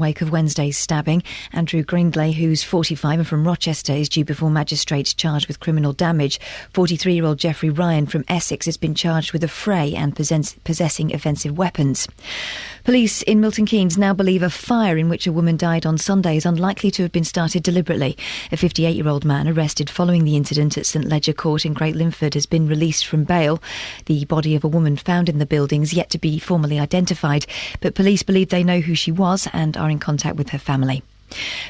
wake of Wednesday's stabbing. Andrew Grindlay, who's 45 and from Rochester, is due before magistrates charged with criminal damage. 43-year-old Jeffrey Ryan from Essex has been charged with a fray and possessing offensive weapons. Police in Milton Keynes now believe a fire in which a woman died on Sunday is unlikely to have been started deliberately. A 58-year-old man arrested following the incident at St Ledger Court in Great Linford has been released from bail. The body of a woman found in the building is yet to be formally identified, but police believe they know who she was and are in contact with her family.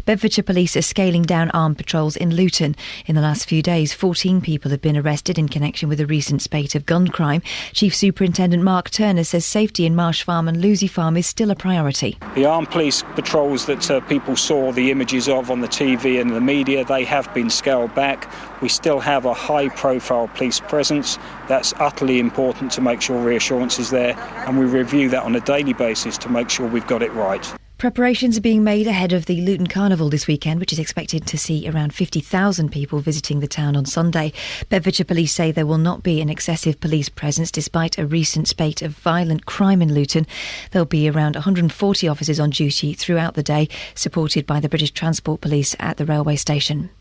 Bedfordshire police are scaling down armed patrols in Luton. In the last few days, 14 people have been arrested in connection with a recent spate of gun crime. Chief Superintendent Mark Turner says safety in Marsh Farm and Lucy Farm is still a priority. The armed police patrols that people saw the images of on the TV and the media, they have been scaled back. We still have a high-profile police presence. That's utterly important to make sure reassurance is there, and we review that on a daily basis to make sure we've got it right. Preparations are being made ahead of the Luton Carnival this weekend, which is expected to see around 50,000 people visiting the town on Sunday. Bedfordshire police say there will not be an excessive police presence despite a recent spate of violent crime in Luton. There'll be around 140 officers on duty throughout the day, supported by the British Transport Police at the railway station.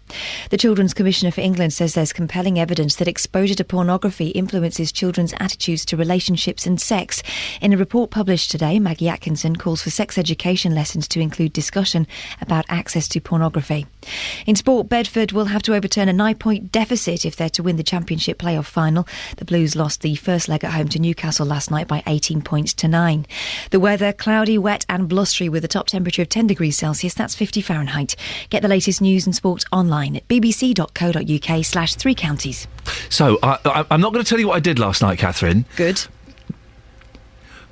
The Children's Commissioner for England says there's compelling evidence that exposure to pornography influences children's attitudes to relationships and sex. In a report published today, Maggie Atkinson calls for sex education lessons to include discussion about access to pornography. In sport, Bedford will have to overturn a 9-point deficit if they're to win the Championship playoff final. The Blues lost the first leg at home to Newcastle last night by 18 points to 9. The weather, cloudy, wet and blustery with a top temperature of 10 degrees Celsius, that's 50 Fahrenheit. Get the latest news and sport online at bbc.co.uk/3 counties. So, I'm not going to tell you what I did last night, Catherine. Good.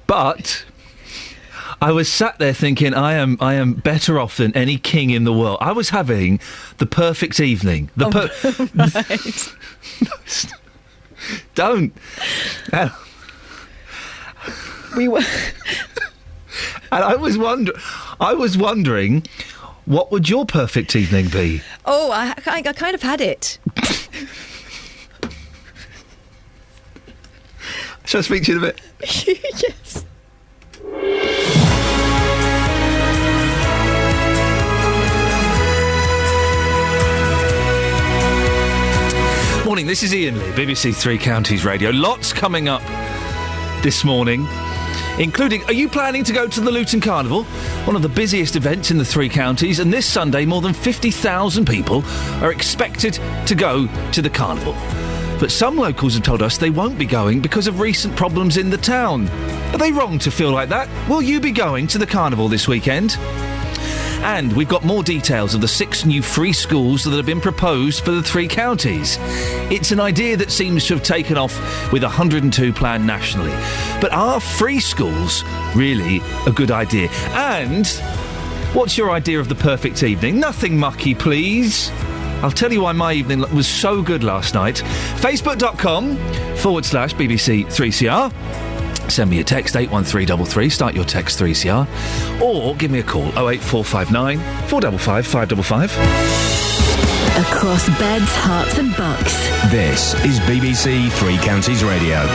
But I was sat there thinking I am better off than any king in the world. I was having the perfect evening. Right. Don't. We were. And I was wondering, what would your perfect evening be? Oh, I kind of had it. Shall I speak to you in a bit? Yes. Morning, this is Iain Lee, BBC Three Counties Radio. Lots coming up this morning, including, are you planning to go to the Luton Carnival? One of the busiest events in the Three Counties, and this Sunday more than 50,000 people are expected to go to the carnival. But some locals have told us they won't be going because of recent problems in the town. Are they wrong to feel like that? Will you be going to the carnival this weekend? And we've got more details of the 6 new free schools that have been proposed for the Three Counties. It's an idea that seems to have taken off with 102 planned nationally. But are free schools really a good idea? And what's your idea of the perfect evening? Nothing mucky, please. I'll tell you why my evening was so good last night. Facebook.com/BBC3CR. Send me a text, 81333, start your text 3CR, or give me a call, 08459 455 555. Across beds, hearts and bucks. This is BBC Three Counties Radio.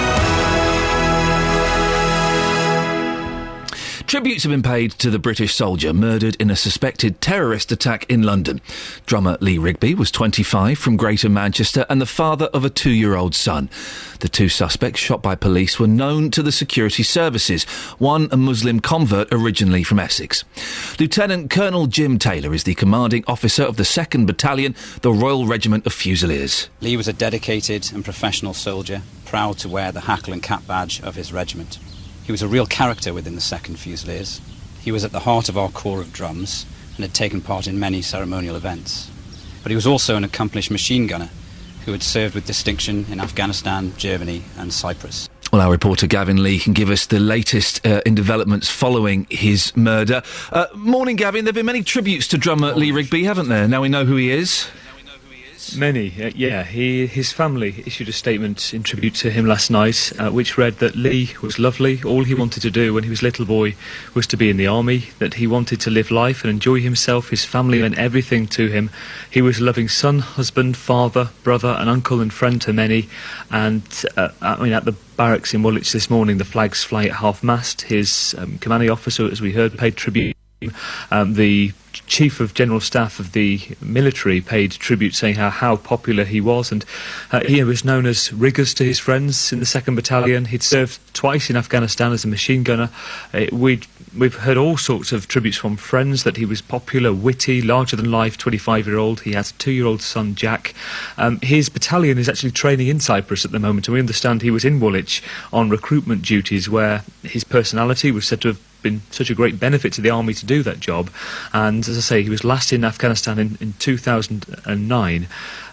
Tributes have been paid to the British soldier murdered in a suspected terrorist attack in London. Drummer Lee Rigby was 25 from Greater Manchester and the father of a 2-year-old son. The 2 suspects shot by police were known to the security services, one a Muslim convert originally from Essex. Lieutenant Colonel Jim Taylor is the commanding officer of the 2nd Battalion, the Royal Regiment of Fusiliers. Lee was a dedicated and professional soldier, proud to wear the hackle and cap badge of his regiment. He was a real character within the 2nd Fusiliers. He was at the heart of our corps of drums and had taken part in many ceremonial events. But he was also an accomplished machine gunner who had served with distinction in Afghanistan, Germany and Cyprus. Well, our reporter Gavin Lee can give us the latest in developments following his murder. Morning, Gavin. There have been many tributes to drummer Lee Rigby, haven't there? Now we know who he is. Many, yeah. His family issued a statement in tribute to him last night, which read that Lee was lovely. All he wanted to do when he was a little boy was to be in the army, that he wanted to live life and enjoy himself. His family meant everything to him. He was a loving son, husband, father, brother and uncle and friend to many. And, at the barracks in Woolwich this morning, the flags fly at half-mast. His commanding officer, as we heard, paid tribute The Chief of General Staff of the military paid tribute, saying how popular he was, and he was known as Riggers to his friends in the 2nd Battalion. He'd served twice in Afghanistan as a machine gunner. We've heard all sorts of tributes from friends that he was popular, witty, larger-than-life 25-year-old. He has a 2-year-old son, Jack. His battalion is actually training in Cyprus at the moment, and we understand he was in Woolwich on recruitment duties, where his personality was said to have been such a great benefit to the army to do that job. And as I say, he was last in Afghanistan in 2009.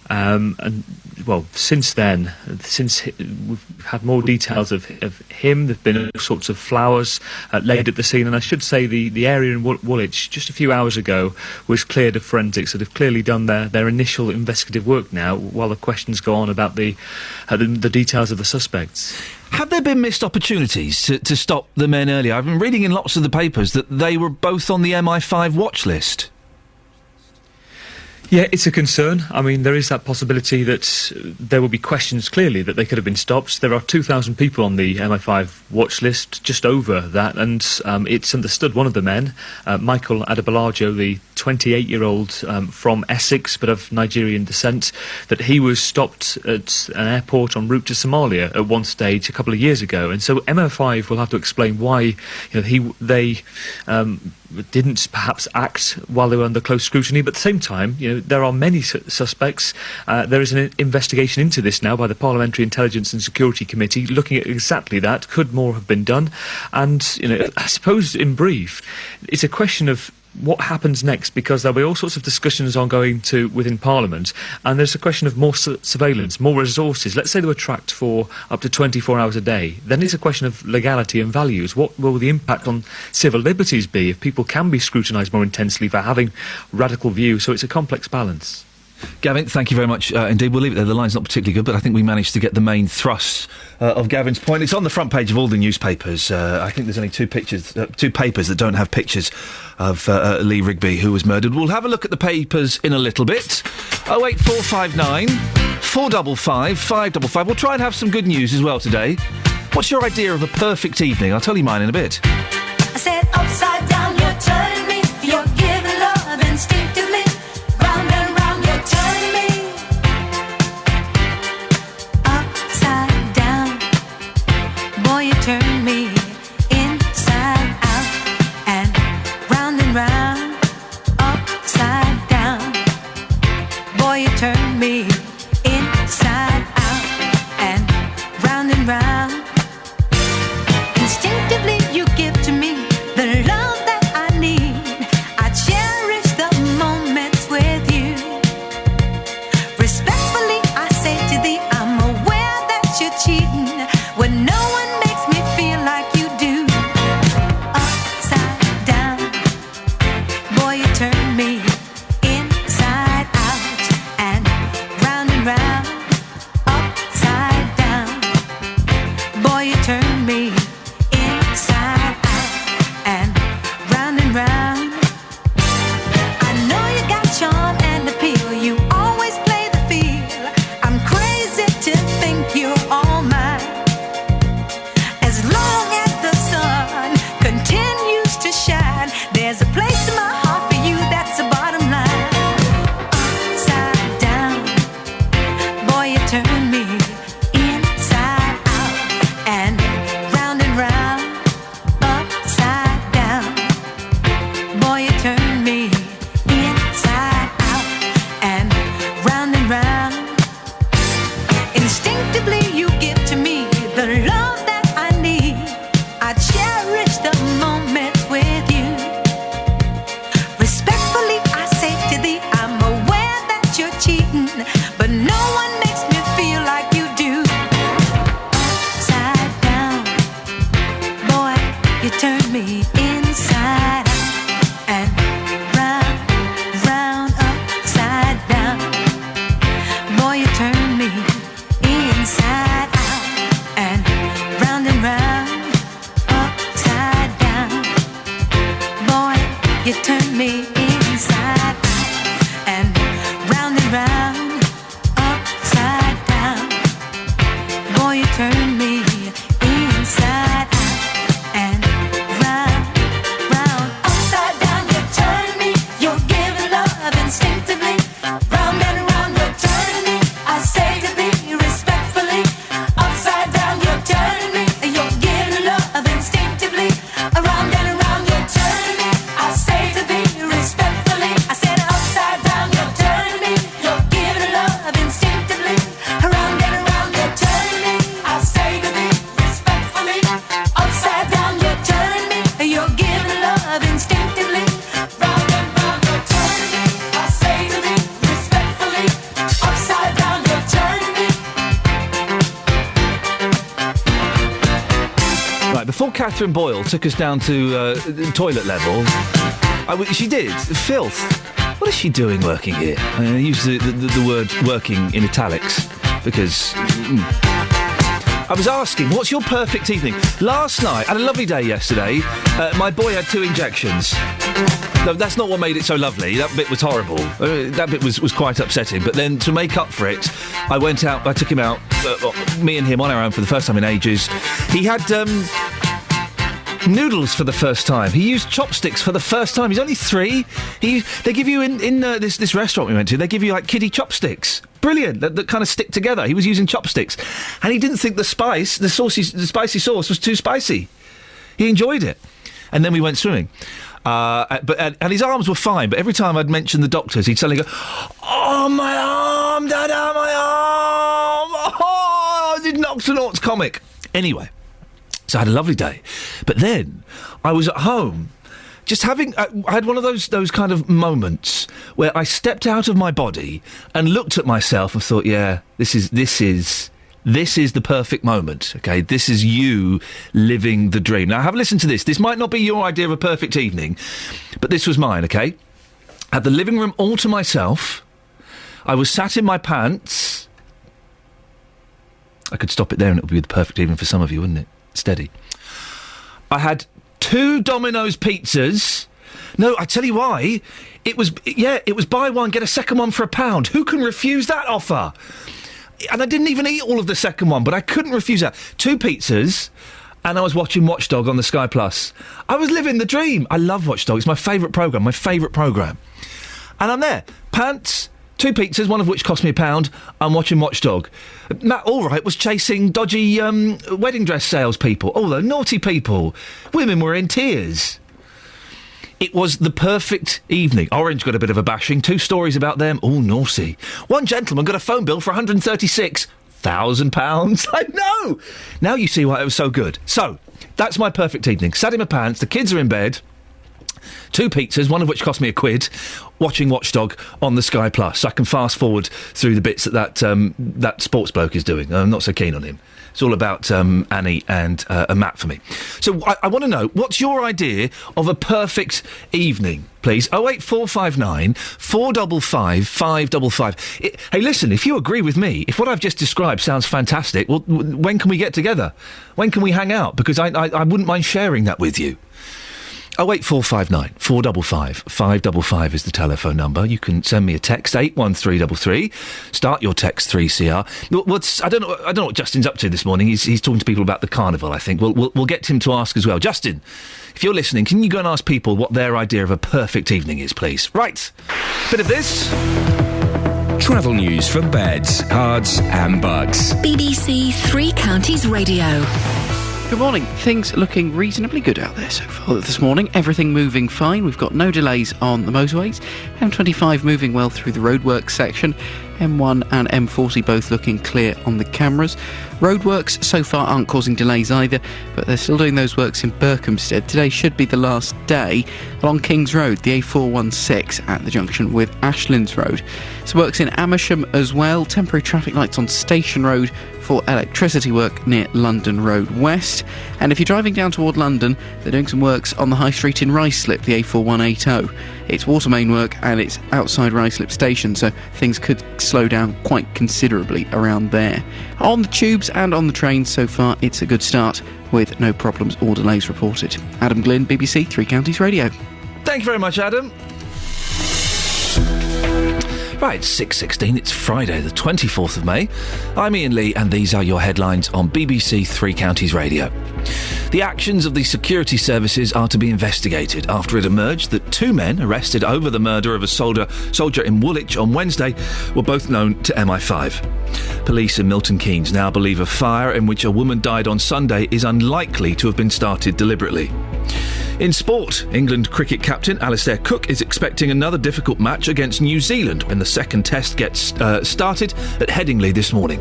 And well, since then, we've had more details of him. There've been all sorts of flowers laid at the scene, and I should say the area in Woolwich just a few hours ago was cleared of forensics, that have clearly done their initial investigative work now, while the questions go on about the details of the suspects. Have there been missed opportunities to stop the men earlier? I've been reading in lots of the papers that they were both on the MI5 watch list. Yeah, it's a concern. I mean, there is that possibility that there will be questions, clearly, that they could have been stopped. There are 2,000 people on the MI5 watch list, just over that, and it's understood one of the men, Michael Adebolajo, the 28-year-old from Essex, but of Nigerian descent, that he was stopped at an airport en route to Somalia at one stage a couple of years ago. And so MI5 will have to explain why they didn't perhaps act while they were under close scrutiny, but at the same time, there are many suspects. There is an investigation into this now by the Parliamentary Intelligence and Security Committee, looking at exactly that. Could more have been done? And I suppose, in brief, it's a question of what happens next, because there'll be all sorts of discussions ongoing within Parliament, and there's a question of more surveillance, more resources. Let's say they were tracked for up to 24 hours a day. Then it's a question of legality and values. What will the impact on civil liberties be if people can be scrutinised more intensely for having radical views? So it's a complex balance. Gavin, thank you very much indeed. We'll leave it there. The line's not particularly good, but I think we managed to get the main thrust of Gavin's point. It's on the front page of all the newspapers. I think there's only two papers that don't have pictures of Lee Rigby, who was murdered. We'll have a look at the papers in a little bit. 08459 455 555. We'll try and have some good news as well today. What's your idea of a perfect evening? I'll tell you mine in a bit. I said upside down, you're turning me. You're giving love instinctively. Round and round, you're turning me. Upside down, boy, you turn me inside out. And round, upside down, boy, you turn me inside out. And round, instinctively you give to me the love that I need. I cherish the moments with you. Respectfully I say to thee, I'm aware that you're cheating when no one makes me feel like you do. Upside down, boy, you turn me inside out. And round, upside down, boy, you turn me inside out. And round, I know you got charm and appeal. You always play the field. I'm crazy to think you're all mine. As long as the sun continues to shine, there's a place in my heart for you, that's the bottom line. Upside down, boy, you turn me inside out. And round, upside down, boy, you turn me inside out. And round, instinctively you give to me the love that I need. I cherish the moments with you. Respectfully I say to thee, I'm aware that you're cheating, but no one makes me feel like you do. Upside down, boy, you turn me inside out. And round, upside down, boy, you turn me inside out. And round, upside down, boy, you turn me inside out. And round, upside down, boy, you turn me inside out. And round, upside down, Catherine Boyle took us down to toilet level, she did. Filth. What is she doing working here? I use the word working in italics because... I was asking, what's your perfect evening? Last night, I had a lovely day yesterday. My boy had 2 injections. No, that's not what made it so lovely. That bit was horrible. That bit was quite upsetting. But then to make up for it, I went out, I took him out, me and him on our own for the first time in ages. He had noodles for the first time. He used chopsticks for the first time. He's only 3. They give you in this restaurant we went to, they give you like kiddie chopsticks. Brilliant, that kind of stick together. He was using chopsticks. And he didn't think the spicy sauce was too spicy. He enjoyed it. And then we went swimming. And his arms were fine, but every time I'd mention the doctors, he'd suddenly go, "Oh, my arm, Dada, my arm! Oh, I did an Octonauts comic." Anyway, so I had a lovely day. But then I was at home, just having... I had one of those kind of moments where I stepped out of my body and looked at myself and thought, yeah, this is the perfect moment, OK? This is you living the dream. Now, have a listen to this. This might not be your idea of a perfect evening, but this was mine, OK? I had the living room all to myself. I was sat in my pants. I could stop it there and it would be the perfect evening for some of you, wouldn't it? Steady. I had 2 Domino's pizzas. No, I tell you why. It was buy one, get a second one for £1. Who can refuse that offer? And I didn't even eat all of the second one, but I couldn't refuse that. 2 pizzas, and I was watching Watchdog on the Sky Plus. I was living the dream. I love Watchdog. It's my favourite programme, And I'm there. Pants, 2 pizzas, one of which cost me £1. I'm watching Watchdog. Matt Allwright was chasing dodgy wedding dress salespeople. All the naughty people. Women were in tears. It was the perfect evening. Orange got a bit of a bashing. 2 stories about them. All naughty. One gentleman got a phone bill for £136,000. I know! Now you see why it was so good. So, that's my perfect evening. Sat in my pants, the kids are in bed, 2 pizzas, one of which cost me £1, watching Watchdog on the Sky Plus. So I can fast forward through the bits that sports bloke is doing. I'm not so keen on him. It's all about Annie and Matt for me. So I want to know, what's your idea of a perfect evening, please? 08459 455 555. Hey, listen, if you agree with me, if what I've just described sounds fantastic, well, when can we get together? When can we hang out? Because I wouldn't mind sharing that with you. 08459 455 555 is the telephone number. You can send me a text, 81333. Start your text 3CR. I don't know what Justin's up to this morning. He's talking to people about the carnival, I think. We'll get him to ask as well. Justin, if you're listening, can you go and ask people what their idea of a perfect evening is, please? Right. Bit of this. Travel news for beds, cards and bugs. BBC Three Counties Radio. Good morning. Things looking reasonably good out there so far this morning. Everything moving fine. We've got no delays on the motorways. M25 moving well through the roadworks section. M1 and M40 both looking clear on the cameras. Roadworks so far aren't causing delays either, but they're still doing those works in Berkhamsted. Today should be the last day along Kings Road, the A416 at the junction with Ashlands Road. So works in Amersham as well. Temporary traffic lights on Station Road for electricity work near London Road West. And if you're driving down toward London, they're doing some works on the High Street in Ruislip, the A4180. It's water main work and it's outside Ruislip Station, so things could slow down quite considerably around there. On the tubes and on the trains so far, it's a good start with no problems or delays reported. Adam Glynn, BBC Three Counties Radio. Thank you very much, Adam. Right, 6:16, it's Friday the 24th of May. I'm Iain Lee and these are your headlines on BBC Three Counties Radio. The actions of the security services are to be investigated after it emerged that 2 men arrested over the murder of a soldier in Woolwich on Wednesday were both known to MI5. Police in Milton Keynes now believe a fire in which a woman died on Sunday is unlikely to have been started deliberately. In sport, England cricket captain Alastair Cook is expecting another difficult match against New Zealand when the second test gets started at Headingley this morning.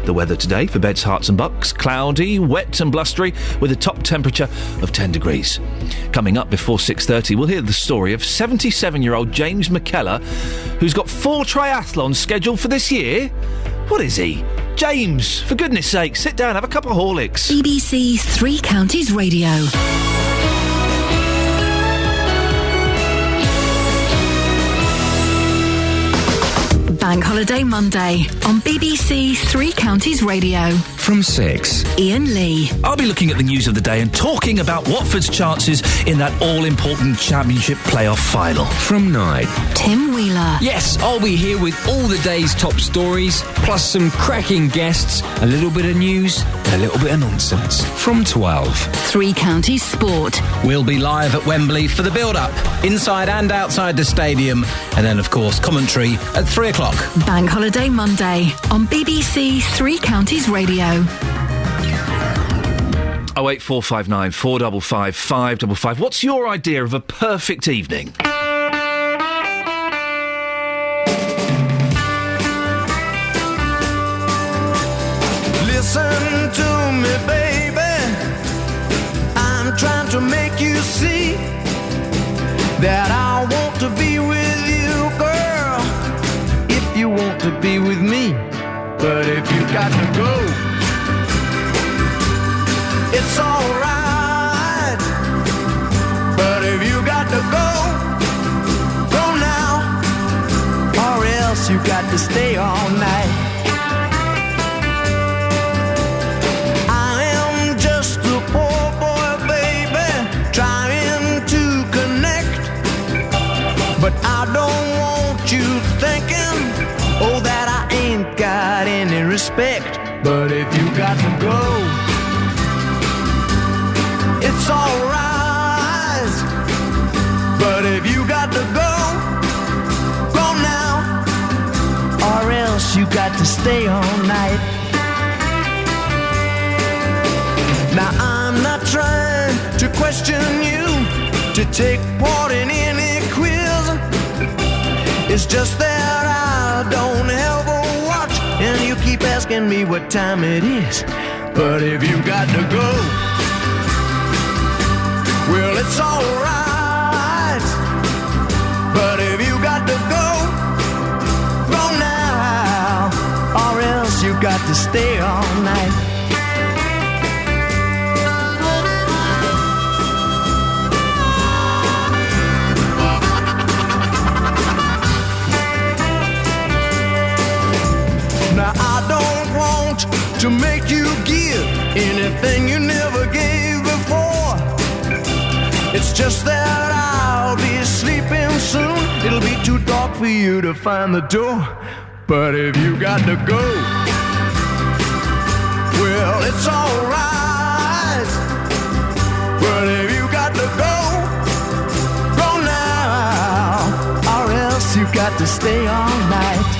The weather today for Beds, Herts and Bucks, cloudy, wet and blustery with a top temperature of 10 degrees. Coming up before 6:30, we'll hear the story of 77-year-old James McKellar, who's got 4 triathlons scheduled for this year. What is he? James, for goodness sake, sit down, have a cup of Horlicks. BBC Three Counties Radio. Bank Holiday Monday on BBC Three Counties Radio. From 6. Iain Lee. I'll be looking at the news of the day and talking about Watford's chances in that all-important Championship playoff final. From 9. Tim Wheeler. Yes, I'll be here with all the day's top stories, plus some cracking guests, a little bit of news, and a little bit of nonsense. From 12. Three Counties Sport. We'll be live at Wembley for the build-up, inside and outside the stadium, and then, of course, commentary at 3 o'clock. Bank Holiday Monday on BBC Three Counties Radio. 08459 455 555. What's your idea of a perfect evening? Listen to me, baby. I'm trying to make you see that I want to be with you, girl, if you want to be with me. But if you got to go, it's alright. But if you got to go now, or else you got to stay all night. I am just a poor boy, baby, trying to connect. But I don't want you thinking, oh, that I ain't got any respect. But if you got to go, it's alright. But if you got to go now, or else you got to stay all night. Now I'm not trying to question you, to take part in any quiz. It's just that I don't ever watch, and you keep asking me what time it is. But if you got to go, well, it's alright. But if you got to go now, or else you got to stay all night. Now I don't want to make you give anything you never gave before. It's just that I'll be sleeping soon. It'll be too dark for you to find the door. But if you got to go, well, it's alright. But if you got to go now, or else you got to stay all night.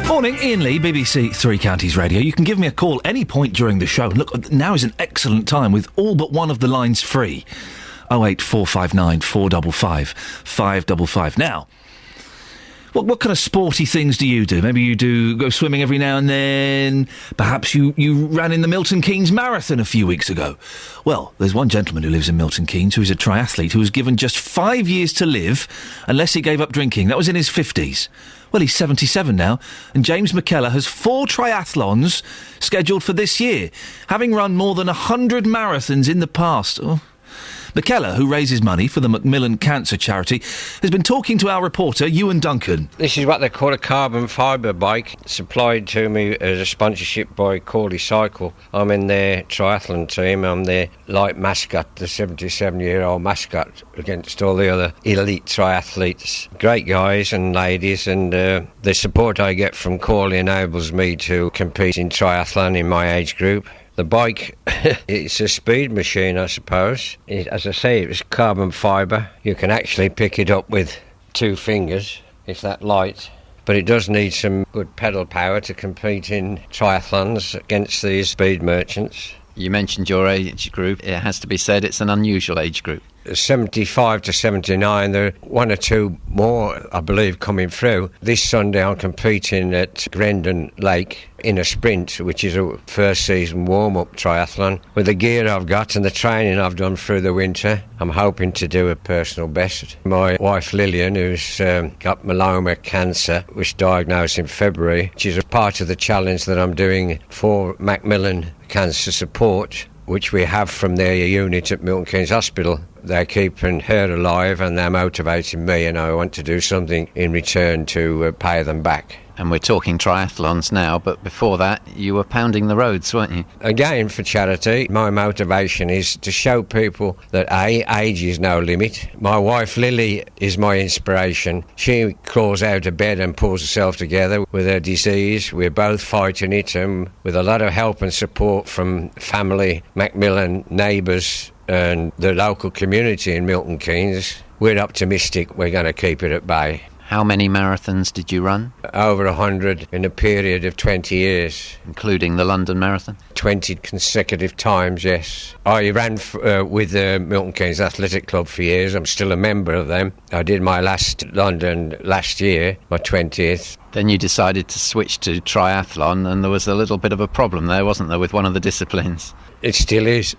Morning, Iain Lee, BBC Three Counties Radio. You can give me a call any point during the show. Look, now is an excellent time with all but one of the lines free. 08459 455 555. Now, what kind of sporty things do you do? Maybe you do go swimming every now and then. Perhaps you ran in the Milton Keynes Marathon a few weeks ago. Well, there's one gentleman who lives in Milton Keynes who's a triathlete who was given just 5 years to live unless he gave up drinking. That was in his 50s. Well, he's 77 now, and James McKellar has 4 triathlons scheduled for this year, having run more than 100 marathons in the past. Oh. McKellar, who raises money for the Macmillan Cancer Charity, has been talking to our reporter, Ewan Duncan. This is what they call a carbon fibre bike, supplied to me as a sponsorship by Corley Cycle. I'm in their triathlon team. I'm their light mascot, the 77-year-old mascot, against all the other elite triathletes. Great guys and ladies, and the support I get from Corley enables me to compete in triathlon in my age group. The bike, it's a speed machine, I suppose. As I say, it's carbon fibre. You can actually pick it up with 2 fingers. It's that light. But it does need some good pedal power to compete in triathlons against these speed merchants. You mentioned your age group. It has to be said it's an unusual age group. 75 to 79. There are one or two more, I believe, coming through. This Sunday I'm competing at Grendon Lake in a sprint, which is a first season warm-up triathlon. With the gear I've got and the training I've done through the winter, I'm hoping to do a personal best. My wife Lillian, who's got myeloma cancer, was diagnosed in February, which is a part of the challenge that I'm doing for Macmillan Cancer Support, which we have from their unit at Milton Keynes Hospital. They're keeping her alive and they're motivating me, and I want to do something in return to pay them back. And we're talking triathlons now, but before that, you were pounding the roads, weren't you? Again, for charity, my motivation is to show people that age is no limit. My wife Lily is my inspiration. She crawls out of bed and pulls herself together with her disease. We're both fighting it, and with a lot of help and support from family, Macmillan, neighbours, and the local community in Milton Keynes, we're optimistic we're going to keep it at bay. How many marathons did you run? Over 100 in a period of 20 years. Including the London Marathon? 20 consecutive times, yes. I ran with the Milton Keynes Athletic Club for years. I'm still a member of them. I did my last London last year, my 20th. Then you decided to switch to triathlon, and there was a little bit of a problem there, wasn't there, with one of the disciplines? It still is.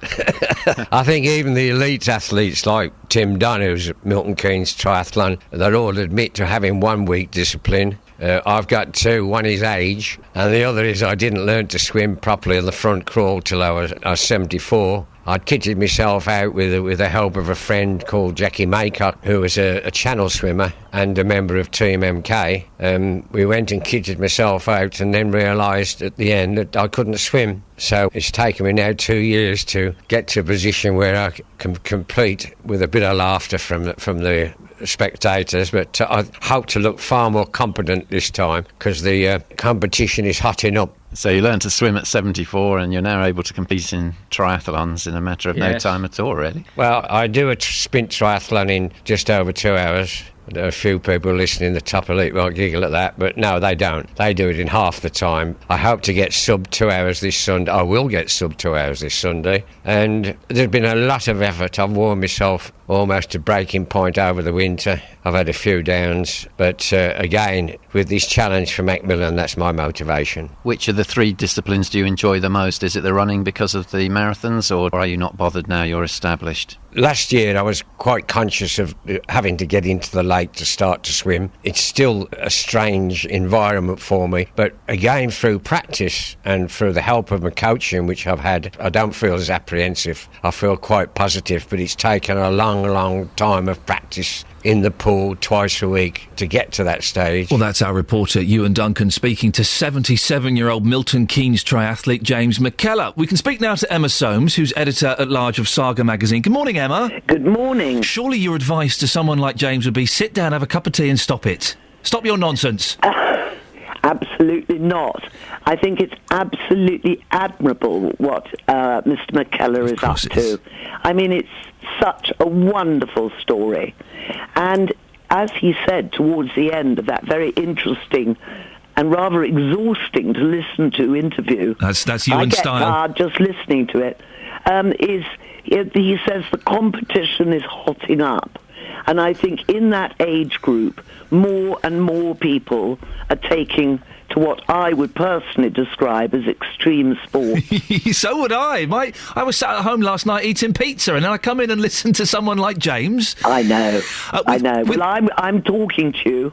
I think even the elite athletes like Tim Dunn, who's at Milton Keynes Triathlon, they all admit to having one weak discipline. I've got two. One is age, and the other is I didn't learn to swim properly on the front crawl till I was 74. I'd kitted myself out with the help of a friend called Jackie Maycock, who was a channel swimmer and a member of Team MK. We went and kitted myself out and then realised at the end that I couldn't swim. So it's taken me now 2 years to get to a position where I can compete with a bit of laughter from the spectators, but I hope to look far more competent this time because the competition is hotting up. So you learned to swim at 74 and you're now able to compete in triathlons in a matter of no time at all, really? Well, I do a sprint triathlon in just over 2 hours. There are a few people listening, the top elite might giggle at that, but no, they don't. They do it in half the time. I hope to get sub 2 hours this Sunday. I will get sub 2 hours this Sunday. And there's been a lot of effort. I've worn myself almost to breaking point over the winter. I've had a few downs, but again, with this challenge for Macmillan, that's my motivation. Which of the three disciplines do you enjoy the most? Is it the running because of the marathons, or are you not bothered now you're established? Last year I was quite conscious of having to get into the lake to start to swim. It's still a strange environment for me, but again, through practice and through the help of my coaching, which I've had, I don't feel as apprehensive. I feel quite positive, but it's taken a long time of practice in the pool twice a week to get to that stage. Well, that's our reporter Ewan Duncan speaking to 77-year-old Milton Keynes triathlete James McKellar. We can speak now to Emma Soames, who's editor-at-large of Saga magazine. Good morning, Emma. Good morning. Surely your advice to someone like James would be sit down, have a cup of tea and stop it. Stop your nonsense. Absolutely not. I think it's absolutely admirable what Mr. McKellar is up to. I mean, it's such a wonderful story. And as he said towards the end of that very interesting and rather exhausting to listen to interview, that's Ewan style. I get tired just listening to it. He says the competition is hotting up. And I think in that age group, more and more people are taking to what I would personally describe as extreme sport. So would I. I was sat at home last night eating pizza, and then I come in and listen to someone like James. I know. I know. Well, I'm talking to you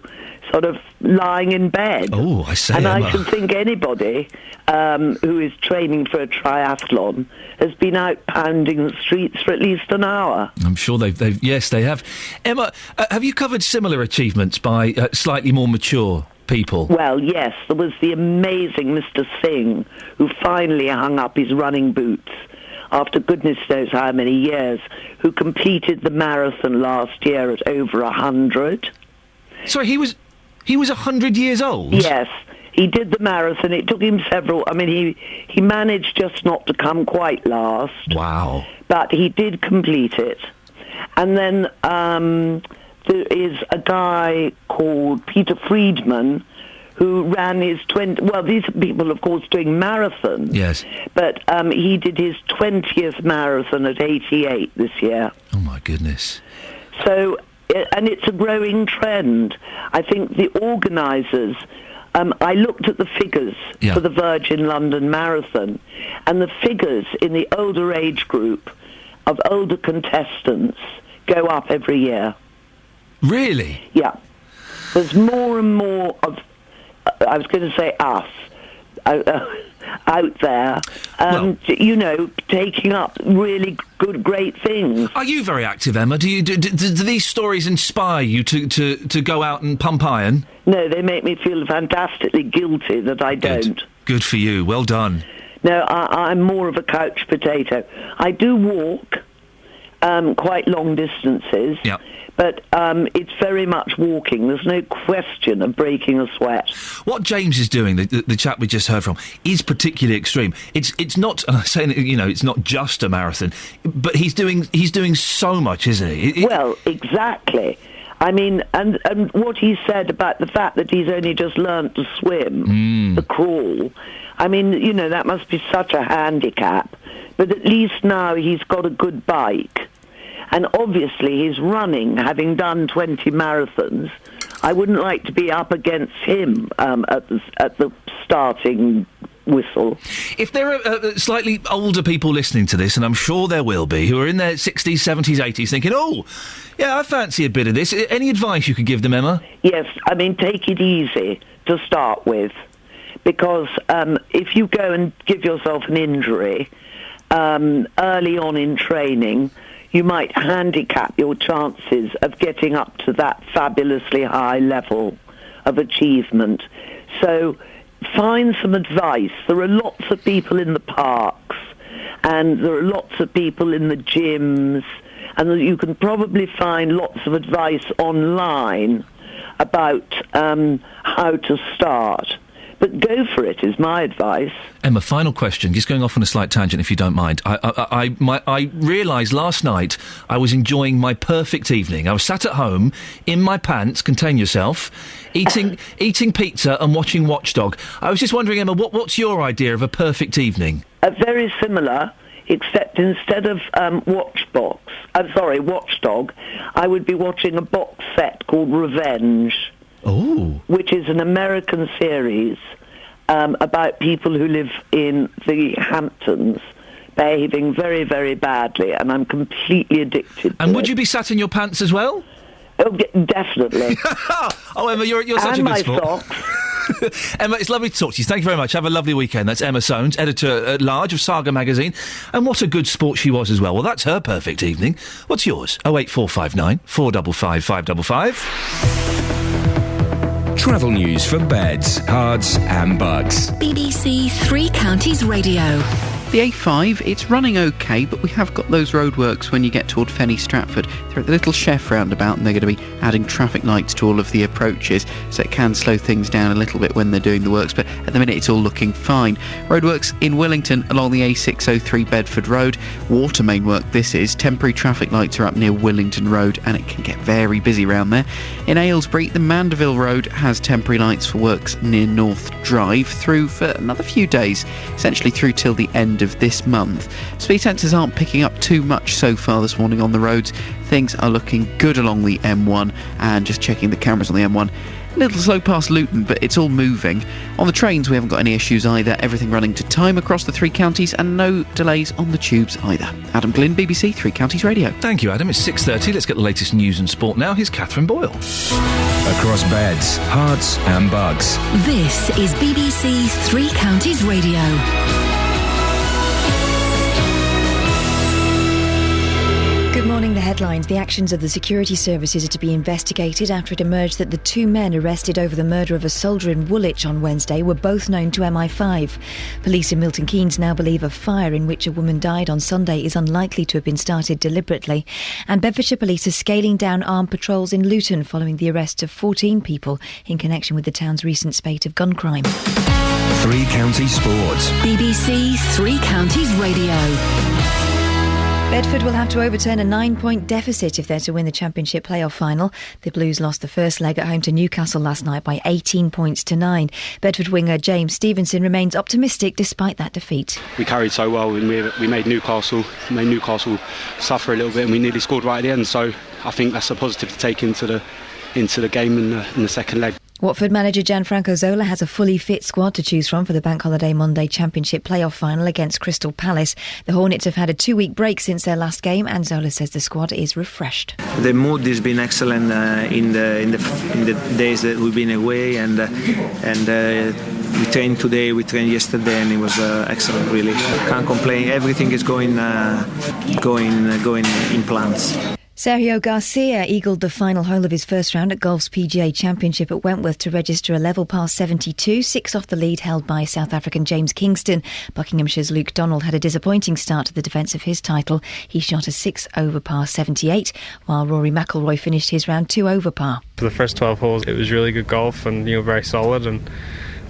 sort of lying in bed. Oh, I say, and Emma. I should think anybody who is training for a triathlon has been out pounding the streets for at least an hour. I'm sure they've yes, they have. Emma, have you covered similar achievements by slightly more mature people? Well, yes. There was the amazing Mr. Singh, who finally hung up his running boots after goodness knows how many years, who completed the marathon last year at over 100. Sorry, he was 100 years old? Yes. He did the marathon. It took him several... I mean, he managed just not to come quite last. Wow. But he did complete it. And then there is a guy called Peter Friedman who ran his 20... Well, these are people, of course, doing marathons. Yes. But he did his 20th marathon at 88 this year. Oh, my goodness. So, and it's a growing trend. I think the organisers, I looked at the figures for the Virgin London Marathon, and the figures in the older age group of older contestants go up every year. Really? Yeah. There's more and more of, I was going to say us, out there, taking up really good, great things. Are you very active, Emma? Do these stories inspire you to go out and pump iron? No, they make me feel fantastically guilty that I don't. Good for you. Well done. No, I'm more of a couch potato. I do walk quite long distances. Yeah. But it's very much walking. There's no question of breaking a sweat. What James is doing, the chap we just heard from, is particularly extreme. It's not, and I'm saying, it's not just a marathon, but he's doing so much, isn't he? Well, exactly. I mean, and what he said about the fact that he's only just learnt to swim, the crawl, I mean, that must be such a handicap. But at least now he's got a good bike. And obviously he's running, having done 20 marathons. I wouldn't like to be up against him at the starting whistle. If there are slightly older people listening to this, and I'm sure there will be, who are in their 60s, 70s, 80s, thinking, I fancy a bit of this. Any advice you could give them, Emma? Yes, I mean, take it easy to start with. Because if you go and give yourself an injury early on in training, you might handicap your chances of getting up to that fabulously high level of achievement. So find some advice. There are lots of people in the parks, and there are lots of people in the gyms, and you can probably find lots of advice online about how to start. But go for it is my advice. Emma, final question, just going off on a slight tangent if you don't mind. I realised last night I was enjoying my perfect evening. I was sat at home, in my pants, contain yourself, eating pizza and watching Watchdog. I was just wondering, Emma, what's your idea of a perfect evening? Very similar, except instead of Watchdog, I would be watching a box set called Revenge. Oh. Which is an American series about people who live in the Hamptons behaving very, very badly, and I'm completely addicted to And would it. you be sat in your pants as well? Oh, definitely. Oh, Emma, you're such and a good sport. my socks. Emma, it's lovely to talk to you. Thank you very much. Have a lovely weekend. That's Emma Soames, editor-at-large of Saga magazine. And what a good sport she was as well. Well, that's her perfect evening. What's yours? 08459 455 555. Travel news for beds, cards and bugs. BBC Three Counties Radio. The A5, it's running okay, but we have got those roadworks when you get toward Fenny Stratford. They're at the Little Chef roundabout, and they're going to be adding traffic lights to all of the approaches, so it can slow things down a little bit when they're doing the works, but at the minute it's all looking fine. Roadworks in Willington along the A603 Bedford Road. Water main work this is. Temporary traffic lights are up near Willington Road, and it can get very busy around there. In Aylesbury, the Mandeville Road has temporary lights for works near North Drive through for another few days, essentially through till the end of this month. Speed sensors aren't picking up too much so far this morning on the roads. Things are looking good along the M1, and just checking the cameras on the M1. A little slow past Luton, but it's all moving. On the trains, we haven't got any issues either. Everything running to time across the three counties, and no delays on the tubes either. Adam Glynn, BBC Three Counties Radio. Thank you, Adam. It's 6:30. Let's get the latest news and sport now. Here's Catherine Boyle. Across beds, hearts and bugs. This is BBC Three Counties Radio. Good morning. The headlines. The actions of the security services are to be investigated after it emerged that the two men arrested over the murder of a soldier in Woolwich on Wednesday were both known to MI5. Police in Milton Keynes now believe a fire in which a woman died on Sunday is unlikely to have been started deliberately. And Bedfordshire Police are scaling down armed patrols in Luton following the arrest of 14 people in connection with the town's recent spate of gun crime. Three Counties Sports. BBC Three Counties Radio. Bedford will have to overturn a 9-point deficit if they're to win the Championship playoff final. The Blues lost the first leg at home to Newcastle last night by 18 points to 9. Bedford winger James Stevenson remains optimistic despite that defeat. We carried so well and we made Newcastle suffer a little bit, and we nearly scored right at the end, so I think that's a positive to take into the game in the second leg. Watford manager Gianfranco Zola has a fully fit squad to choose from for the Bank Holiday Monday Championship playoff final against Crystal Palace. The Hornets have had a 2-week break since their last game, and Zola says the squad is refreshed. The mood has been excellent in the days that we've been away, and we trained today, we trained yesterday, and it was excellent. Really, can't complain. Everything is going in plans. Sergio Garcia eagled the final hole of his first round at golf's PGA Championship at Wentworth to register a level par 72, 6 off the lead held by South African James Kingston. Buckinghamshire's Luke Donald had a disappointing start to the defence of his title. He shot a 6 over par 78, while Rory McIlroy finished his round 2 over par. For the first 12 holes, it was really good golf and very solid, and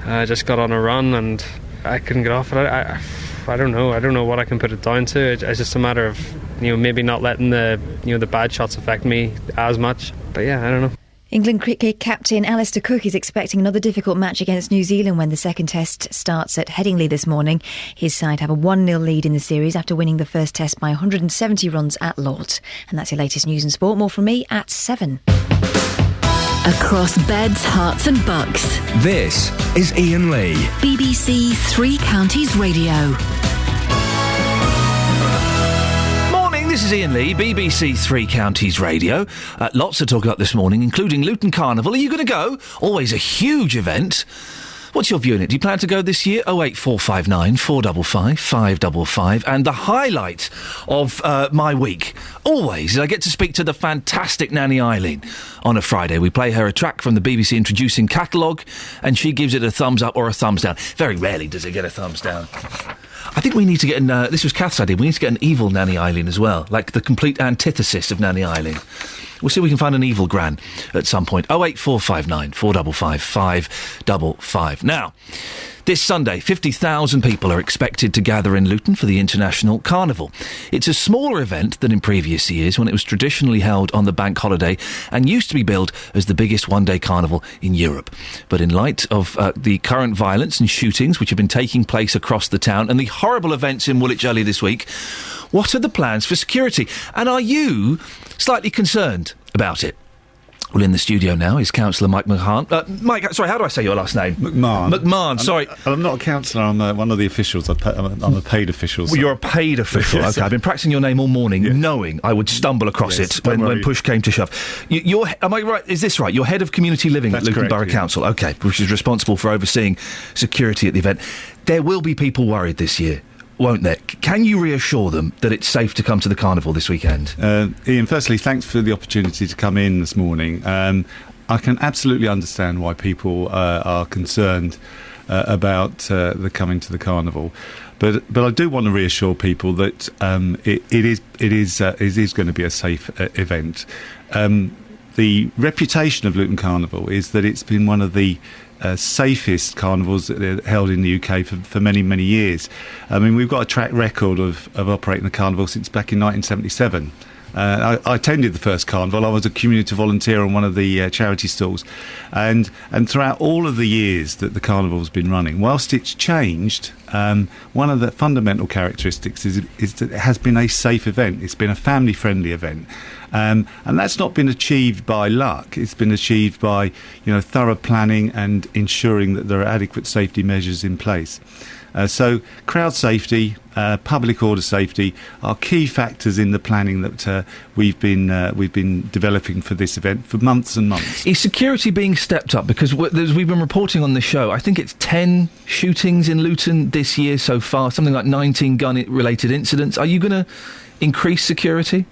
I just got on a run and I couldn't get off it. I don't know what I can put it down to. It's just a matter of maybe not letting the bad shots affect me as much. But yeah, I don't know. England cricket captain Alistair Cook is expecting another difficult match against New Zealand when the second test starts at Headingley this morning. His side have a 1-0 lead in the series after winning the first test by 170 runs at Lord's. And that's your latest news and sport. More from me at 7. Across beds, hearts and bucks. This is Iain Lee. BBC Three Counties Radio. This is Iain Lee, BBC Three Counties Radio. Lots to talk about this morning, including Luton Carnival. Are you going to go? Always a huge event. What's your view on it? Do you plan to go this year? 08459 455 555. And the highlight of my week, always, is I get to speak to the fantastic Nanny Eileen on a Friday. We play her a track from the BBC Introducing catalogue, and she gives it a thumbs up or a thumbs down. Very rarely does it get a thumbs down. I think we need to get this was Kath's idea, we need to get an evil Nanny Eileen as well, like the complete antithesis of Nanny Eileen. We'll see if we can find an evil gran at some point. 08459 455 555. Now, this Sunday, 50,000 people are expected to gather in Luton for the International Carnival. It's a smaller event than in previous years when it was traditionally held on the bank holiday and used to be billed as the biggest one-day carnival in Europe. But in light of the current violence and shootings which have been taking place across the town and the horrible events in Woolwich earlier this week, what are the plans for security? And are you slightly concerned about it? Well, in the studio now is Councillor Mike McMahon. Mike, sorry, how do I say your last name? McMahon, sorry. I'm not a councillor, I'm one of the officials. I'm a paid official. So. Well, you're a paid official. Yes, okay, I've been practicing your name all morning, knowing I would stumble across it when push came to shove. Am I right? Is this right? You're head of community living at Luton Borough Council, okay, which is responsible for overseeing security at the event. There will be people worried this year, won't there? Can you reassure them that it's safe to come to the carnival this weekend? Iain, firstly, thanks for the opportunity to come in this morning. I can absolutely understand why people are concerned about the coming to the carnival, but I do want to reassure people that it is going to be a safe event. The reputation of Luton Carnival is that it's been one of the safest carnivals held in the UK for many, many years. I mean, we've got a track record of operating the carnival since back in 1977. I attended the first carnival. I was a community volunteer on one of the charity stalls, and throughout all of the years that the carnival's been running, whilst it's changed, one of the fundamental characteristics is that it has been a safe event. It's been a family-friendly event. And that's not been achieved by luck. It's been achieved by, thorough planning and ensuring that there are adequate safety measures in place. So crowd safety, public order safety are key factors in the planning that we've been developing for this event for months and months. Is security being stepped up? Because as we've been reporting on the show, I think it's 10 shootings in Luton this year so far, something like 19 gun-related incidents. Are you going to increase security?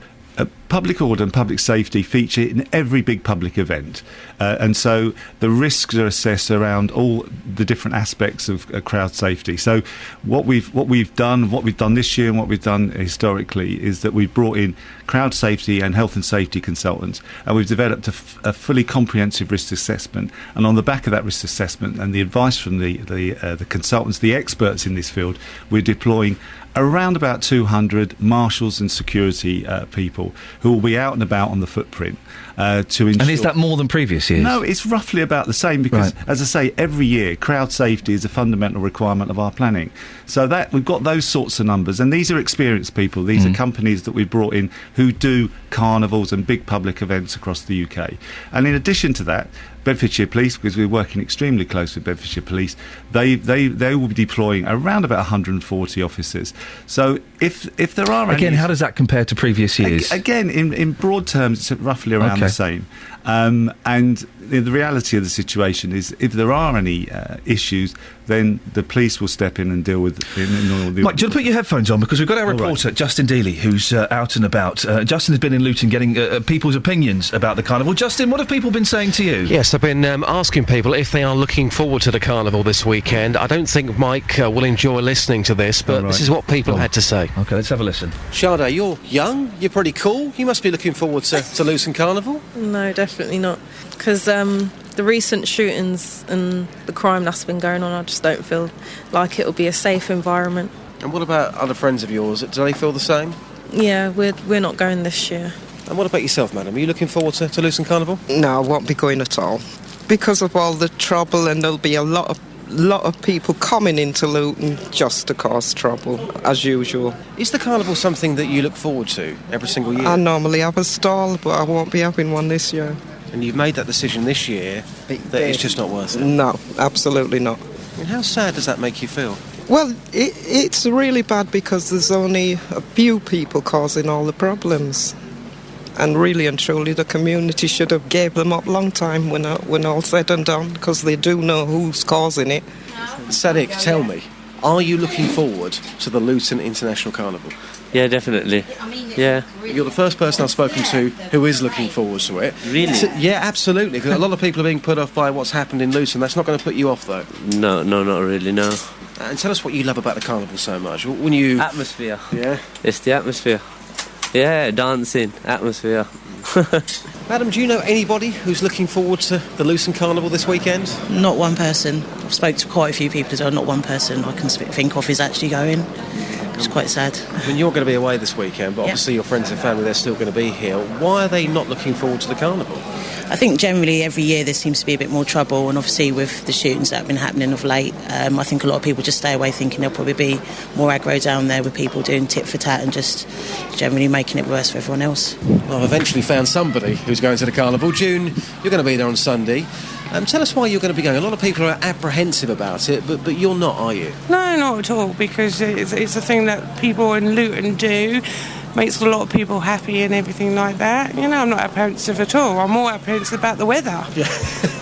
Public order and public safety feature in every big public event, and so the risks are assessed around all the different aspects of crowd safety. So what we've done this year and what we've done historically is that we've brought in crowd safety and health and safety consultants, and we've developed a fully comprehensive risk assessment. And on the back of that risk assessment and the advice from the consultants, the experts in this field, we're deploying around about 200 marshals and security people who will be out and about on the footprint to ensure... And is that more than previous years? No, it's roughly about the same because, as I say, every year crowd safety is a fundamental requirement of our planning. So that we've got those sorts of numbers, and these are experienced people. These are companies that we've brought in who do carnivals and big public events across the UK. And in addition to that, Bedfordshire Police, because we're working extremely close with Bedfordshire Police, they will be deploying around about 140 officers. So if there are again, how does that compare to previous years? Again, in broad terms, it's roughly around the same. And the reality of the situation is, if there are any issues, then the police will step in and deal with it. Mike, do you want to put your headphones on? Because we've got our reporter, Justin Dealey, who's out and about. Justin has been in Luton getting people's opinions about the carnival. Justin, what have people been saying to you? Yes, I've been asking people if they are looking forward to the carnival this weekend. I don't think Mike will enjoy listening to this, but this is what people had to say. OK, let's have a listen. Sade, you're young, you're pretty cool. You must be looking forward to Luton Carnival. No, definitely not. Because the recent shootings and the crime that's been going on, I just don't feel like it'll be a safe environment. And what about other friends of yours? Do they feel the same? Yeah, we're not going this year. And what about yourself, madam? Are you looking forward to Luton Carnival? No, I won't be going at all. Because of all the trouble, and there'll be a lot of people coming into Luton just to cause trouble, as usual. Is the carnival something that you look forward to every single year? I normally have a stall, but I won't be having one this year. And you've made that decision this year that it's just not worth it? No, absolutely not. I mean, how sad does that make you feel? Well, it's really bad because there's only a few people causing all the problems. And really and truly, the community should have gave them up a long time when all said and done, because they do know who's causing it. Sadiq, tell me, are you looking forward to the Luton International Carnival? Yeah, definitely. Yeah. You're the first person I've spoken to who is looking forward to it. Really? Yeah, absolutely. Because a lot of people are being put off by what's happened in Luton. That's not going to put you off, though. No, not really, no. And tell us what you love about the carnival so much. When you... Atmosphere. Yeah? It's the atmosphere. Yeah, dancing, atmosphere. Madam, do you know anybody who's looking forward to the Luton Carnival this weekend? Not one person. I've spoken to quite a few people as well. Not one person I can think of is actually going. It's quite sad. I mean, you're going to be away this weekend, but obviously your friends and family, they're still going to be here. Why are they not looking forward to the carnival? I think generally every year there seems to be a bit more trouble, and obviously with the shootings that have been happening of late, I think a lot of people just stay away thinking there'll probably be more aggro down there with people doing tit for tat and just generally making it worse for everyone else. Well, I've eventually found somebody who's going to the carnival. June, you're going to be there on Sunday. Tell us why you're going to be going. A lot of people are apprehensive about it, but you're not, are you? No, not at all, because it's a thing that people in Luton do. Makes a lot of people happy and everything like that. You know, I'm not apprehensive at all. I'm more apprehensive about the weather. Yeah.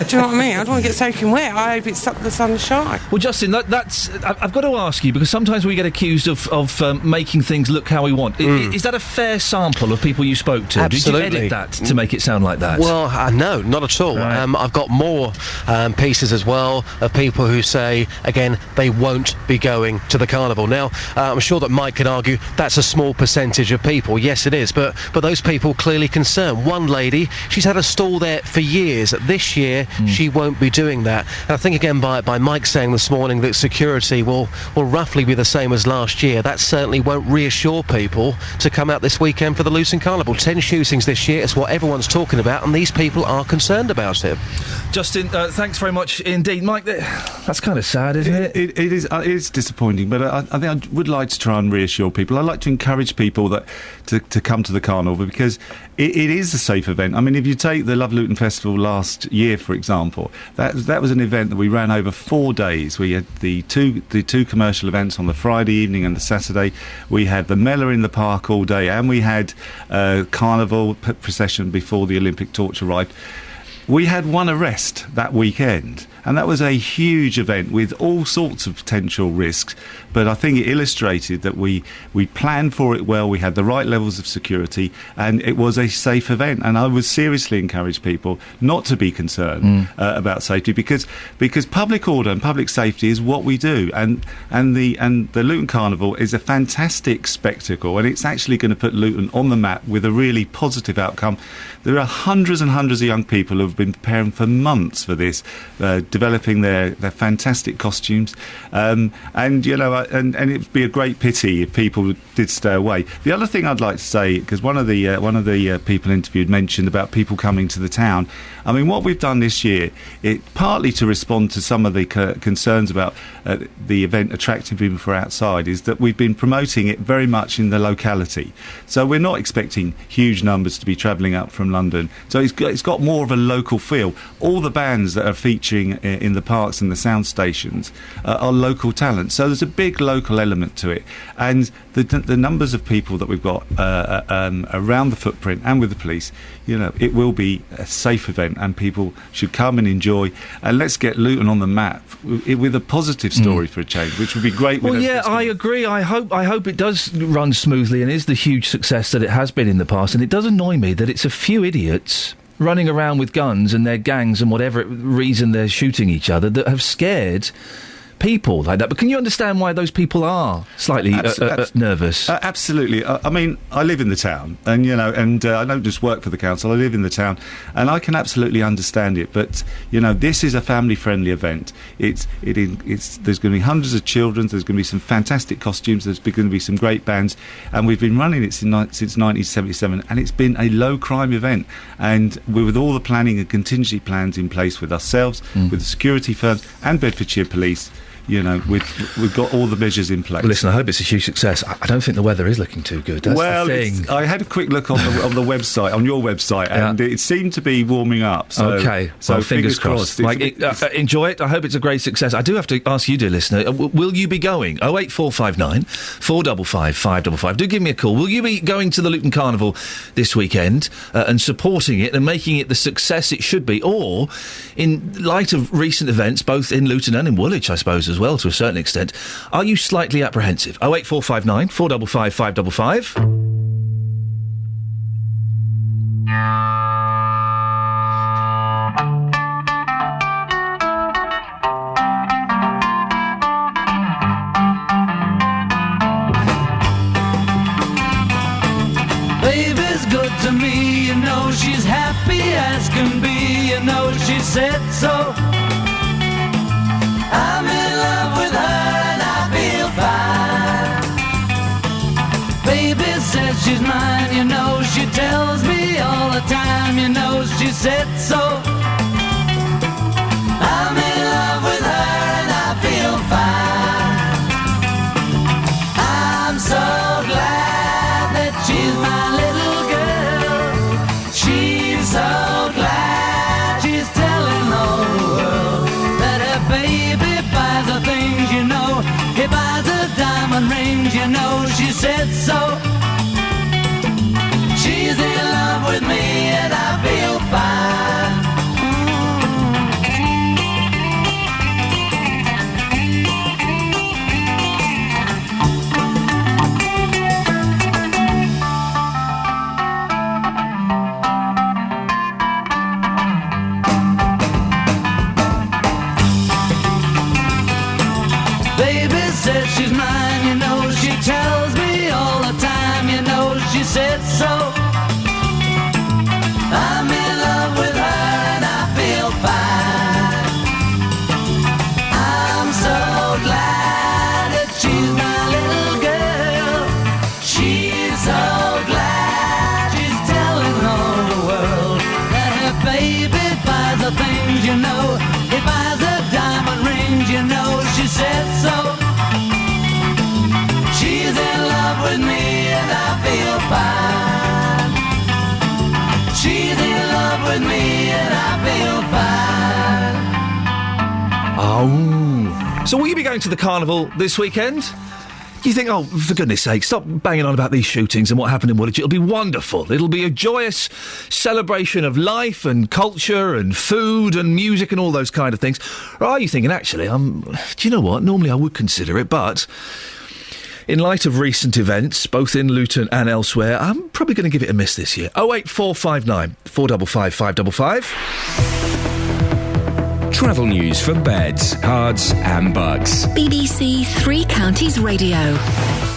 Do you know what I mean? I don't want to get soaking wet. I hope it's up the sunshine. Well, Justin, that's I've got to ask you, because sometimes we get accused of making things look how we want. Is that a fair sample of people you spoke to? Absolutely. Did you edit that to make it sound like that? Well, no, not at all. Right. I've got more pieces as well of people who say, again, they won't be going to the carnival. Now, I'm sure that Mike could argue that's a small percentage of people. Yes, it is, but those people clearly concerned. One lady, she's had a stall there for years. This year, she won't be doing that. And I think, again, by Mike saying this morning that security will roughly be the same as last year, that certainly won't reassure people to come out this weekend for the Luton Carnival. 10 shootings this year is what everyone's talking about, and these people are concerned about it. Justin, thanks very much indeed. Mike, that's kind of sad, isn't it? It is disappointing, but I think I would like to try and reassure people. I'd like to encourage people that to come to the carnival, because it is a safe event. I mean, if you take the Love Luton Festival last year, for example, that was an event that we ran over 4 days. We had the two commercial events on the Friday evening and the Saturday. We had the Mela in the park all day, and we had a carnival procession before the Olympic torch arrived. We had one arrest that weekend, and that was a huge event with all sorts of potential risks, but I think it illustrated that we planned for it well, we had the right levels of security, and it was a safe event. And I would seriously encourage people not to be concerned about safety, because public order and public safety is what we do, and the Luton Carnival is a fantastic spectacle, and it's actually going to put Luton on the map with a really positive outcome. There are hundreds and hundreds of young people who have been preparing for months for this, developing their fantastic costumes, and it'd be a great pity if people did stay away. The other thing I'd like to say, because one of the people interviewed mentioned about people coming to the town. I mean, what we've done this year, partly to respond to some of the concerns about the event attracting people from outside, is that we've been promoting it very much in the locality. So we're not expecting huge numbers to be travelling up from London. So it's got more of a local feel. All the bands that are featuring in the parks and the sound stations are local talent. So there's a big local element to it. And the numbers of people that we've got around the footprint and with the police, it will be a safe event, and people should come and enjoy. And let's get Luton on the map with a positive story for a change, which would be great. Well, yeah, I agree. I hope it does run smoothly and is the huge success that it has been in the past. And it does annoy me that it's a few idiots running around with guns and their gangs and whatever reason they're shooting each other that have scared people like that. But can you understand why those people are slightly nervous? Absolutely. I mean, I live in the town, and I don't just work for the council. I live in the town, and I can absolutely understand it. But this is a family-friendly event. There's going to be hundreds of children. There's going to be some fantastic costumes. There's going to be some great bands, and we've been running it since 1977, and it's been a low-crime event. And with all the planning and contingency plans in place with ourselves, with the security firms and Bedfordshire Police. We've got all the measures in place. Well, listen, I hope it's a huge success. I don't think the weather is looking too good. That's the thing. I had a quick look on the website, on your website, and it seemed to be warming up. So, okay, so fingers crossed. Enjoy it. I hope it's a great success. I do have to ask you, dear listener, will you be going? 08459 455 555. Do give me a call. Will you be going to the Luton Carnival this weekend and supporting it and making it the success it should be? Or, in light of recent events, both in Luton and in Woolwich, I suppose, as well, to a certain extent, are you slightly apprehensive? 08459 455 555. Baby's good to me, she's happy as can be, she said so. I'm in love with her and I feel fine. Baby says she's mine, she tells me all the time, she said so. I'm in love with her and I feel fine. I'm so glad that she's my little girl. She's so glad she's telling all the world that her baby buys her things, he buys her diamond rings, she said so. She's in love with me and I feel fine. Baby says she's mine, she tells me all the time, she said so. I'm in love with her and I feel fine. I'm so glad that she's my little girl. She's so glad she's telling all the world that her baby buys her things, he buys her diamond rings, she said so. She's in love with me and I feel fine. She's in love with me and I feel fine. Oh. So will you be going to the carnival this weekend? You think, oh, for goodness sake, stop banging on about these shootings and what happened in Woolwich. It'll be wonderful. It'll be a joyous celebration of life and culture and food and music and all those kind of things. Or are you thinking, actually, do you know what? Normally I would consider it, but in light of recent events, both in Luton and elsewhere, I'm probably going to give it a miss this year. 08459 455 555. Travel news for beds, cards and bugs. BBC Three Counties Radio.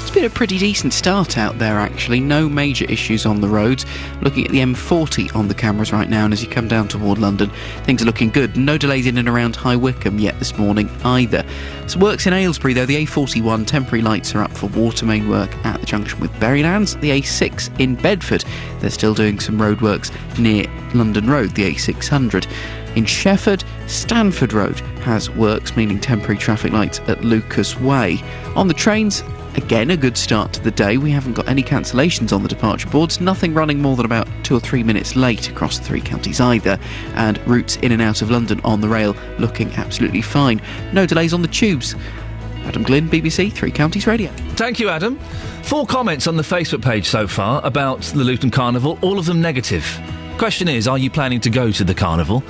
It's been a pretty decent start out there, actually. No major issues on the roads. Looking at the M40 on the cameras right now, and as you come down toward London, things are looking good. No delays in and around High Wycombe yet this morning either. It works in Aylesbury, though. The A41 temporary lights are up for water main work at the junction with Berrylands. The A6 in Bedford, they're still doing some roadworks near London Road, the A600. In Shefford, Stanford Road has works, meaning temporary traffic lights at Lucas Way. On the trains, again, a good start to the day. We haven't got any cancellations on the departure boards, nothing running more than about 2 or 3 minutes late across the three counties either, and routes in and out of London on the rail looking absolutely fine. No delays on the tubes. Adam Glynn, BBC Three Counties Radio. Thank you, Adam. 4 comments on the Facebook page so far about the Luton Carnival, all of them negative. Question is, are you planning to go to the carnival?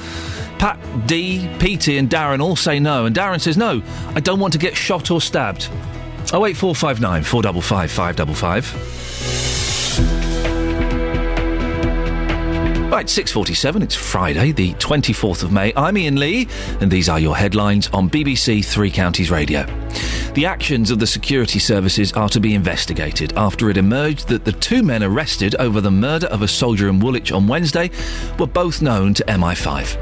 Pat, D, Petey and Darren all say no, and Darren says no, I don't want to get shot or stabbed. 08459 455 555. Right, 6:47, it's Friday, the 24th of May. I'm Iain Lee, and these are your headlines on BBC Three Counties Radio. The actions of the security services are to be investigated after it emerged that the 2 men arrested over the murder of a soldier in Woolwich on Wednesday were both known to MI5.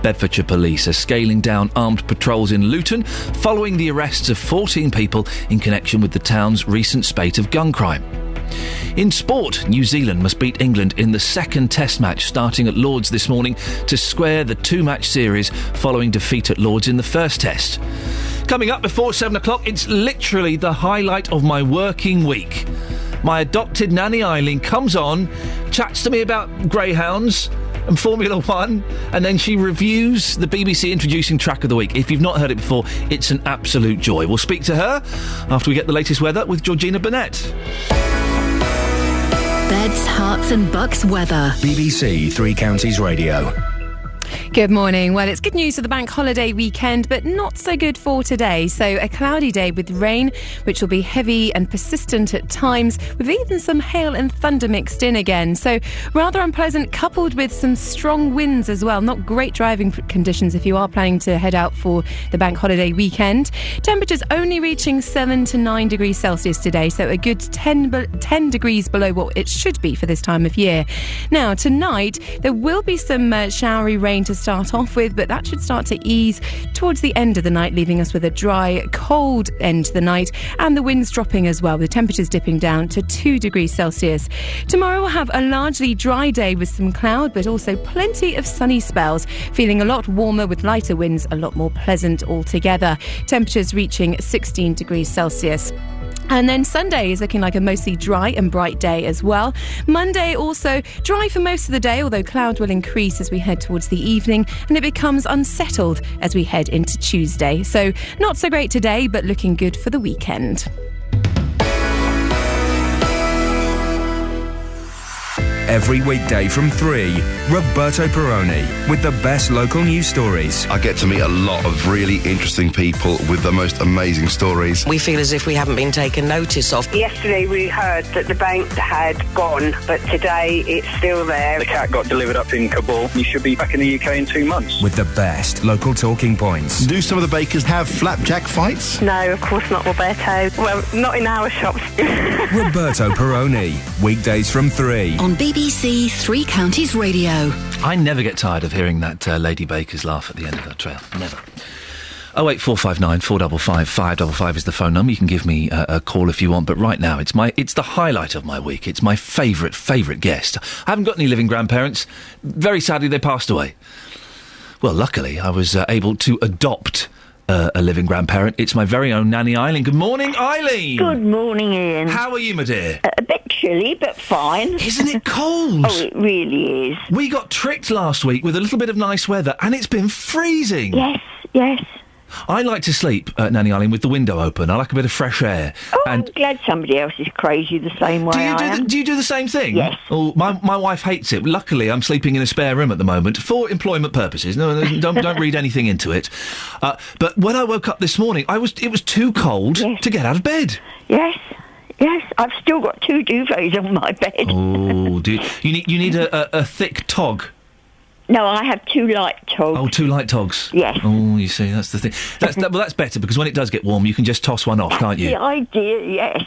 Bedfordshire Police are scaling down armed patrols in Luton following the arrests of 14 people in connection with the town's recent spate of gun crime. In sport, New Zealand must beat England in the second Test match starting at Lord's this morning to square the 2-match series following defeat at Lord's in the first Test. Coming up before 7 o'clock, it's literally the highlight of my working week. My adopted nanny Eileen comes on, chats to me about greyhounds and Formula One, and then she reviews the BBC Introducing Track of the Week. If you've not heard it before, it's an absolute joy. We'll speak to her after we get the latest weather with Georgina Burnett. Beds, Herts and Bucks weather. BBC Three Counties Radio. Good morning. Well, it's good news for the bank holiday weekend, but not so good for today. So a cloudy day with rain, which will be heavy and persistent at times, with even some hail and thunder mixed in again. So rather unpleasant, coupled with some strong winds as well. Not great driving conditions if you are planning to head out for the bank holiday weekend. Temperatures only reaching 7 to 9 degrees Celsius today, so a good 10 degrees below what it should be for this time of year. Now, tonight, there will be some showery rain to start off with, but that should start to ease towards the end of the night, leaving us with a dry, cold end to the night, and the winds dropping as well, with temperatures dipping down to 2 degrees Celsius. Tomorrow we'll have a largely dry day with some cloud, but also plenty of sunny spells, feeling a lot warmer with lighter winds, a lot more pleasant altogether. Temperatures reaching 16 degrees Celsius. And then Sunday is looking like a mostly dry and bright day as well. Monday also dry for most of the day, although cloud will increase as we head towards the evening, and it becomes unsettled as we head into Tuesday. So not so great today, but looking good for the weekend. Every weekday from 3, Roberto Perrone with the best local news stories. I get to meet a lot of really interesting people with the most amazing stories. We feel as if we haven't been taken notice of. Yesterday we heard that the bank had gone, but today it's still there. The cat got delivered up in Kabul. You should be back in the UK in 2 months. With the best local talking points. Do some of the bakers have flapjack fights? No, of course not, Roberto. Well, not in our shops. Roberto Perrone, weekdays from 3. On BBC Three Counties Radio. I never get tired of hearing that Lady Baker's laugh at the end of that trail. Never. 08459 455 555 is the phone number. You can give me a call if you want, but right now it's the highlight of my week. It's my favourite guest. I haven't got any living grandparents. Very sadly, they passed away. Well, luckily, I was able to adopt a living grandparent. It's my very own nanny Eileen. Good morning, Eileen. Good morning, Ian. How are you, my dear? A bit chilly, but fine. Isn't it cold? Oh, it really is. We got tricked last week with a little bit of nice weather, and it's been freezing. Yes. I like to sleep, Nanny Eileen, with the window open. I like a bit of fresh air. Oh, I'm glad somebody else is crazy the same way I am. Do you do the same thing? Yes. Oh, my wife hates it. Luckily, I'm sleeping in a spare room at the moment for employment purposes. No, don't read anything into it. But when I woke up this morning, it was too cold to get out of bed. Yes, I've still got 2 duvets on my bed. Oh, you need a thick tog? No, I have 2 light togs. Oh, 2 light togs. Yes. Oh, you see, that's the thing. That's better, because when it does get warm, you can just toss one off, can't you? The idea, yes.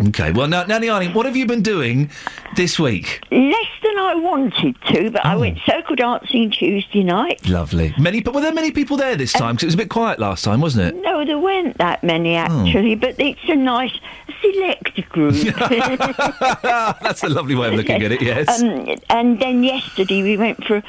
Okay, well, now, Nanny Eileen, what have you been doing this week? Less than I wanted to, but I went circle dancing Tuesday night. Lovely. Were there many people there this time? Because it was a bit quiet last time, wasn't it? No, there weren't that many, actually, but it's a nice select group. That's a lovely way of looking at it, yes. And then yesterday we went for a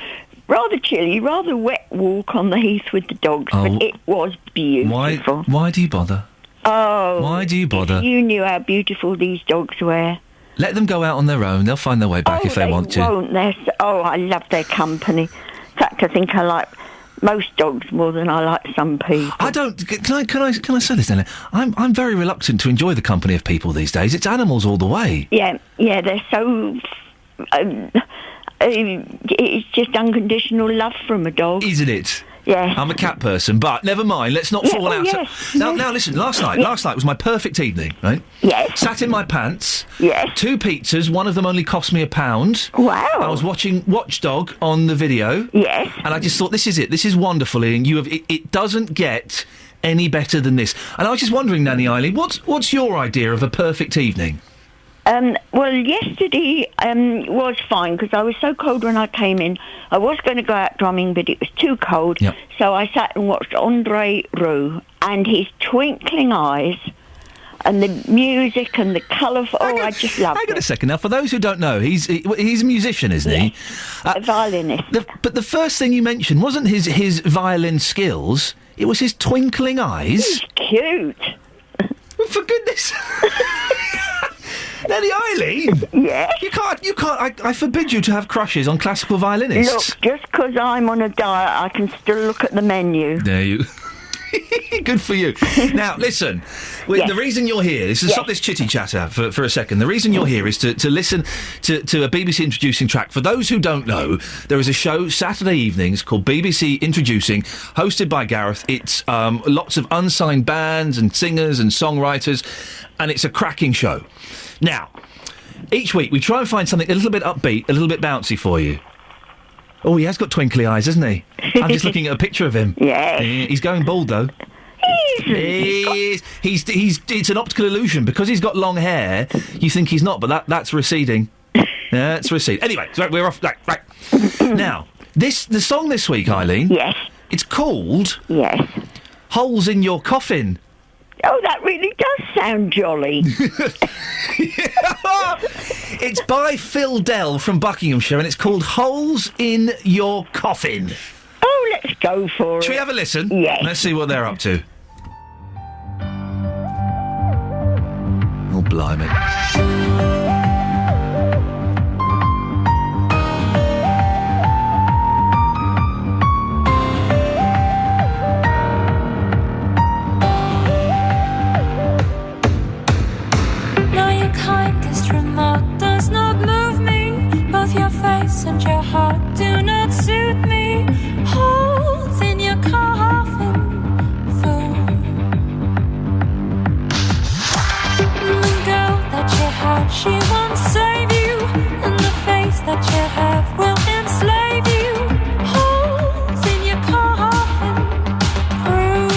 rather chilly, rather wet walk on the heath with the dogs, but it was beautiful. Why do you bother? Oh. Why do you bother? If you knew how beautiful these dogs were. Let them go out on their own. They'll find their way back if they want to. Won't they? I love their company. In fact, I think I like most dogs more than I like some people. I don't. Can I say this, then? I'm very reluctant to enjoy the company of people these days. It's animals all the way. Yeah, they're so. It's just unconditional love from a dog, isn't it? Yes. I'm a cat person, but never mind. Let's not fall out. Yes. Now, listen. Last night was my perfect evening. Right? Yes. Sat in my pants. Yes. 2 pizzas. One of them only cost me £1. Wow. I was watching Watchdog on the video. Yes. And I just thought, this is it. This is wonderful, Ian. It doesn't get any better than this. And I was just wondering, Nanny Eileen, what's your idea of a perfect evening? Well, yesterday was fine because I was so cold when I came in. I was going to go out drumming, but it was too cold. Yep. So I sat and watched Andre Roux and his twinkling eyes and the music and the colourful... I just loved it. Hang on a second. Now, for those who don't know, he's a musician, isn't he? A violinist. But the first thing you mentioned wasn't his violin skills. It was his twinkling eyes. He's cute. For goodness... Nanny Eileen? Yes? You can't, I forbid you to have crushes on classical violinists. Look, just because I'm on a diet, I can still look at the menu. There you... Good for you. Now, listen, the reason you're here is to stop this chitty-chatter for a second. The reason you're here is to listen to a BBC Introducing track. For those who don't know, there is a show Saturday evenings called BBC Introducing, hosted by Gareth. It's lots of unsigned bands and singers and songwriters, and it's a cracking show. Now, each week we try and find something a little bit upbeat, a little bit bouncy for you. Oh, he has got twinkly eyes, hasn't he? I'm just looking at a picture of him. Yeah. He's going bald, though. He's it's an optical illusion. Because he's got long hair, you think he's not, but that's receding. Yeah, it's receding. Anyway, so we're off. Right. Now, the song this week, Eileen. Yes. It's called... Yes. Holes in Your Coffin. Oh, that really does sound jolly. It's by Phil Dell from Buckinghamshire, and it's called Holes in Your Coffin. Oh, let's go for it. Shall we have a listen? Yes. Let's see what they're up to. Oh, blimey. And your heart do not suit me. Holes in your coffin, fool. The girl that you had, she won't save you, and the face that you have will enslave you. Holes in your coffin, prove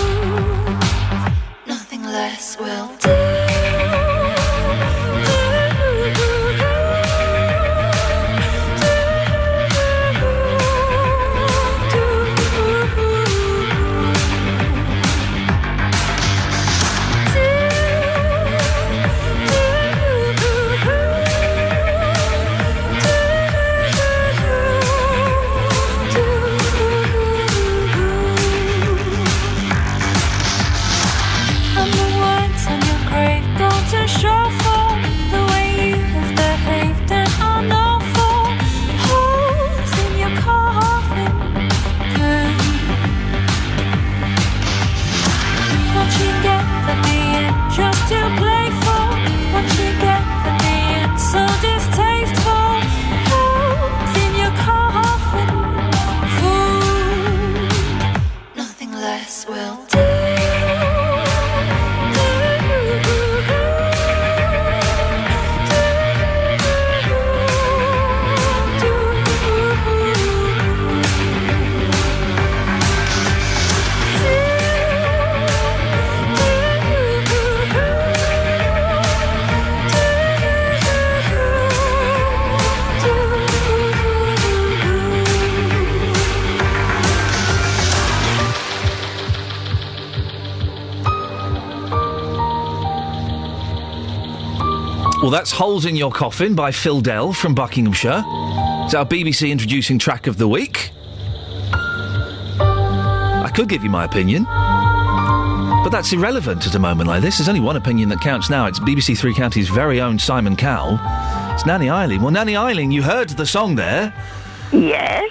nothing less will do. Well, that's Holes in Your Coffin by Phil Dell from Buckinghamshire. It's our BBC introducing track of the week. I could give you my opinion, but that's irrelevant at a moment like this. There's only one opinion that counts now. It's BBC Three Counties' very own Simon Cowell. It's Nanny Eileen. Well, Nanny Eileen, you heard the song there. Yes.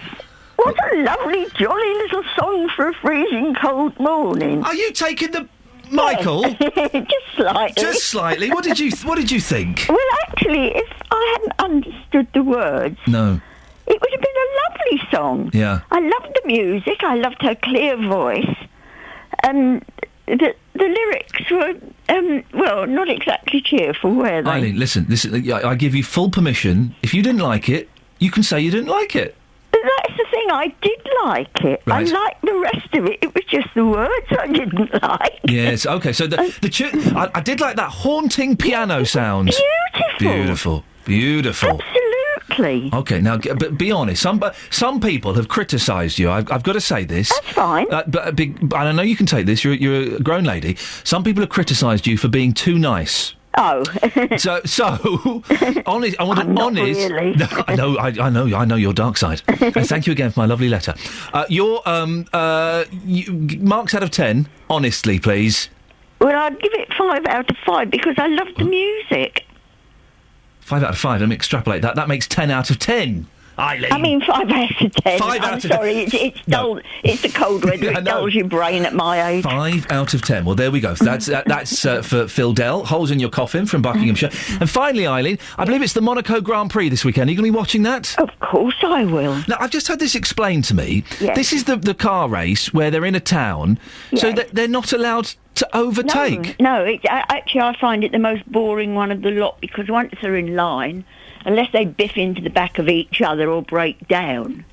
What a lovely, jolly little song for a freezing cold morning. Are you taking the... Michael? Just slightly. Just slightly? What did you think? Well, actually, if I hadn't understood the words... No. It would have been a lovely song. Yeah. I loved the music. I loved her clear voice. And the lyrics were, well, not exactly cheerful, were they? Eileen, listen, I give you full permission. If you didn't like it, you can say you didn't like it. But that's the thing, I did like it. Right. I liked the rest of it. It was just the words I didn't like. Yes, OK, so I did like that haunting piano sound. Beautiful. Beautiful. Absolutely. OK, now, but be honest, some people have criticised you. I've got to say this. That's fine. But I know you can take this, you're a grown lady. Some people have criticised you for being too nice. Oh. so honest. I want I'm not honest. Really. No, I know your dark side. And thank you again for my lovely letter. Your marks out of 10, honestly, please. Well, I'd give it 5 out of 5 because I loved the music. 5 out of 5. Let me extrapolate that. That makes 10 out of 10. Eileen. I mean, 5 out of 10. 5 out I'm of sorry, 10. it's dull. No. It's the cold weather. It dulls your brain at my age. 5 out of 10. Well, there we go. That's for Phil Dell. Holes in Your Coffin from Buckinghamshire. And finally, Eileen, I believe it's the Monaco Grand Prix this weekend. Are you going to be watching that? Of course I will. Now, I've just had this explained to me. Yes. This is the car race where they're in a town, so that they're not allowed to overtake. No, actually, I find it the most boring one of the lot because once they're in line, unless they biff into the back of each other or break down,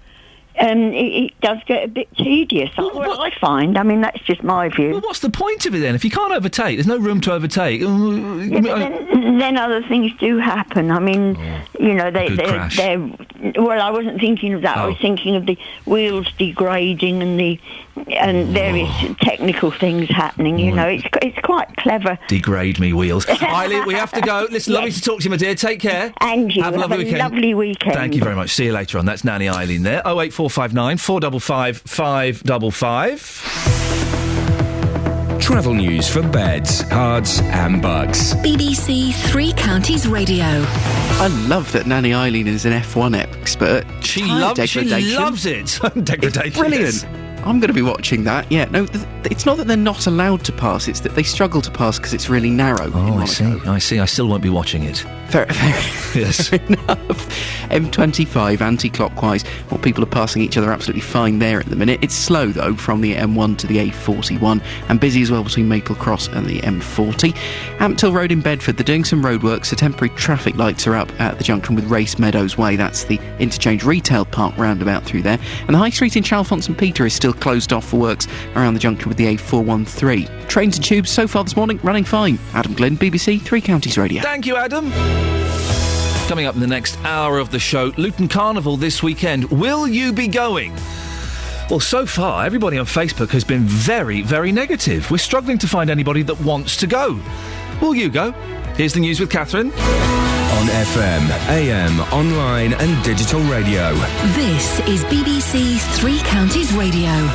it does get a bit tedious. I find. I mean, that's just my view. Well, what's the point of it then? If you can't overtake, there's no room to overtake. Yeah, but then other things do happen. I mean, you know, they're. Well, I wasn't thinking of that. I was thinking of the wheels degrading and various technical things happening. You know, it's quite clever. Degrade me, wheels. Eileen, we have to go. Listen, lovely to talk to you, my dear. Take care. And you have a lovely weekend. Lovely weekend. Thank you very much. See you later on. That's Nanny Eileen there. 08459 455 555. Travel news for beds, cards and bugs. BBC Three Counties Radio. I love that Nanny Eileen is an F1 expert. She loves it. Degradation. It's brilliant. I'm going to be watching that. Yeah, no, it's not that they're not allowed to pass, it's that they struggle to pass because it's really narrow. Oh, I see. I still won't be watching it. Fair yes. enough. M25 anti-clockwise. Well, people are passing each other absolutely fine there at the minute. It's slow, though, from the M1 to the A41, and busy as well between Maple Cross and the M40. Amptill Road in Bedford, they're doing some roadworks, so temporary traffic lights are up at the junction with Race Meadows Way. That's the Interchange Retail Park roundabout through there. And the High Street in Chalfont St Peter is still closed off for works around the junction with the A413. Trains and tubes so far this morning running fine. Adam Glynn, BBC Three Counties Radio. Thank you, Adam. Coming up in the next hour of the show, Luton Carnival this weekend. Will you be going? Well, so far, everybody on Facebook has been very, very negative. We're struggling to find anybody that wants to go. Will you go? Here's the news with Catherine. On FM, AM, online and digital radio. This is BBC Three Counties Radio.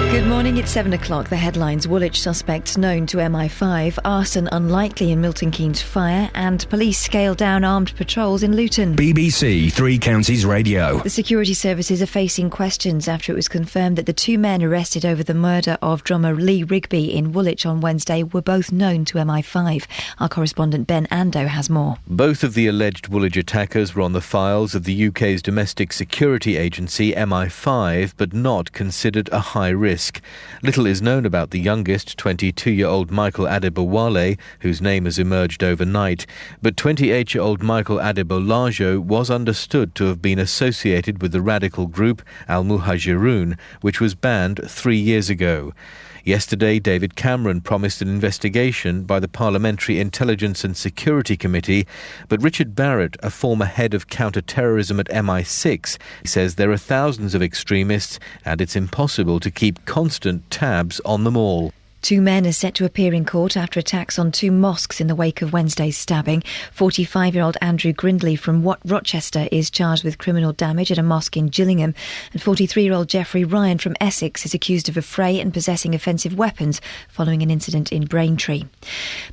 Good morning, it's 7 o'clock. The headlines: Woolwich suspects known to MI5, arson unlikely in Milton Keynes fire, and police scale down armed patrols in Luton. BBC Three Counties Radio. The security services are facing questions after it was confirmed that the two men arrested over the murder of drummer Lee Rigby in Woolwich on Wednesday were both known to MI5. Our correspondent Ben Ando has more. Both of the alleged Woolwich attackers were on the files of the UK's domestic security agency MI5, but not considered a high risk. Little is known about the youngest, 22-year-old Michael Adebowale, whose name has emerged overnight, but 28-year-old Michael Adebolajo was understood to have been associated with the radical group Al-Muhajirun, which was banned 3 years ago. Yesterday, David Cameron promised an investigation by the Parliamentary Intelligence and Security Committee, but Richard Barrett, a former head of counter-terrorism at MI6, says there are thousands of extremists and it's impossible to keep constant tabs on them all. 2 men are set to appear in court after attacks on 2 mosques in the wake of Wednesday's stabbing. 45-year-old Andrew Grindley from Rochester is charged with criminal damage at a mosque in Gillingham, and 43-year-old Geoffrey Ryan from Essex is accused of affray and possessing offensive weapons following an incident in Braintree.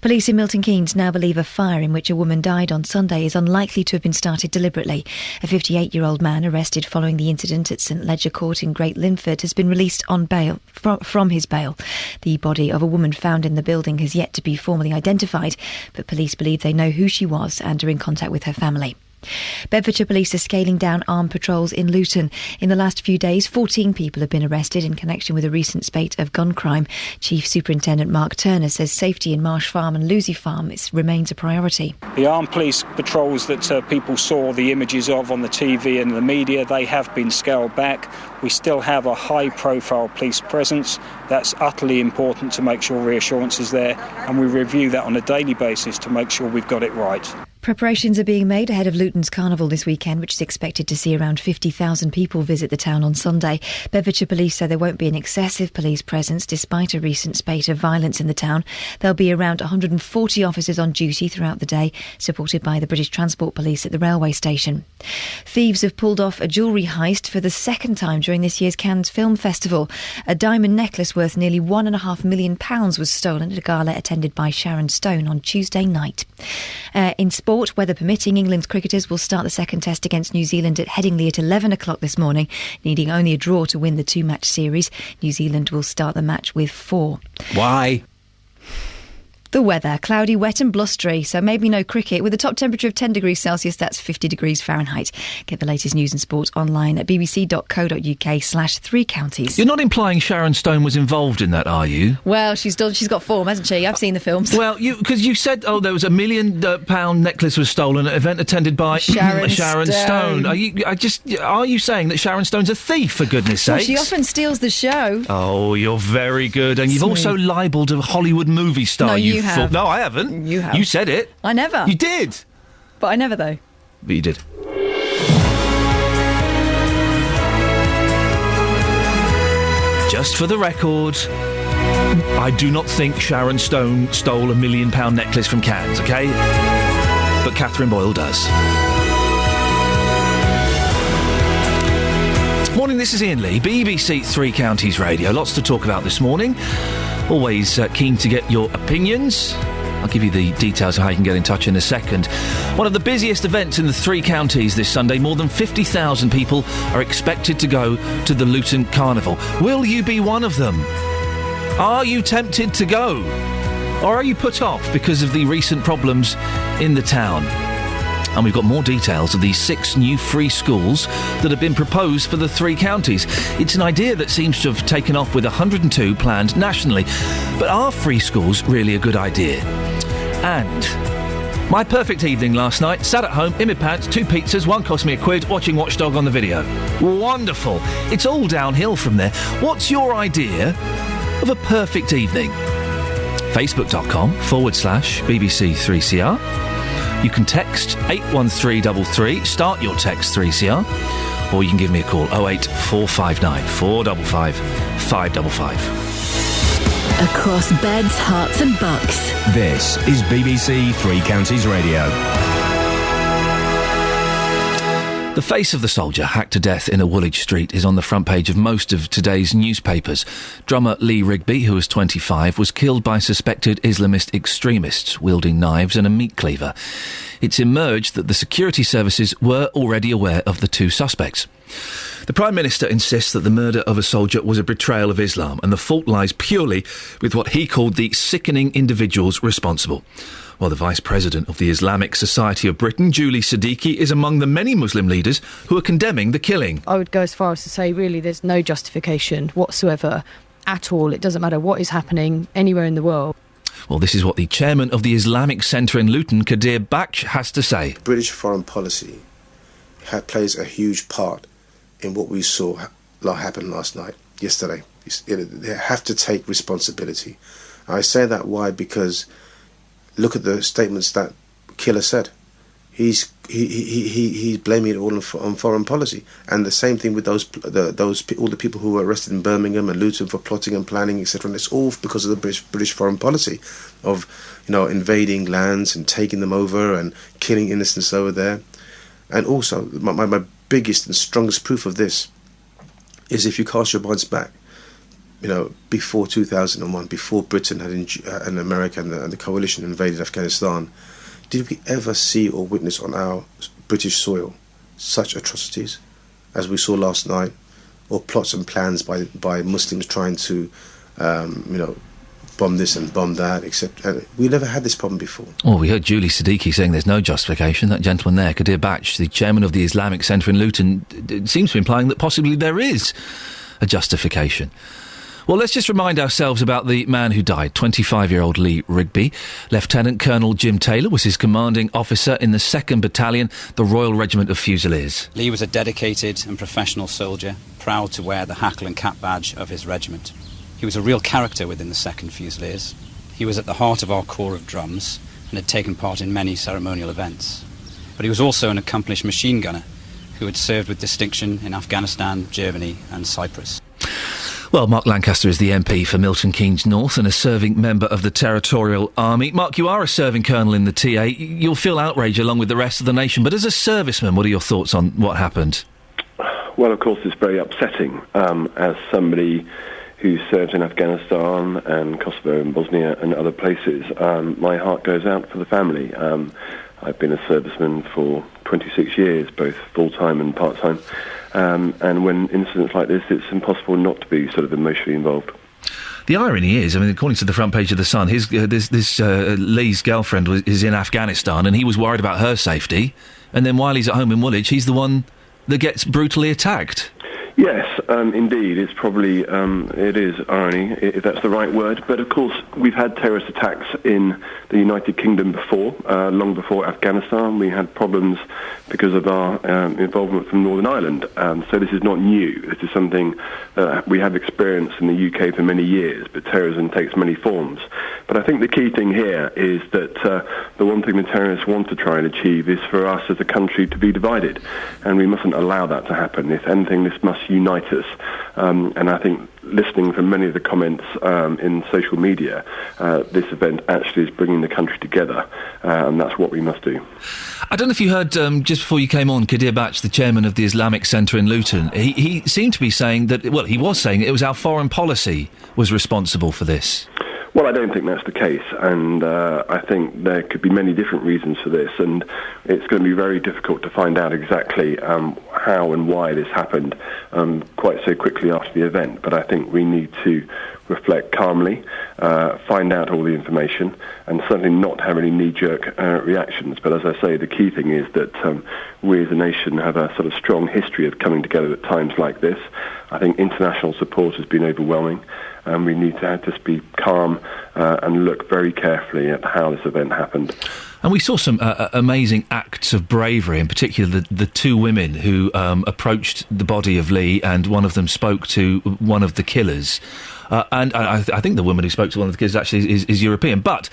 Police in Milton Keynes now believe a fire in which a woman died on Sunday is unlikely to have been started deliberately. A 58-year-old man arrested following the incident at St Ledger Court in Great Linford has been released on bail from his bail. The body of a woman found in the building has yet to be formally identified, but police believe they know who she was and are in contact with her family. Bedfordshire Police are scaling down armed patrols in Luton. In the last few days, 14 people have been arrested in connection with a recent spate of gun crime. Chief Superintendent Mark Turner says safety in Marsh Farm and Lucy Farm remains a priority. The armed police patrols that people saw the images of on the TV and the media, they have been scaled back. We still have a high-profile police presence. That's utterly important to make sure reassurance is there, and we review that on a daily basis to make sure we've got it right. Preparations are being made ahead of Luton's Carnival this weekend, which is expected to see around 50,000 people visit the town on Sunday. Bedfordshire Police say there won't be an excessive police presence despite a recent spate of violence in the town. There'll be around 140 officers on duty throughout the day, supported by the British Transport Police at the railway station. Thieves have pulled off a jewellery heist for the second time during this year's Cannes Film Festival. A diamond necklace worth nearly £1.5 million was stolen at a gala attended by Sharon Stone on Tuesday night. In sport, weather permitting, England's cricketers will start the second test against New Zealand at Headingley at 11 o'clock this morning, needing only a draw to win the 2-match series. New Zealand will start the match with 4. Why? The weather, cloudy, wet and blustery, so maybe no cricket. With a top temperature of 10 degrees Celsius, that's 50 degrees Fahrenheit. Get the latest news and sport online at bbc.co.uk/3 counties. You're not implying Sharon Stone was involved in that, are you? Well, she's got form, hasn't she? I've seen the films. Well, because you said, there was £1 million necklace was stolen at an event attended by Sharon Stone. Are you saying that Sharon Stone's a thief, for goodness sake? Well, she often steals the show. Oh, you're very good. And you've also libelled a Hollywood movie star. No, you have. No, I haven't. You have. You said it. I never. You did. But I never, though. But you did. Just for the record, I do not think Sharon Stone stole £1 million necklace from Cannes, OK? But Catherine Boyle does. Morning, this is Iain Lee, BBC Three Counties Radio. Lots to talk about this morning. Always keen to get your opinions. I'll give you the details of how you can get in touch in a second. One of the busiest events in the Three Counties this Sunday. More than 50,000 people are expected to go to the Luton Carnival. Will you be one of them? Are you tempted to go? Or are you put off because of the recent problems in the town? And we've got more details of these 6 new free schools that have been proposed for the Three Counties. It's an idea that seems to have taken off with 102 planned nationally. But are free schools really a good idea? And my perfect evening last night, sat at home in my pants, 2 pizzas, 1 cost me £1, watching Watchdog on the video. Wonderful. It's all downhill from there. What's your idea of a perfect evening? Facebook.com/BBC3CR. You can text 81333, start your text 3CR, or you can give me a call 08459 455 555. Across beds, hearts and bucks. This is BBC Three Counties Radio. The face of the soldier hacked to death in a Woolwich street is on the front page of most of today's newspapers. Drummer Lee Rigby, who was 25, was killed by suspected Islamist extremists wielding knives and a meat cleaver. It's emerged that the security services were already aware of the 2 suspects. The Prime Minister insists that the murder of a soldier was a betrayal of Islam and the fault lies purely with what he called the sickening individuals responsible. While the Vice President of the Islamic Society of Britain, Julie Siddiqui, is among the many Muslim leaders who are condemning the killing. I would go as far as to say, really, there's no justification whatsoever at all. It doesn't matter what is happening anywhere in the world. Well, this is what the chairman of the Islamic Centre in Luton, Kadir Baksh, has to say. British foreign policy plays a huge part in what we saw happen yesterday. They have to take responsibility. I say that why? Because look at the statements that Killer said. He's blaming it all on foreign policy, and the same thing with all the people who were arrested in Birmingham and Luton for plotting and planning, etc. And it's all because of the British foreign policy of invading lands and taking them over and killing innocents over there. And also, my biggest and strongest proof of this is if you cast your minds back, before 2001, before Britain and America and the coalition invaded Afghanistan. Did we ever see or witness on our British soil such atrocities as we saw last night, or plots and plans by Muslims trying to, bomb this and bomb that, except we never had this problem before. Oh, we heard Julie Siddiqui saying there's no justification. That gentleman there, Qadir Baksh, the chairman of the Islamic Centre in Luton, seems to be implying that possibly there is a justification. Well, let's just remind ourselves about the man who died, 25-year-old Lee Rigby. Lieutenant Colonel Jim Taylor was his commanding officer in the 2nd Battalion, the Royal Regiment of Fusiliers. Lee was a dedicated and professional soldier, proud to wear the hackle and cap badge of his regiment. He was a real character within the 2nd Fusiliers. He was at the heart of our Corps of Drums and had taken part in many ceremonial events. But he was also an accomplished machine gunner who had served with distinction in Afghanistan, Germany and Cyprus. Well, Mark Lancaster is the MP for Milton Keynes North and a serving member of the Territorial Army. Mark, you are a serving colonel in the TA. You'll feel outrage along with the rest of the nation, but as a serviceman, what are your thoughts on what happened? Well, of course, it's very upsetting. As somebody who served in Afghanistan and Kosovo and Bosnia and other places, my heart goes out for the family. I've been a serviceman for 26 years, both full-time and part-time. And when incidents like this, it's impossible not to be sort of emotionally involved. The irony is, according to the front page of The Sun, Lee's girlfriend is in Afghanistan and he was worried about her safety. And then while he's at home in Woolwich, he's the one that gets brutally attacked. Yes, indeed. It's probably, it is irony, if that's the right word. But of course, we've had terrorist attacks in the United Kingdom before, long before Afghanistan. We had problems because of our involvement from Northern Ireland. So this is not new. This is something that we have experienced in the UK for many years, but terrorism takes many forms. But I think the key thing here is that the one thing the terrorists want to try and achieve is for us as a country to be divided. And we mustn't allow that to happen. If anything, this must unite us. And I think listening from many of the comments in social media, this event actually is bringing the country together, and that's what we must do. I don't know if you heard, just before you came on, Qadir Baksh, the chairman of the Islamic Centre in Luton, he seemed to be saying that, well, he was saying it was our foreign policy was responsible for this. Well, I don't think that's the case, and I think there could be many different reasons for this, and it's going to be very difficult to find out exactly how and why this happened quite so quickly after the event. But I think we need to reflect calmly, find out all the information, and certainly not have any knee-jerk reactions. But as I say, the key thing is that we as a nation have a sort of strong history of coming together at times like this. I think international support has been overwhelming, and we need to just be calm and look very carefully at how this event happened. And we saw some amazing acts of bravery, in particular the two women who approached the body of Lee, and one of them spoke to one of the killers. And I think the woman who spoke to one of the killers actually is European. But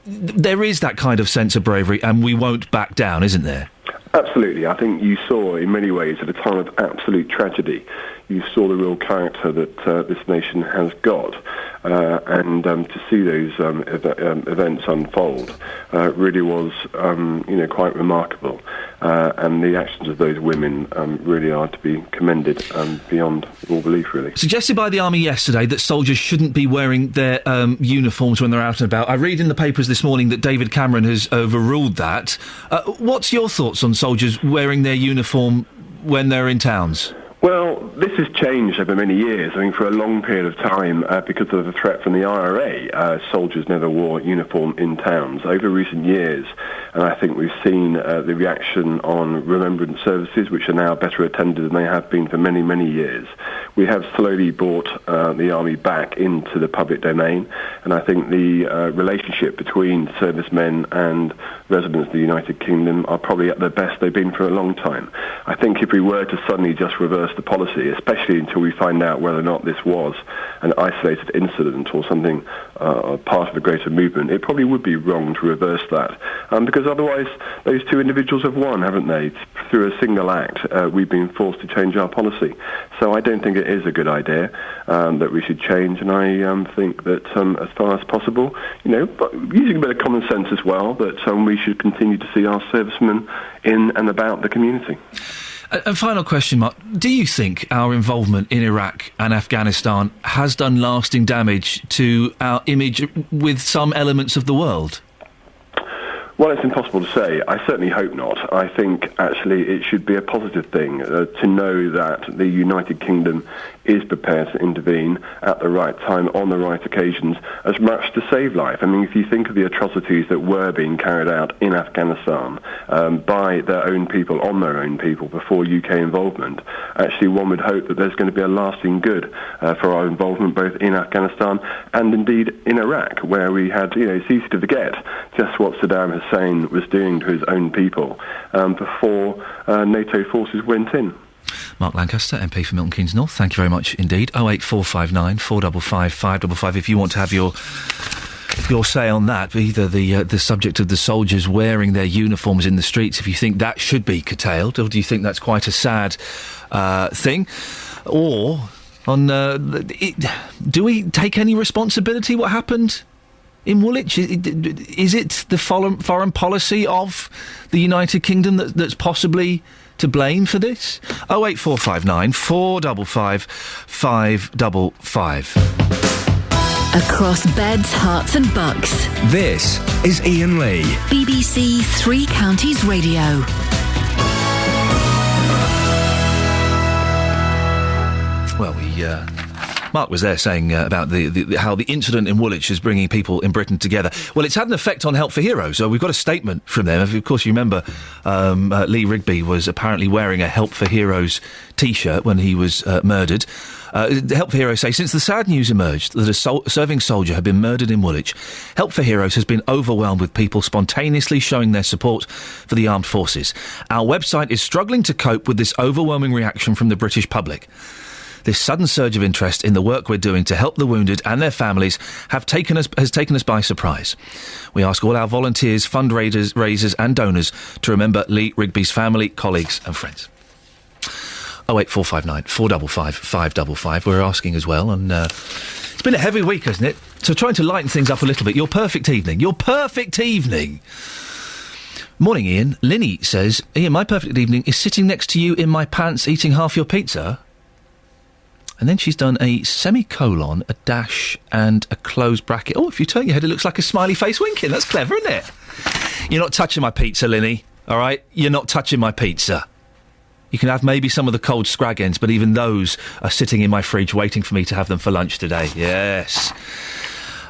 there is that kind of sense of bravery, and we won't back down, isn't there? Absolutely. I think you saw, in many ways, at a time of absolute tragedy, you saw the real character that this nation has got. And to see those events unfold really was, quite remarkable. And the actions of those women really are to be commended beyond all belief, really. Suggested by the Army yesterday that soldiers shouldn't be wearing their uniforms when they're out and about. I read in the papers this morning that David Cameron has overruled that. What's your thoughts on soldiers wearing their uniform when they're in towns? Well, this has changed over many years. I mean, for a long period of time, because of the threat from the IRA, soldiers never wore uniform in towns. Over recent years, and I think we've seen the reaction on remembrance services, which are now better attended than they have been for many, many years. We have slowly brought the Army back into the public domain, and I think the relationship between servicemen and residents of the United Kingdom are probably at their best they've been for a long time. I think if we were to suddenly just reverse reverse the policy, especially until we find out whether or not this was an isolated incident or something part of a greater movement. It probably would be wrong to reverse that, because otherwise those two individuals have won, haven't they? Through a single act, we've been forced to change our policy. So I don't think it is a good idea that we should change, and I think that as far as possible, but using a bit of common sense as well, that we should continue to see our servicemen in and about the community. A final question, Mark. Do you think our involvement in Iraq and Afghanistan has done lasting damage to our image with some elements of the world? Well, it's impossible to say. I certainly hope not. I think, actually, it should be a positive thing to know that the United Kingdom is prepared to intervene at the right time, on the right occasions, as much to save life. I mean, if you think of the atrocities that were being carried out in Afghanistan by their own people, on their own people, before UK involvement, actually one would hope that there's going to be a lasting good for our involvement both in Afghanistan and indeed in Iraq, where we had, it's easy to forget just what Saddam Hussein was doing to his own people before NATO forces went in. Mark Lancaster, MP for Milton Keynes North, thank you very much indeed. 08459 455 555 if you want to have your say on that, either the subject of the soldiers wearing their uniforms in the streets, if you think that should be curtailed, or do you think that's quite a sad thing, or on do we take any responsibility what happened in Woolwich? Is it the foreign policy of the United Kingdom that's possibly to blame for this? 08459 455 555. Across beds, hearts and bucks. This is Iain Lee. BBC Three Counties Radio. Well, Mark was there saying about how the incident in Woolwich is bringing people in Britain together. Well, it's had an effect on Help for Heroes. So we've got a statement from them. Of course, you remember Lee Rigby was apparently wearing a Help for Heroes T-shirt when he was murdered. Help for Heroes say, since the sad news emerged that a serving soldier had been murdered in Woolwich, Help for Heroes has been overwhelmed with people spontaneously showing their support for the armed forces. Our website is struggling to cope with this overwhelming reaction from the British public. This sudden surge of interest in the work we're doing to help the wounded and their families has taken us by surprise. We ask all our volunteers, fundraisers and donors to remember Lee Rigby's family, colleagues and friends. 08459 455 555. We're asking as well, and it's been a heavy week, hasn't it? So trying to lighten things up a little bit. Your perfect evening. Morning, Iain. Linny says, Iain, my perfect evening is sitting next to you in my pants eating half your pizza. And then she's done a semicolon, a dash, and a closed bracket. Oh, if you turn your head, it looks like a smiley face winking. That's clever, isn't it? You're not touching my pizza, Linny, all right? You're not touching my pizza. You can have maybe some of the cold scrag ends, but even those are sitting in my fridge waiting for me to have them for lunch today. Yes.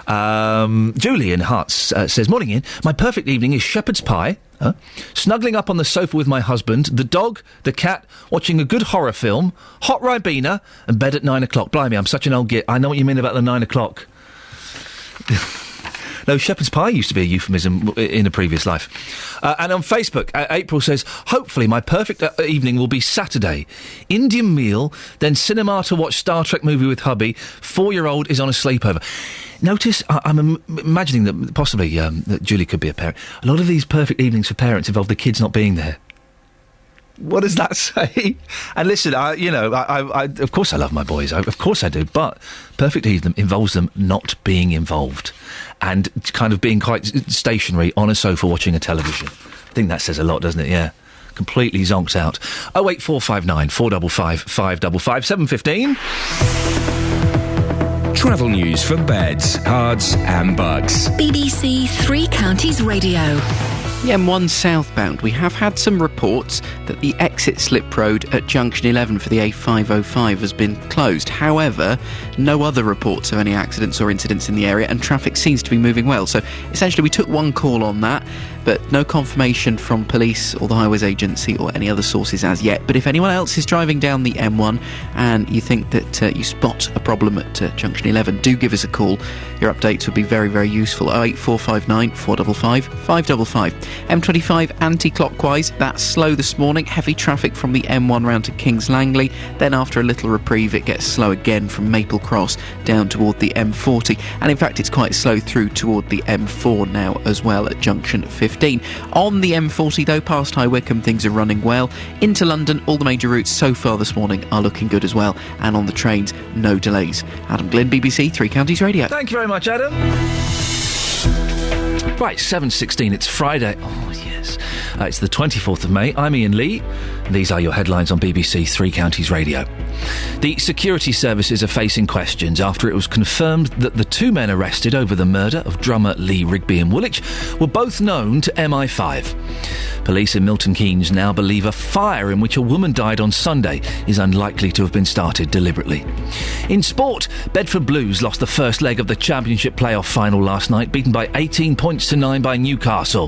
Julian Hutz says, morning, Iain. My perfect evening is shepherd's pie, snuggling up on the sofa with my husband, the dog, the cat, watching a good horror film, hot Ribena, and bed at 9 o'clock. Blimey, I'm such an old git. I know what you mean about the 9 o'clock. No, shepherd's pie used to be a euphemism in a previous life. And on Facebook, April says, hopefully my perfect evening will be Saturday. Indian meal, then cinema to watch Star Trek movie with hubby. 4-year-old is on a sleepover. Notice, I'm imagining that possibly that Julie could be a parent. A lot of these perfect evenings for parents involve the kids not being there. What does that say? And listen, I of course I love my boys, of course I do, but perfect evening involves them not being involved and kind of being quite stationary on a sofa watching a television. I think that says a lot, doesn't it? Yeah. Completely zonked out. 08459 455 555 7:15. Travel news for beds, cards and bugs. BBC Three Counties Radio. The M1 southbound, we have had some reports that the exit slip road at junction 11 for the A505 has been closed. However, no other reports of any accidents or incidents in the area, and traffic seems to be moving well. So essentially we took one call on that, but no confirmation from police or the Highways Agency or any other sources as yet. But if anyone else is driving down the M1 and you think that you spot a problem at Junction 11, do give us a call. Your updates would be very, very useful. 08459 455 555. M25 anti-clockwise, that's slow this morning. Heavy traffic from the M1 round to Kings Langley. Then after a little reprieve, it gets slow again from Maple Cross down toward the M40. And in fact, it's quite slow through toward the M4 now as well at Junction 15. On the M40 though, past High Wycombe, things are running well. Into London, all the major routes so far this morning are looking good as well. And on the trains, no delays. Adam Glynn, BBC Three Counties Radio. Thank you very much, Adam. Right, 7:16, it's Friday. Oh, yes. It's the 24th of May. I'm Iain Lee. These are your headlines on BBC Three Counties Radio. The security services are facing questions after it was confirmed that the two men arrested over the murder of drummer Lee Rigby in Woolwich were both known to MI5. Police in Milton Keynes now believe a fire in which a woman died on Sunday is unlikely to have been started deliberately. In sport, Bedford Blues lost the first leg of the Championship playoff final last night, beaten by 18 points to 9 by Newcastle.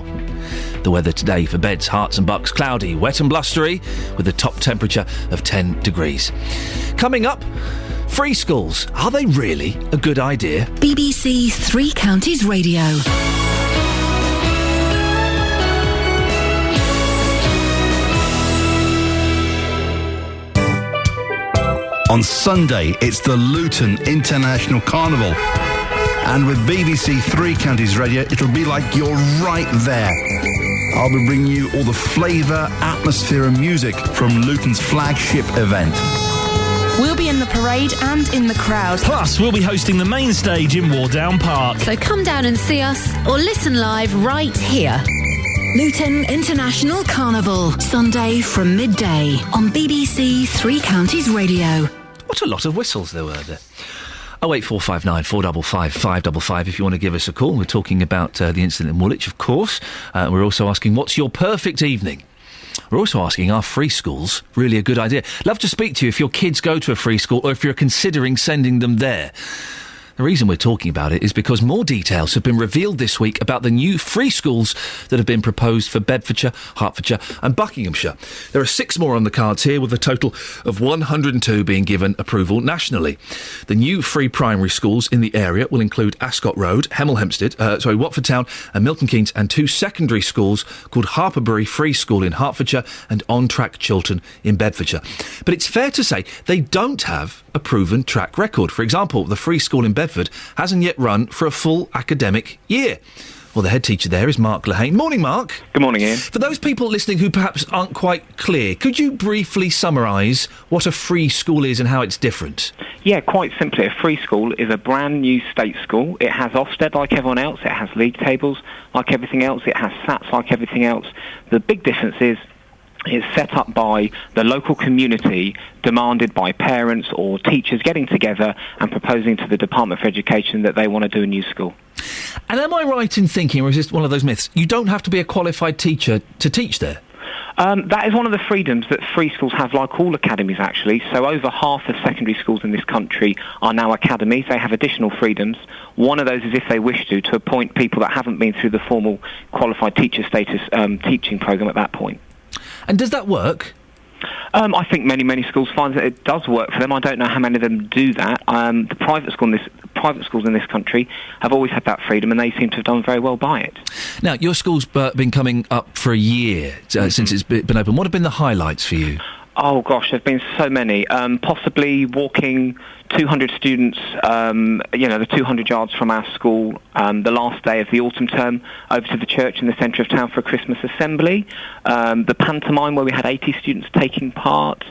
The weather today for Beds, Herts and Bucks, cloudy, wet and blustery, with a top temperature of 10 degrees. Coming up, free schools. Are they really a good idea? BBC Three Counties Radio. On Sunday, it's the Luton International Carnival. And with BBC Three Counties Radio, it'll be like you're right there. I'll be bringing you all the flavour, atmosphere and music from Luton's flagship event. We'll be in the parade and in the crowd. Plus, we'll be hosting the main stage in Wardown Park. So come down and see us or listen live right here. Luton International Carnival, Sunday from midday on BBC Three Counties Radio. What a lot of whistles there were there. 08459 455 555 if you want to give us a call. We're talking about the incident in Woolwich, of course. We're also asking, what's your perfect evening? We're also asking, are free schools really a good idea? Love to speak to you if your kids go to a free school or if you're considering sending them there. The reason we're talking about it is because more details have been revealed this week about the new free schools that have been proposed for Bedfordshire, Hertfordshire and Buckinghamshire. There are 6 more on the cards here, with a total of 102 being given approval nationally. The new free primary schools in the area will include Ascot Road, Watford Town and Milton Keynes, and 2 secondary schools called Harperbury Free School in Hertfordshire and On Track Chilton in Bedfordshire. But it's fair to say they don't have a proven track record. For example, the free school in Bedford hasn't yet run for a full academic year. Well, the head teacher there is Mark Lehane. Morning, Mark. Good morning, Ian. For those people listening who perhaps aren't quite clear, could you briefly summarise what a free school is and how it's different? Yeah, quite simply, a free school is a brand new state school. It has Ofsted like everyone else. It has league tables like everything else. It has SATs like everything else. The big difference is it's set up by the local community, demanded by parents or teachers getting together and proposing to the Department for Education that they want to do a new school. And am I right in thinking, or is this one of those myths, you don't have to be a qualified teacher to teach there? That is one of the freedoms that free schools have, like all academies actually. So over half of secondary schools in this country are now academies. They have additional freedoms. One of those is, if they wish to appoint people that haven't been through the formal qualified teacher status teaching programme at that point. And does that work? I think many schools find that it does work for them. I don't know how many of them do that. The private schools in this country have always had that freedom, and they seem to have done very well by it. Now, your school's been coming up for a year since it's been open. What have been the highlights for you? Oh gosh, there've been so many. Possibly walking 200 students, the 200 yards from our school, the last day of the autumn term, over to the church in the centre of town for a Christmas assembly. The pantomime where we had 80 students taking part.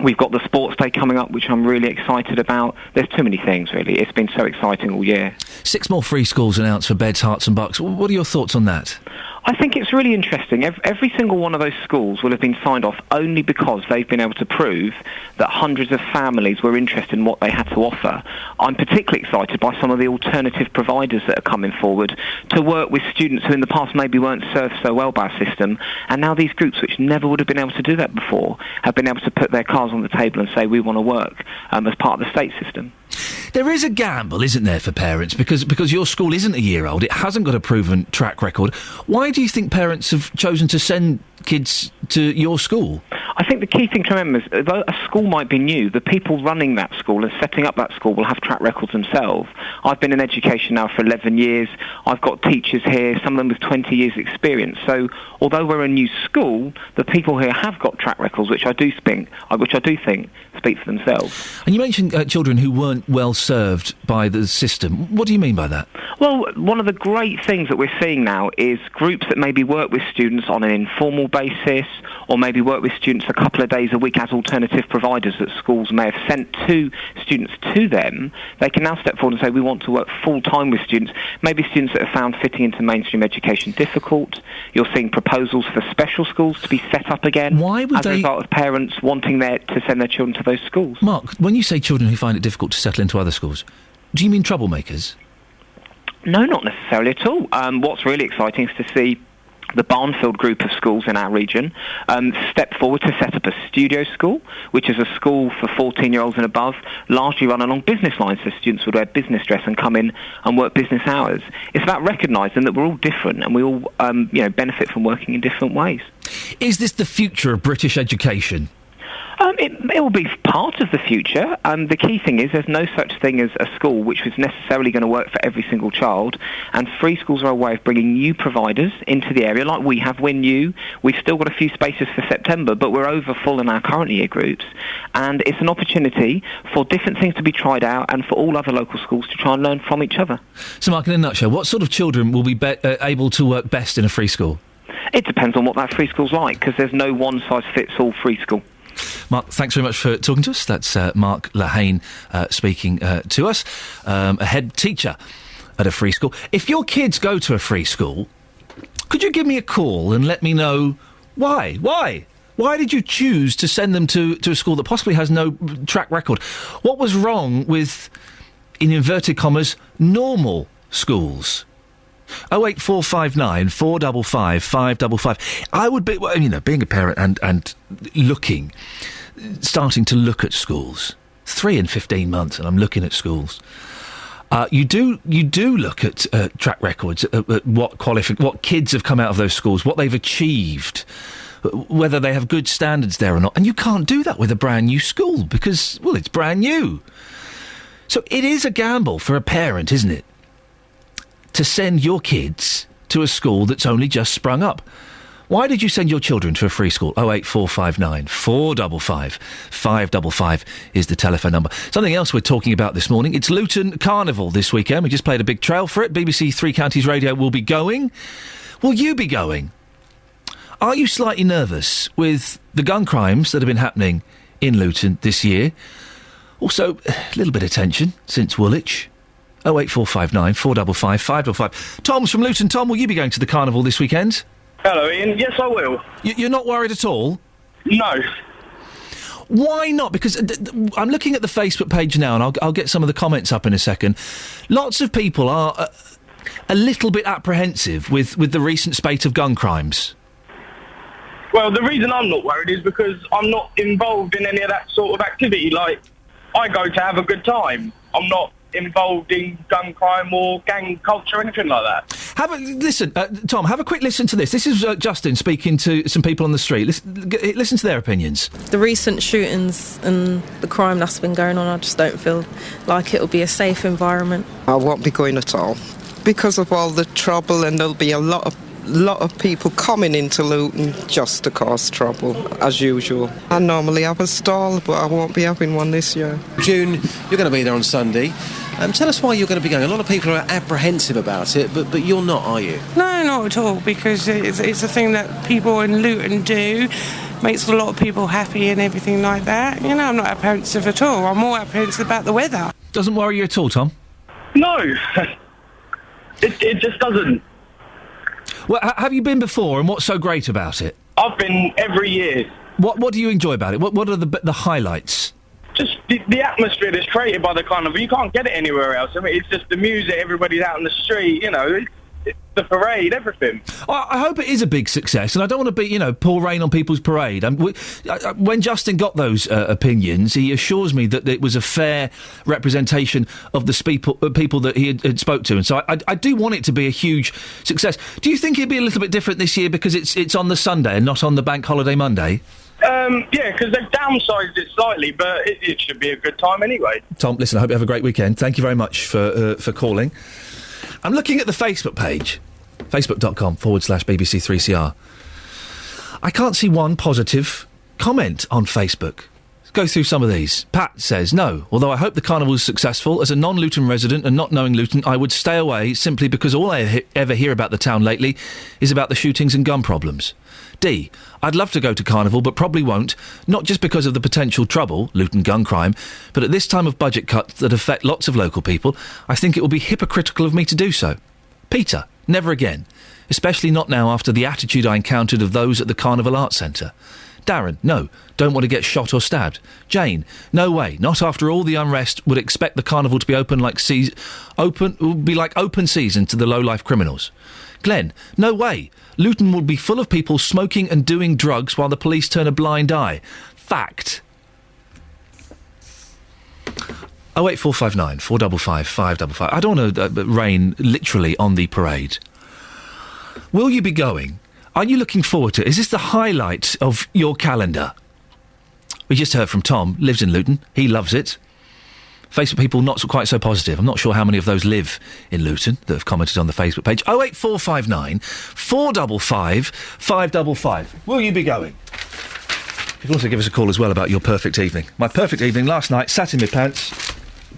We've got the sports day coming up, which I'm really excited about. There's too many things, really. It's been so exciting all year. 6 more free schools announced for Beds, Herts and Bucks. What are your thoughts on that? I think it's really interesting. Every single one of those schools will have been signed off only because they've been able to prove that hundreds of families were interested in what they had to offer. I'm particularly excited by some of the alternative providers that are coming forward to work with students who in the past maybe weren't served so well by a system, and now these groups, which never would have been able to do that before, have been able to put their cards on the table and say, we want to work as part of the state system. There is a gamble, isn't there, for parents, because your school isn't a year old, it hasn't got a proven track record. Why do you think parents have chosen to send kids to your school? I think the key thing to remember is, though a school might be new, the people running that school and setting up that school will have track records themselves. I've been in education now for 11 years. I've got teachers here, some of them with 20 years' experience. So, although we're a new school, the people here have got track records, which I do think speak for themselves. And you mentioned children who weren't well served by the system. What do you mean by that? Well, one of the great things that we're seeing now is groups that maybe work with students on an informal basis, or maybe work with students a couple of days a week as alternative providers that schools may have sent to students to them. They can now step forward and say, we want to work full-time with students, maybe students that have found fitting into mainstream education difficult. You're seeing proposals for special schools to be set up again. Why would as a result of parents wanting to send their children to those schools. Mark, when you say children who find it difficult to settle into other schools, do you mean troublemakers? No, not necessarily at all. What's really exciting is to see the Barnfield group of schools in our region step forward to set up a studio school, which is a school for 14-year-olds and above, largely run along business lines, so students would wear business dress and come in and work business hours. It's about recognising that we're all different and we all benefit from working in different ways. Is this the future of British education? It will be part of the future. The key thing is there's no such thing as a school which is necessarily going to work for every single child, and free schools are a way of bringing new providers into the area, like we have. We're new. We've still got a few spaces for September, but we're over full in our current year groups, and it's an opportunity for different things to be tried out and for all other local schools to try and learn from each other. So, Mark, in a nutshell, what sort of children will be able to work best in a free school? It depends on what that free school's like, because there's no one-size-fits-all free school. Mark, thanks very much for talking to us. That's Mark Lahane speaking to us, a head teacher at a free school. If your kids go to a free school, could you give me a call and let me know why? Why did you choose to send them to a school that possibly has no track record? What was wrong with, in inverted commas, normal schools? 08459 455 555. I would be, being a parent and starting to look at schools. 3 and 15 months, and I'm looking at schools. You do look at track records, at what kids have come out of those schools, what they've achieved, whether they have good standards there or not. And you can't do that with a brand new school because, well, it's brand new. So it is a gamble for a parent, isn't it, to send your kids to a school that's only just sprung up. Why did you send your children to a free school? 08459 455 555 is the telephone number. Something else we're talking about this morning, it's Luton Carnival this weekend. We just played a big trail for it. BBC Three Counties Radio will be going. Will you be going? Are you slightly nervous with the gun crimes that have been happening in Luton this year? Also, a little bit of tension since Woolwich. 08459 455 555. Tom's from Luton. Tom, will you be going to the carnival this weekend? Hello, Ian. Yes, I will. You're not worried at all? No. Why not? Because I'm looking at the Facebook page now, and I'll get some of the comments up in a second. Lots of people are a little bit apprehensive with the recent spate of gun crimes. Well, the reason I'm not worried is because I'm not involved in any of that sort of activity. Like, I go to have a good time. I'm not involved in gun crime or gang culture or anything like that. Listen, Tom, have a quick listen to this. This is Justin speaking to some people on the street. Listen to their opinions. The recent shootings and the crime that's been going on, I just don't feel like it'll be a safe environment. I won't be going at all because of all the trouble, and there'll be a lot of people coming into Luton just to cause trouble, as usual. I normally have a stall, but I won't be having one this year. June, you're going to be there on Sunday. Tell us why you're going to be going. A lot of people are apprehensive about it, but you're not, are you? No, not at all, because it's a thing that people in Luton do. Makes a lot of people happy and everything like that. You know, I'm not apprehensive at all. I'm more apprehensive about the weather. Doesn't worry you at all, Tom? No. It just doesn't. Well, have you been before, and what's so great about it? I've been every year. What do you enjoy about it? What are the highlights? Just the atmosphere that's created by the carnival. You can't get it anywhere else. I mean, it's just the music, everybody's out on the street, you know. the parade, everything. I hope it is a big success, and I don't want to be, pour rain on people's parade. When Justin got those opinions, he assures me that it was a fair representation of the people that he had spoke to, and so I do want it to be a huge success. Do you think it'd be a little bit different this year because it's on the Sunday and not on the bank holiday Monday? Yeah, because they've downsized it slightly, but it should be a good time anyway. Tom, listen, I hope you have a great weekend. Thank you very much for calling. I'm looking at the Facebook page, facebook.com/BBC3CR. I can't see one positive comment on Facebook. Let's go through some of these. Pat says, no, although I hope the carnival is successful, as a non-Luton resident and not knowing Luton, I would stay away simply because all I ever hear about the town lately is about the shootings and gun problems. D, I'd love to go to Carnival, but probably won't, not just because of the potential trouble, Luton gun crime, but at this time of budget cuts that affect lots of local people, I think it will be hypocritical of me to do so. Peter, never again, especially not now after the attitude I encountered of those at the Carnival Arts Centre. Darren, no, don't want to get shot or stabbed. Jane, no way, not after all the unrest, would expect the Carnival to be open like open season to the low-life criminals. Glenn, no way. Luton will be full of people smoking and doing drugs while the police turn a blind eye. Fact. 08459 455 555. I don't want to rain literally on the parade. Will you be going? Are you looking forward to it? Is this the highlight of your calendar? We just heard from Tom, lives in Luton. He loves it. Facebook people not quite so positive. I'm not sure how many of those live in Luton that have commented on the Facebook page. 08459 455 555. Will you be going? You can also give us a call as well about your perfect evening. My perfect evening last night, sat in my pants.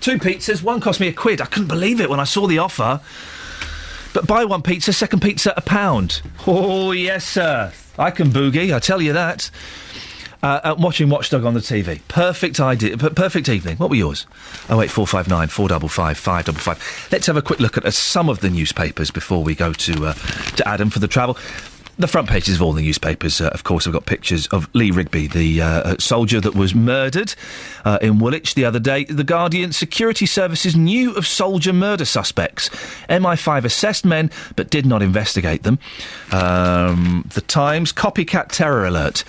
2 pizzas, one cost me £1. I couldn't believe it when I saw the offer. But buy one pizza, second pizza £1. Oh, yes, sir. I can boogie, I tell you that. Watching Watchdog on the TV. Perfect idea. Perfect evening. What were yours? 08459 455 555. Let's have a quick look at some of the newspapers before we go to Adam for the travel. The front pages of all the newspapers, of course, have got pictures of Lee Rigby, the soldier that was murdered in Woolwich the other day. The Guardian, security services knew of soldier murder suspects. MI5 assessed men but did not investigate them. The Times, copycat terror alert.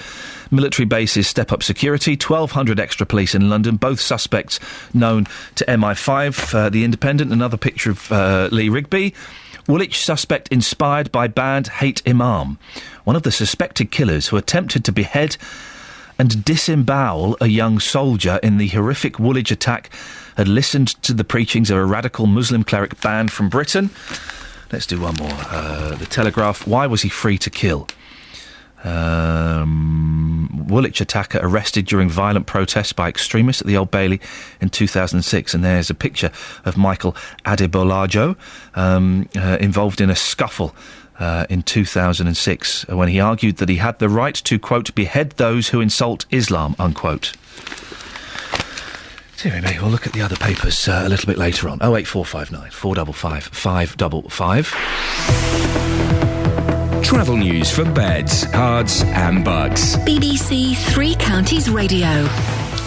Military bases step up security, 1,200 extra police in London, both suspects known to MI5. The Independent, another picture of Lee Rigby. Woolwich suspect inspired by banned hate imam. One of the suspected killers who attempted to behead and disembowel a young soldier in the horrific Woolwich attack had listened to the preachings of a radical Muslim cleric banned from Britain. Let's do one more. The Telegraph, why was he free to kill? Woolwich attacker arrested during violent protests by extremists at the Old Bailey in 2006, and there's a picture of Michael Adebolajo involved in a scuffle in 2006 when he argued that he had the right to, quote, behead those who insult Islam, unquote. Maybe we'll look at the other papers a little bit later on. 08459 455 555. Travel news for beds, cards and bugs. BBC Three Counties Radio.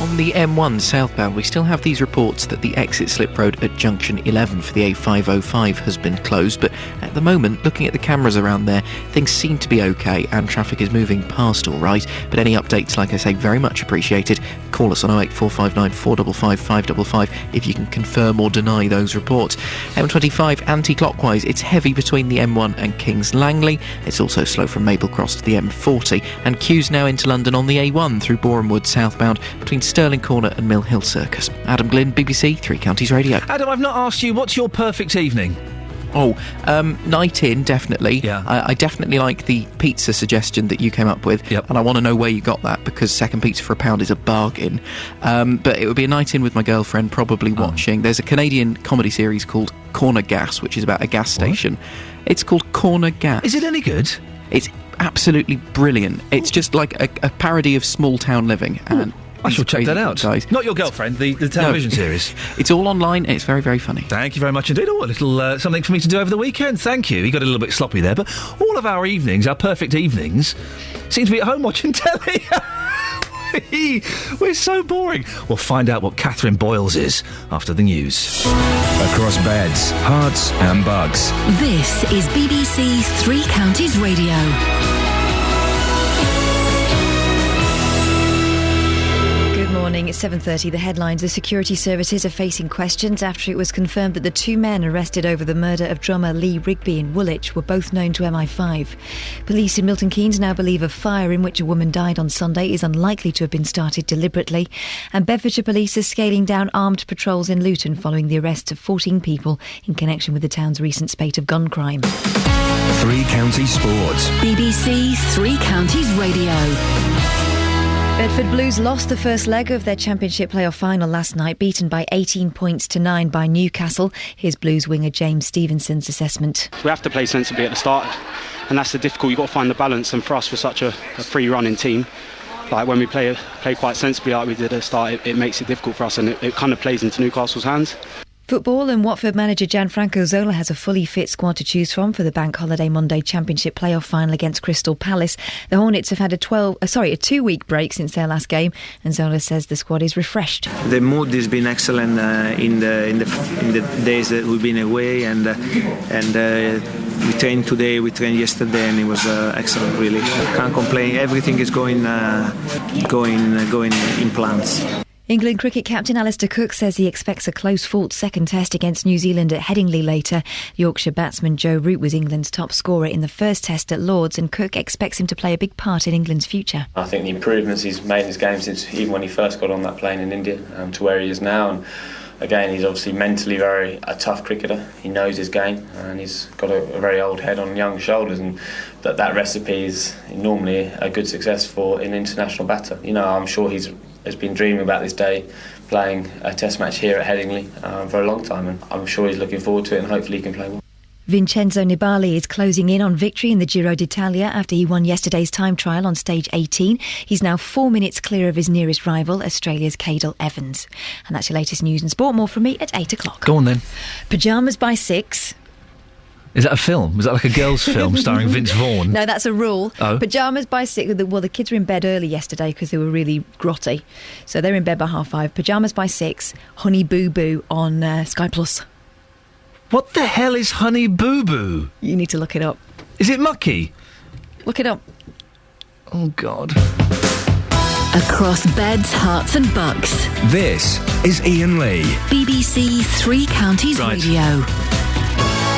On the M1 southbound, we still have these reports that the exit slip road at junction 11 for the A505 has been closed, but at the moment, looking at the cameras around there, things seem to be okay and traffic is moving past all right. But any updates, like I say, very much appreciated. Call us on 08459 455 555 if you can confirm or deny those reports. M25 anti-clockwise, it's heavy between the M1 and Kings Langley. It's also slow from Maple Cross to the M40, and queues now into London on the A1 through Boreham Wood southbound between Stirling Corner and Mill Hill Circus. Adam Glynn, BBC Three Counties Radio. Adam, I've not asked you, what's your perfect evening? Night in, definitely. Yeah. I definitely like the pizza suggestion that you came up with. Yep. And I want to know where you got that, because second pizza for £1 is a bargain. But it would be a night in with my girlfriend, probably watching. There's a Canadian comedy series called Corner Gas, which is about a gas station. It's called Corner Gas. Is it any good? It's absolutely brilliant. It's just like a parody of small town living. And I shall check that out. Guys. Not your girlfriend, the television series. It's all online and it's very, very funny. Thank you very much indeed. Oh, a little something for me to do over the weekend. Thank you. You got a little bit sloppy there, but all of our evenings, our perfect evenings, seem to be at home watching telly. We're so boring. We'll find out what Catherine Boyle's is after the news. Across beds, hearts and bugs. This is BBC Three Counties Radio. Morning, it's 7:30. The headlines: the security services are facing questions after it was confirmed that the two men arrested over the murder of drummer Lee Rigby in Woolwich were both known to MI5. Police in Milton Keynes now believe a fire in which a woman died on Sunday is unlikely to have been started deliberately. And Bedfordshire Police are scaling down armed patrols in Luton following the arrests of 14 people in connection with the town's recent spate of gun crime. Three Counties Sports. BBC Three Counties Radio. Bedford Blues lost the first leg of their Championship playoff final last night, beaten by 18 points to 9 by Newcastle. Here's Blues winger James Stevenson's assessment. We have to play sensibly at the start, and that's the difficult. You've got to find the balance, and for us, we're such a free-running team. Like when we play quite sensibly like we did at the start, it makes it difficult for us, and it kind of plays into Newcastle's hands. Football, and Watford manager Gianfranco Zola has a fully fit squad to choose from for the Bank Holiday Monday Championship playoff final against Crystal Palace. The Hornets have had a 2-week break since their last game, and Zola says the squad is refreshed. The mood has been excellent in the days that we've been away, and we trained today, we trained yesterday, and it was excellent. Really, can't complain. Everything is going in plans. England cricket captain Alistair Cook says he expects a close-fought second test against New Zealand at Headingley later. Yorkshire batsman Joe Root was England's top scorer in the first test at Lords, and Cook expects him to play a big part in England's future. I think the improvements he's made in his game since even when he first got on that plane in India to where he is now, and again, he's obviously mentally a tough cricketer. He knows his game, and he's got a very old head on young shoulders, and that recipe is normally a good success for an international batter. You know, I'm sure has been dreaming about this day, playing a test match here at Headingley for a long time, and I'm sure he's looking forward to it, and hopefully he can play well. Vincenzo Nibali is closing in on victory in the Giro d'Italia after he won yesterday's time trial on stage 18. He's now 4 minutes clear of his nearest rival, Australia's Cadel Evans. And that's your latest news and sport. More from me at 8 o'clock. Go on then. Pyjamas by 6. Is that a film? Was that like a girls' film starring Vince Vaughn? No, that's a rule. Oh. Pyjamas by 6. Well, the kids were in bed early yesterday because they were really grotty. So they're in bed by 5:30. Pyjamas by 6. Honey Boo Boo on Sky Plus. What the hell is Honey Boo Boo? You need to look it up. Is it mucky? Look it up. Oh, God. Across beds, hearts and bucks. This is Iain Lee. BBC Three Counties Radio.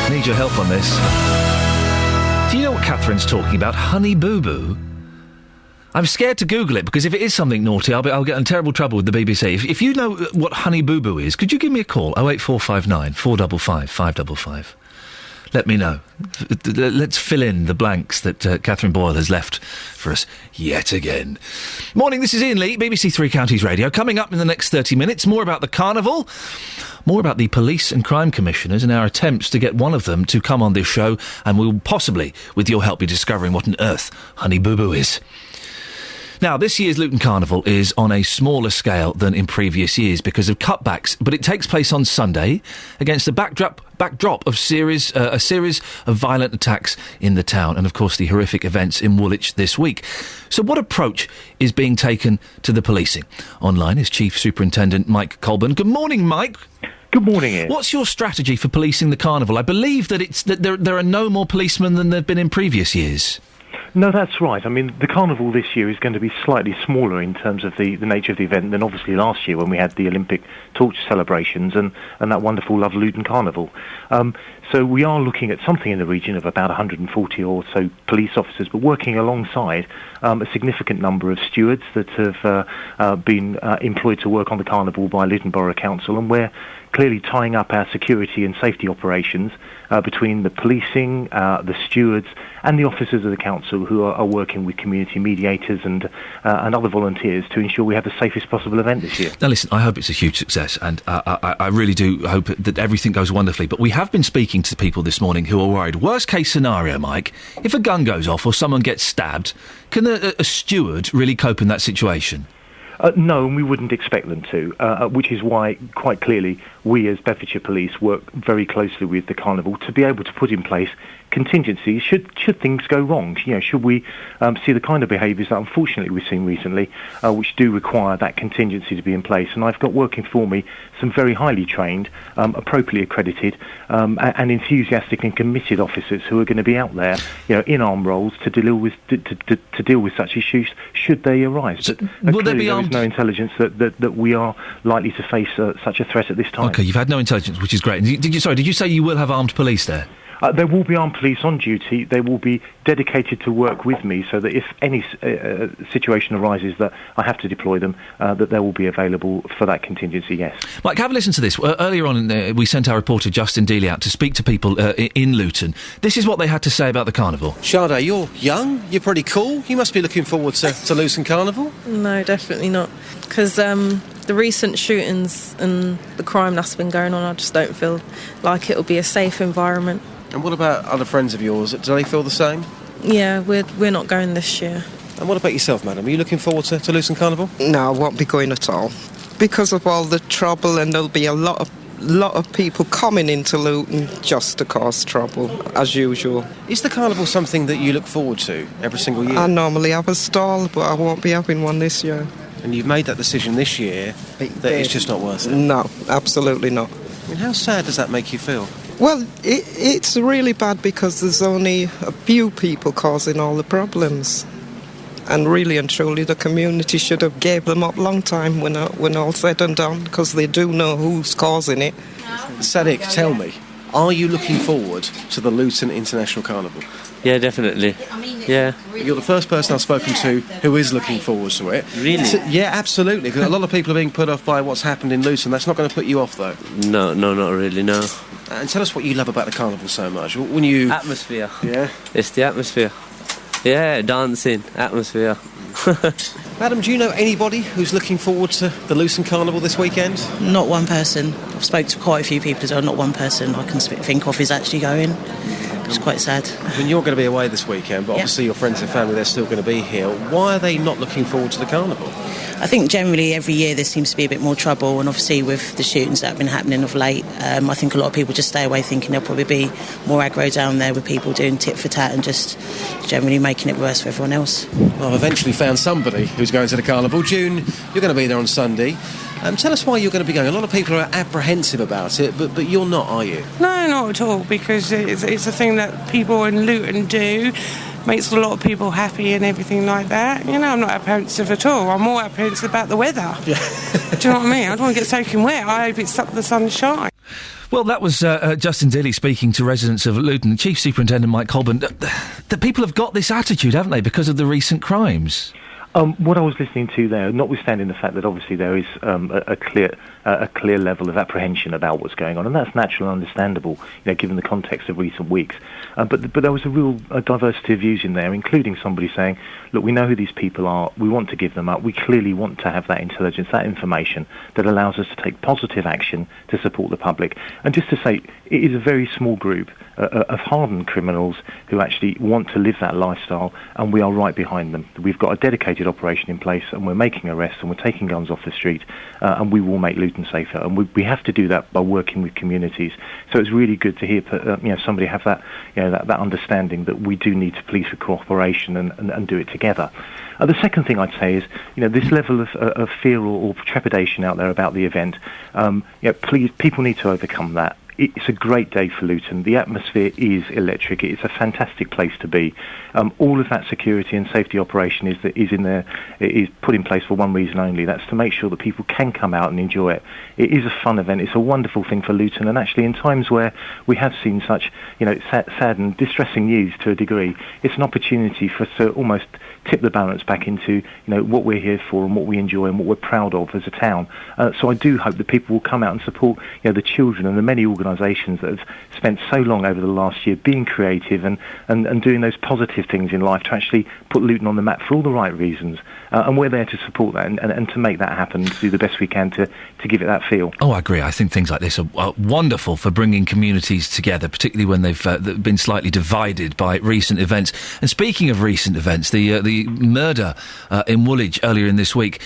Need your help on this. Do you know what Catherine's talking about? Honey Boo Boo? I'm scared to Google it, because if it is something naughty, I'll get in terrible trouble with the BBC. If you know what Honey Boo Boo is, could you give me a call? 08459 455 555. Let me know. Let's fill in the blanks that Catherine Boyle has left for us yet again. Morning, this is Iain Lee, BBC Three Counties Radio. Coming up in the next 30 minutes, more about the carnival, more about the police and crime commissioners and our attempts to get one of them to come on this show, and we'll possibly, with your help, be discovering what on earth Honey Boo Boo is. Now, this year's Luton Carnival is on a smaller scale than in previous years because of cutbacks, but it takes place on Sunday against a backdrop of a series of violent attacks in the town, and of course the horrific events in Woolwich this week. So what approach is being taken to the policing? Online is Chief Superintendent Mike Colburn. Good morning, Mike. Good morning, Ian. What's your strategy for policing the carnival? I believe that there are no more policemen than there have been in previous years. No, that's right. I mean, the carnival this year is going to be slightly smaller in terms of the nature of the event than obviously last year when we had the Olympic torch celebrations and that wonderful Love Luton Carnival. So we are looking at something in the region of about 140 or so police officers, but working alongside a significant number of stewards that have been employed to work on the carnival by Luton Borough Council, and we're clearly tying up our security and safety operations between the policing, the stewards and the officers of the council who are working with community mediators and other volunteers to ensure we have the safest possible event this year. Now listen, I hope it's a huge success, and I really do hope that everything goes wonderfully, but we have been speaking to people this morning who are worried. Worst case scenario, Mike, if a gun goes off or someone gets stabbed, can a steward really cope in that situation? No, and we wouldn't expect them to, which is why, quite clearly, we as Bedfordshire Police work very closely with the Carnival to be able to put in place contingencies should things go wrong. You know, should we see the kind of behaviours that unfortunately we've seen recently, which do require that contingency to be in place. And I've got working for me some very highly trained, appropriately accredited, and enthusiastic and committed officers who are going to be out there, you know, in armed roles to deal with to deal with such issues should they arise. But will there be no intelligence that we are likely to face such a threat at this time. Okay, you've had no intelligence, which is great. Did you say you will have armed police there? There will be armed police on duty. They will be dedicated to work with me so that if any situation arises that I have to deploy them, that they will be available for that contingency, yes. Mike, have a listen to this. Earlier on, we sent our reporter Justin Dealey out to speak to people in Luton. This is what they had to say about the Carnival. Sade, you're young, you're pretty cool. You must be looking forward to Luton Carnival. No, definitely not. Because the recent shootings and the crime that's been going on, I just don't feel like it'll be a safe environment. And what about other friends of yours? Do they feel the same? Yeah, we're not going this year. And what about yourself, madam? Are you looking forward to Luton Carnival? No, I won't be going at all. Because of all the trouble, and there'll be a lot of people coming into Luton just to cause trouble, as usual. Is the Carnival something that you look forward to every single year? I normally have a stall, but I won't be having one this year. And you've made that decision this year that it's just not worth it? No, absolutely not. I mean, how sad does that make you feel? Well, it's really bad because there's only a few people causing all the problems. And really and truly, the community should have gave them up long time when all said and done, because they do know who's causing it. Sadiq, tell me, are you looking forward to the Luton International Carnival? Yeah, definitely. Yeah. You're the first person I've spoken to who is looking forward to it. Really? Yeah, absolutely. Because a lot of people are being put off by what's happened in Luton. That's not going to put you off, though. No, not really, no. And tell us what you love about the Carnival so much. When you... Atmosphere. Yeah? It's the atmosphere. Yeah, dancing, atmosphere. Madam, do you know anybody who's looking forward to the Luton Carnival this weekend? Not one person. I've spoken to quite a few people as well. Not one person I can think of is actually going. It's quite sad. I mean, you're going to be away this weekend, but obviously your friends and family, they're still going to be here. Why are they not looking forward to the Carnival? I think generally every year there seems to be a bit more trouble, and obviously with the shootings that have been happening of late, I think a lot of people just stay away thinking there'll probably be more aggro down there with people doing tit for tat and just generally making it worse for everyone else. Well, I've eventually found somebody who's going to the Carnival. June, you're going to be there on Sunday. Tell us why you're going to be going. A lot of people are apprehensive about it, but you're not, are you? No, not at all, because it's a thing that people in Luton do. Makes a lot of people happy and everything like that. You know, I'm not apprehensive at all. I'm more apprehensive about the weather. Yeah. Do you know what I mean? I don't want to get soaking wet. I hope it's up the sunshine. Well, that was Justin Dealey speaking to residents of Luton. Chief Superintendent Mike Colburn. The people have got this attitude, haven't they, because of the recent crimes? What I was listening to there, notwithstanding the fact that obviously there is a clear level of apprehension about what's going on, and that's natural and understandable, you know, given the context of recent weeks. But there was a real diversity of views in there, including somebody saying, look, we know who these people are, we want to give them up, we clearly want to have that intelligence, that information that allows us to take positive action to support the public. And just to say, it is a very small group of hardened criminals who actually want to live that lifestyle, and we are right behind them. We've got a dedicated operation in place, and we're making arrests, and we're taking guns off the street, and we will make Luton safer. And we have to do that by working with communities. So it's really good to hear somebody have that, that understanding that we do need to police with cooperation and do it together. The second thing I'd say is, this level of fear or trepidation out there about the event, please, people need to overcome that. It's a great day for Luton. The atmosphere is electric. It's a fantastic place to be. All of that security and safety operation is put in place for one reason only. That's to make sure that people can come out and enjoy it. It is a fun event. It's a wonderful thing for Luton. And actually, in times where we have seen such, sad and distressing news to a degree, it's an opportunity for us to almost tip the balance back into, what we're here for and what we enjoy and what we're proud of as a town. So I do hope that people will come out and support, the children and the many organisations that have spent so long over the last year being creative and doing those positive things in life to actually put Luton on the map for all the right reasons. And we're there to support that and to make that happen, to do the best we can to give it that feel. Oh, I agree. I think things like this are wonderful for bringing communities together, particularly when they've been slightly divided by recent events. And speaking of recent events, the murder in Woolwich earlier in this week,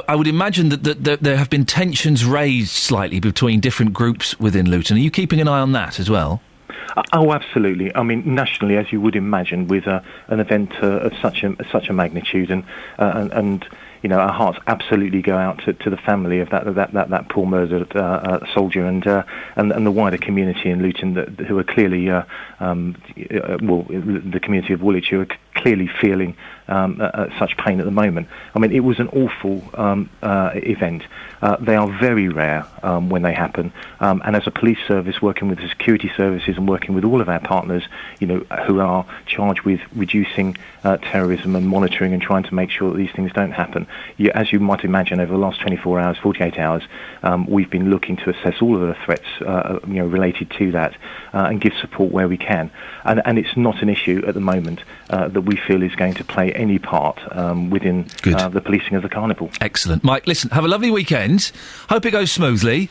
I would imagine that there have been tensions raised slightly between different groups within Luton. Are you keeping an eye on that as well? Oh, absolutely. I mean, nationally, as you would imagine, with an event of such a magnitude, and you know, our hearts absolutely go out to the family of that poor murdered soldier, and the wider community in Luton who are clearly, the community of Woolwich who are clearly feeling such pain at the moment. I mean, it was an awful event. They are very rare when they happen, and as a police service working with the security services and working with all of our partners, you know, who are charged with reducing terrorism and monitoring and trying to make sure that these things don't happen. As you might imagine, over the last 24 hours, 48 hours, we've been looking to assess all of the threats related to that and give support where we can. And it's not an issue at the moment that we feel is going to play any part within the policing of the carnival. Excellent. Mike, listen, have a lovely weekend. Hope it goes smoothly.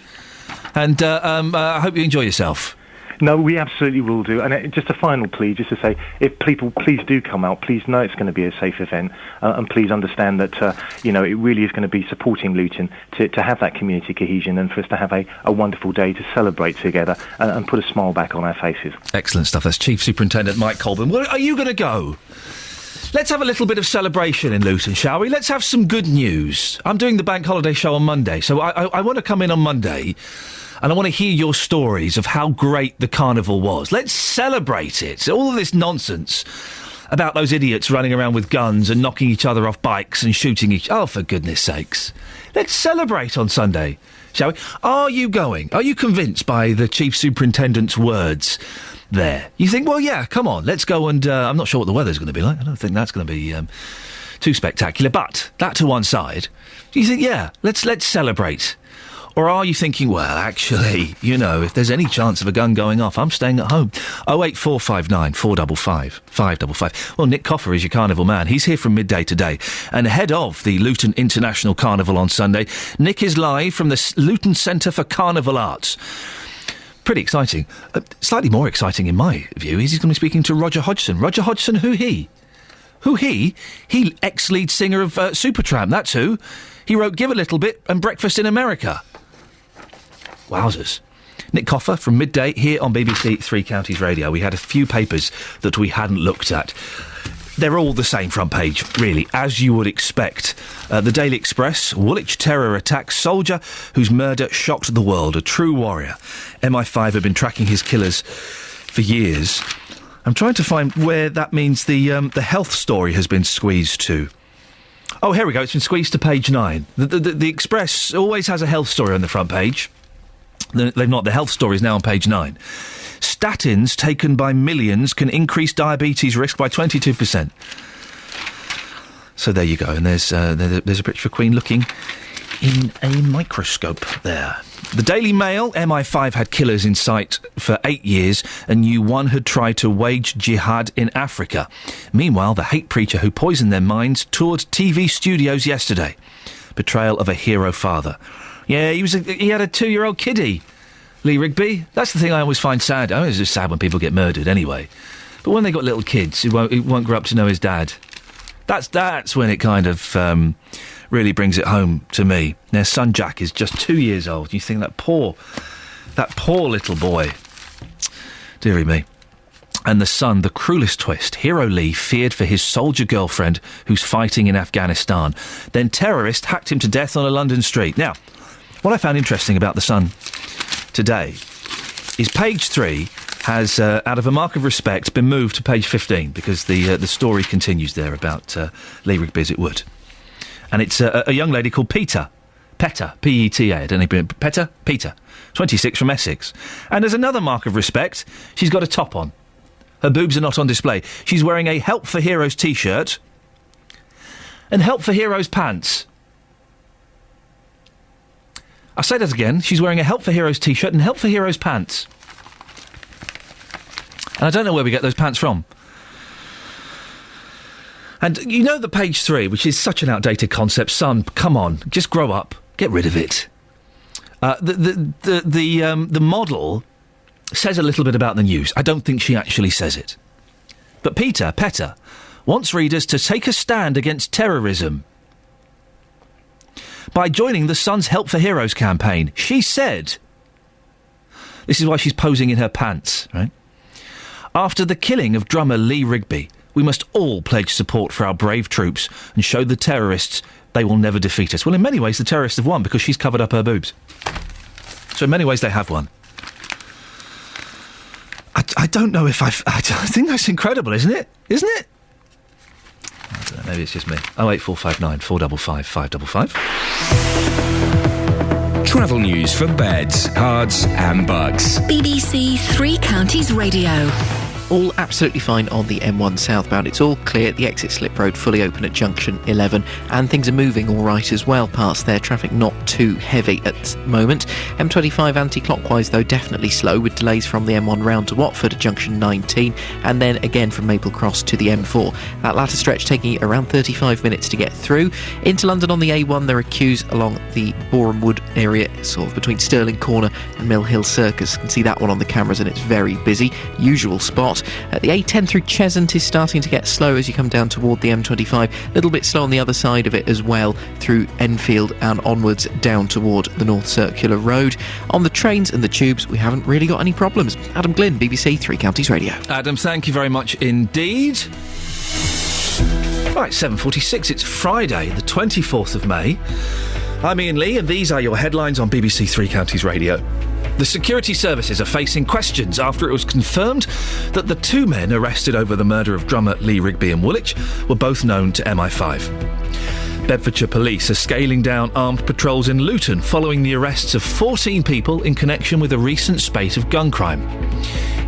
And I hope you enjoy yourself. No, we absolutely will do. And just a final plea, just to say, if people please do come out, please know it's going to be a safe event, and please understand that, it really is going to be supporting Luton to have that community cohesion and for us to have a wonderful day to celebrate together and put a smile back on our faces. Excellent stuff. That's Chief Superintendent Mike Colburn. Well, are you going to go? Let's have a little bit of celebration in Luton, shall we? Let's have some good news. I'm doing the Bank Holiday show on Monday, so I want to come in on Monday and I want to hear your stories of how great the carnival was. Let's celebrate it. All of this nonsense about those idiots running around with guns and knocking each other off bikes and shooting each... Oh, for goodness sakes. Let's celebrate on Sunday, shall we? Are you going? Are you convinced by the Chief Superintendent's words there? You think, well, yeah, come on, let's go and... I'm not sure what the weather's going to be like. I don't think that's going to be too spectacular. But, that to one side, do you think, yeah, let's celebrate? Or are you thinking, well, actually, you know, if there's any chance of a gun going off, I'm staying at home. 08459 455 555. Well, Nick Coffer is your carnival man. He's here from midday today. And ahead of the Luton International Carnival on Sunday, Nick is live from the Luton Centre for Carnival Arts. Pretty exciting. Slightly more exciting in my view is he's going to be speaking to Roger Hodgson. Roger Hodgson, who he? Who he? He, ex-lead singer of Supertramp, that's who. He wrote Give a Little Bit and Breakfast in America. Wowzers. Nick Coffer from midday here on BBC Three Counties Radio. We had a few papers that we hadn't looked at. They're all the same front page, really, as you would expect. The Daily Express, Woolwich terror attack, soldier whose murder shocked the world, a true warrior. MI5 have been tracking his killers for years. I'm trying to find where that means the health story has been squeezed to. Oh, here we go, it's been squeezed to page 9. The Express always has a health story on the front page. They've not. The health story is now on page 9. Statins taken by millions can increase diabetes risk by 22%. So there you go. And there's a picture of Queen looking in a microscope there. The Daily Mail, MI5 had killers in sight for 8 years and knew one had tried to wage jihad in Africa. Meanwhile, the hate preacher who poisoned their minds toured TV studios yesterday. Betrayal of a hero father. Yeah, he had a 2-year-old kiddie, Lee Rigby. That's the thing I always find sad. I mean, it's just sad when people get murdered anyway. But when they got little kids who won't grow up to know his dad, that's when it kind of really brings it home to me. Their son Jack is just 2 years old. You think that poor little boy. Dearie me. And the son, the cruelest twist. Hero Lee feared for his soldier girlfriend who's fighting in Afghanistan. Then terrorist hacked him to death on a London street. Now, what I found interesting about The Sun today is page 3 has, out of a mark of respect, been moved to page 15 because the story continues there about Lee Rigby as it would. And it's a young lady called Peta, P-E-T-A, I don't know, Peter, 26 from Essex. And as another mark of respect, she's got a top on. Her boobs are not on display. She's wearing a Help for Heroes T-shirt and Help for Heroes pants. I'll say that again. She's wearing a Help for Heroes T-shirt and Help for Heroes pants. And I don't know where we get those pants from. And you know the page 3, which is such an outdated concept. Son, come on, just grow up. Get rid of it. The model says a little bit about the news. I don't think she actually says it. But Peta, wants readers to take a stand against terrorism. by joining the Sun's Help for Heroes campaign. She said... This is why she's posing in her pants, right? After the killing of drummer Lee Rigby, we must all pledge support for our brave troops and show the terrorists they will never defeat us. Well, in many ways, the terrorists have won because she's covered up her boobs. So in many ways, they have won. I don't know if I think that's incredible, isn't it? Isn't it? I don't know, maybe it's just me. 08459 455 555. Travel news for beds, cards and bugs. BBC Three Counties Radio. All absolutely fine on the M1 southbound. It's all clear. The exit slip road fully open at junction 11, and things are moving all right as well past there. Traffic not too heavy at the moment. M25 anti-clockwise though definitely slow, with delays from the M1 round to Watford at junction 19, and then again from Maple Cross to the M4. That latter stretch taking around 35 minutes to get through. Into London on the A1 there are queues along the Boreham Wood area, sort of between Stirling Corner and Mill Hill Circus. You can see that one on the cameras and it's very busy. Usual spot. The A10 through Cheshunt is starting to get slow as you come down toward the M25. A little bit slow on the other side of it as well, through Enfield and onwards down toward the North Circular Road. On the trains and the tubes, we haven't really got any problems. Adam Glynn, BBC Three Counties Radio. Adam, thank you very much indeed. Right, 7:46. It's Friday, the 24th of May. I'm Iain Lee, and these are your headlines on BBC Three Counties Radio. The security services are facing questions after it was confirmed that the two men arrested over the murder of drummer Lee Rigby in Woolwich were both known to MI5. Bedfordshire police are scaling down armed patrols in Luton following the arrests of 14 people in connection with a recent spate of gun crime.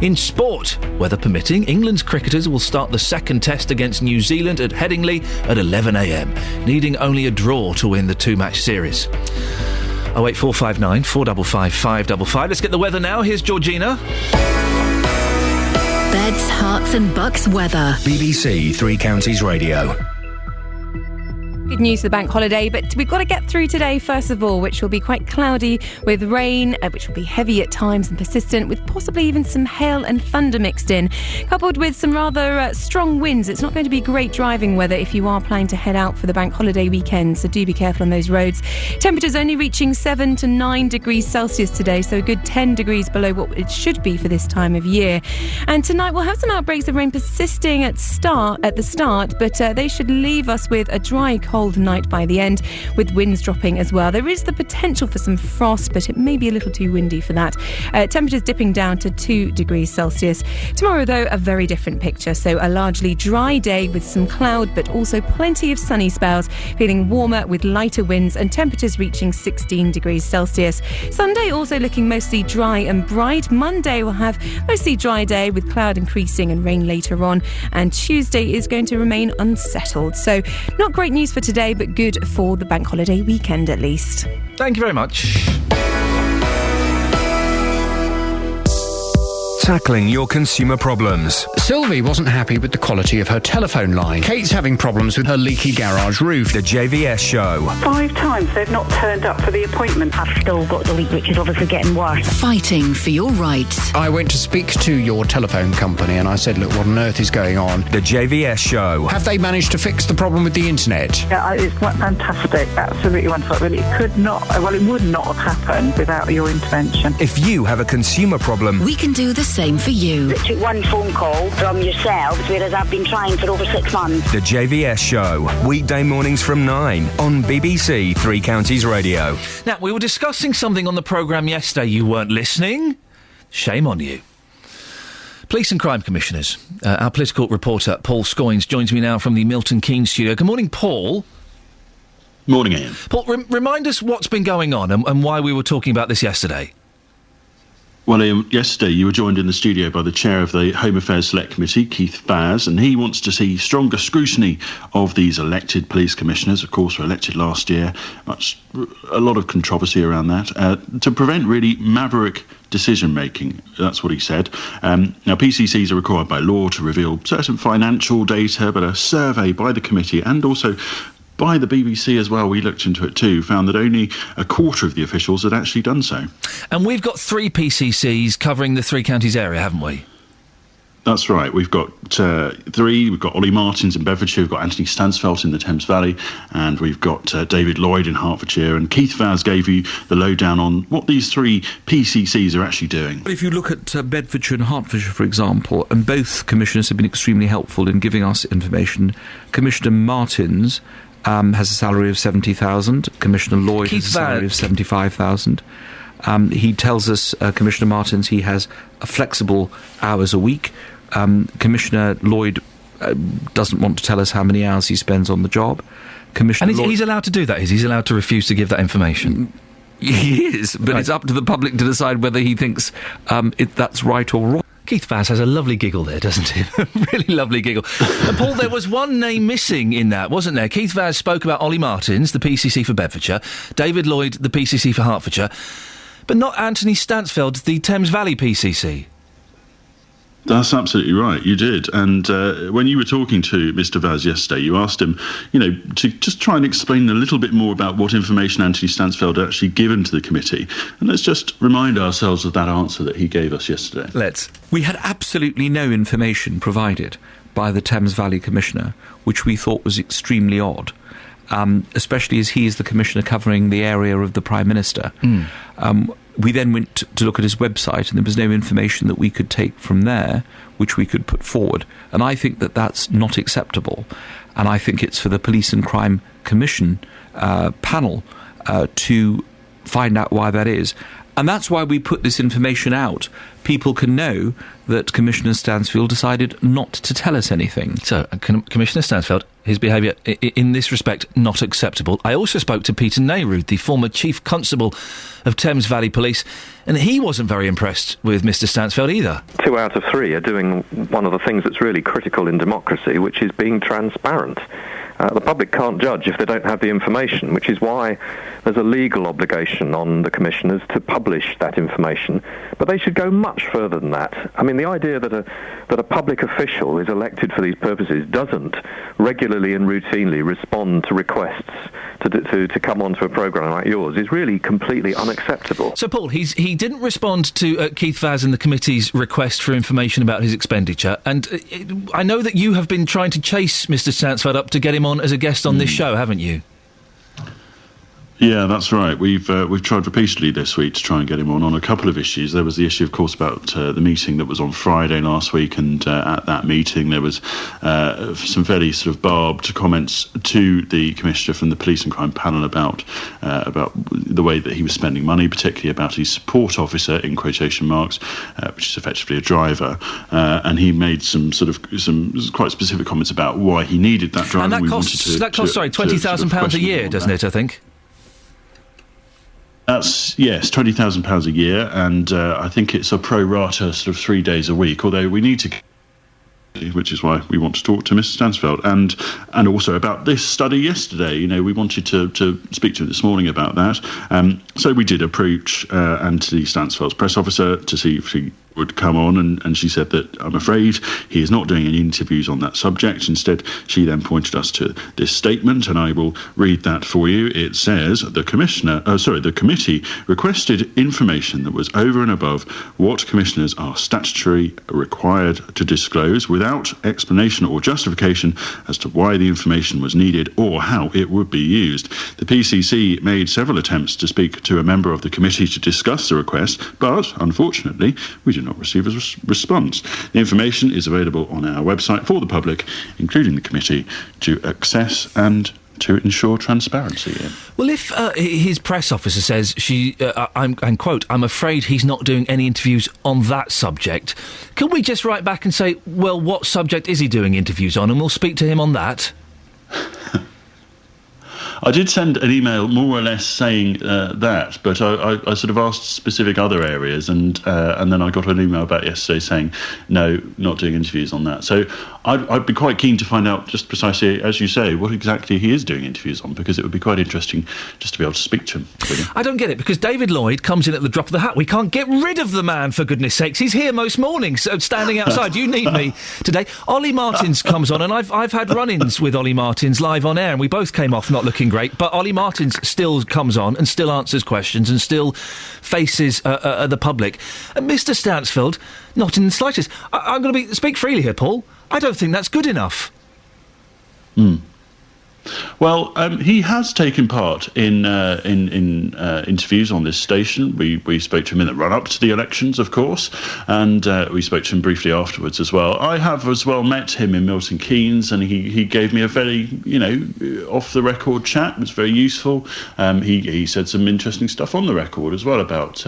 In sport, weather permitting, England's cricketers will start the second test against New Zealand at Headingley at 11 a.m, needing only a draw to win the two-match series. 08459 455 555. Let's get the weather now. Here's Georgina. Beds, Herts and Bucks weather. BBC Three Counties Radio. Good news for the bank holiday, but we've got to get through today first of all, which will be quite cloudy with rain, which will be heavy at times and persistent, with possibly even some hail and thunder mixed in, coupled with some rather strong winds. It's not going to be great driving weather if you are planning to head out for the bank holiday weekend, so do be careful on those roads. Temperatures only reaching 7 to 9 degrees Celsius today, so a good 10 degrees below what it should be for this time of year. And tonight we'll have some outbreaks of rain persisting at the start, but they should leave us with a dry, cold night by the end, with winds dropping as well. There is the potential for some frost, but it may be a little too windy for that. Temperatures dipping down to 2 degrees Celsius. Tomorrow, though, a very different picture. So a largely dry day with some cloud, but also plenty of sunny spells, feeling warmer with lighter winds and temperatures reaching 16 degrees Celsius. Sunday also looking mostly dry and bright. Monday will have mostly dry day with cloud increasing and rain later on. And Tuesday is going to remain unsettled. So not great news for today, but good for the bank holiday weekend at least. Thank you very much. Tackling your consumer problems. Sylvie wasn't happy with the quality of her telephone line. Kate's having problems with her leaky garage roof. The JVS Show. 5 times they've not turned up for the appointment. I've still got the leak, which is obviously getting worse. Fighting for your rights. I went to speak to your telephone company and I said, look, what on earth is going on? The JVS Show. Have they managed to fix the problem with the internet? Yeah, it's fantastic. Absolutely wonderful. Really, it would not have happened without your intervention. If you have a consumer problem, we can do the same for you. It took one phone call from yourselves, whereas I've been trying for over 6 months. The JVS Show, weekday mornings from 9 on BBC Three Counties Radio. Now, we were discussing something on the programme yesterday. You weren't listening. Shame on you. Police and crime commissioners. Our political reporter, Paul Scoynes, joins me now from the Milton Keynes studio. Good morning, Paul. Morning, Ian. Paul, remind us what's been going on and why we were talking about this yesterday. Well, Ian, yesterday you were joined in the studio by the chair of the Home Affairs Select Committee, Keith Baz, and he wants to see stronger scrutiny of these elected police commissioners, of course, were elected last year. A lot of controversy around that, to prevent really maverick decision-making. That's what he said. Now, PCCs are required by law to reveal certain financial data, but a survey by the committee and also by the BBC as well, we looked into it too, found that only a quarter of the officials had actually done so. And we've got 3 PCCs covering the Three Counties area, haven't we? That's right. We've got three. We've got Ollie Martins in Bedfordshire, we've got Anthony Stansfeld in the Thames Valley, and we've got David Lloyd in Hertfordshire. And Keith Vaz gave you the lowdown on what these three PCCs are actually doing. If you look at Bedfordshire and Hertfordshire, for example, and both commissioners have been extremely helpful in giving us information. Commissioner Martins has a salary of 70,000. Commissioner Lloyd has a salary of 75,000. He tells us, Commissioner Martins, he has a flexible hours a week. Commissioner Lloyd doesn't want to tell us how many hours he spends on the job. Commissioner and he's allowed to do that, is he? He's allowed to refuse to give that information? He is, but it's up to the public to decide whether he thinks that's right or wrong. Keith Vaz has a lovely giggle there, doesn't he? Really lovely giggle. Paul, there was one name missing in that, wasn't there? Keith Vaz spoke about Ollie Martins, the PCC for Bedfordshire, David Lloyd, the PCC for Hertfordshire, but not Anthony Stansfeld, the Thames Valley PCC. That's absolutely right, you did. And when you were talking to Mr Vaz yesterday, you asked him, to just try and explain a little bit more about what information Anthony Stansfeld had actually given to the committee. And let's just remind ourselves of that answer that he gave us yesterday. We had absolutely no information provided by the Thames Valley Commissioner, which we thought was extremely odd, especially as he is the Commissioner covering the area of the Prime Minister. We then went to look at his website, and there was no information that we could take from there which we could put forward. And I think that that's not acceptable. And I think it's for the Police and Crime Commission panel to find out why that is. And that's why we put this information out. People can know that Commissioner Stansfeld decided not to tell us anything. So, Commissioner Stansfeld, his behaviour in this respect, not acceptable. I also spoke to Peter Nehru, the former Chief Constable of Thames Valley Police, and he wasn't very impressed with Mr Stansfeld either. 2 out of 3 are doing one of the things that's really critical in democracy, which is being transparent. The public can't judge if they don't have the information, which is why there's a legal obligation on the commissioners to publish that information. But they should go much further than that. I mean, the idea that a public official is elected for these purposes doesn't regularly and routinely respond to requests to come onto a programme like yours is really completely unacceptable. So, Paul, he didn't respond to Keith Vaz and the committee's request for information about his expenditure, and I know that you have been trying to chase Mr Stansfeld up to get him on as a guest on this show, haven't you? Yeah, that's right. We've tried repeatedly this week to try and get him on a couple of issues. There was the issue, of course, about the meeting that was on Friday last week, and at that meeting there was some fairly sort of barbed comments to the Commissioner from the Police and Crime panel about the way that he was spending money, particularly about his support officer, in quotation marks, which is effectively a driver, and he made some quite specific comments about why he needed that driver. And that costs £20,000 a year, doesn't it, I think? That's, yes, £20,000 a year, and I think it's a pro rata sort of 3 days a week, although we need to, which is why we want to talk to Mr Stansfeld, and also about this study yesterday. We wanted to speak to him this morning about that. So we did approach Anthony Stansfeld's press officer to see if she would come on, and she said that, I'm afraid, he is not doing any interviews on that subject. Instead, she then pointed us to this statement, and I will read that for you. It says, the committee requested information that was over and above what commissioners are statutorily required to disclose, without explanation or justification as to why the information was needed or how it would be used. The PCC made several attempts to speak to a member of the committee to discuss the request, but, unfortunately, we did not receive a response. The information is available on our website for the public, including the committee, to access and to ensure transparency. Well, if his press officer says I'm quote, I'm afraid he's not doing any interviews on that subject, can we just write back and say, well, what subject is he doing interviews on, and we'll speak to him on that? I did send an email more or less saying that, but I sort of asked specific other areas, and then I got an email back yesterday saying, no, not doing interviews on that. So I'd be quite keen to find out, just precisely, as you say, what exactly he is doing interviews on, because it would be quite interesting just to be able to speak to him. Really. I don't get it, because David Lloyd comes in at the drop of the hat. We can't get rid of the man, for goodness sakes. He's here most mornings, standing outside. You need me today. Ollie Martins comes on, and I've had run-ins with Ollie Martins live on air, and we both came off not looking great, but Ollie Martins still comes on and still answers questions and still faces the public. Mr. Stansfield, not in the slightest. I'm going to speak freely here, Paul. I don't think that's good enough. Well, he has taken part in interviews on this station. We spoke to him in the run-up to the elections, of course, and we spoke to him briefly afterwards as well. I have as well met him in Milton Keynes, and he gave me a very, off-the-record chat. It was very useful. He said some interesting stuff on the record as well about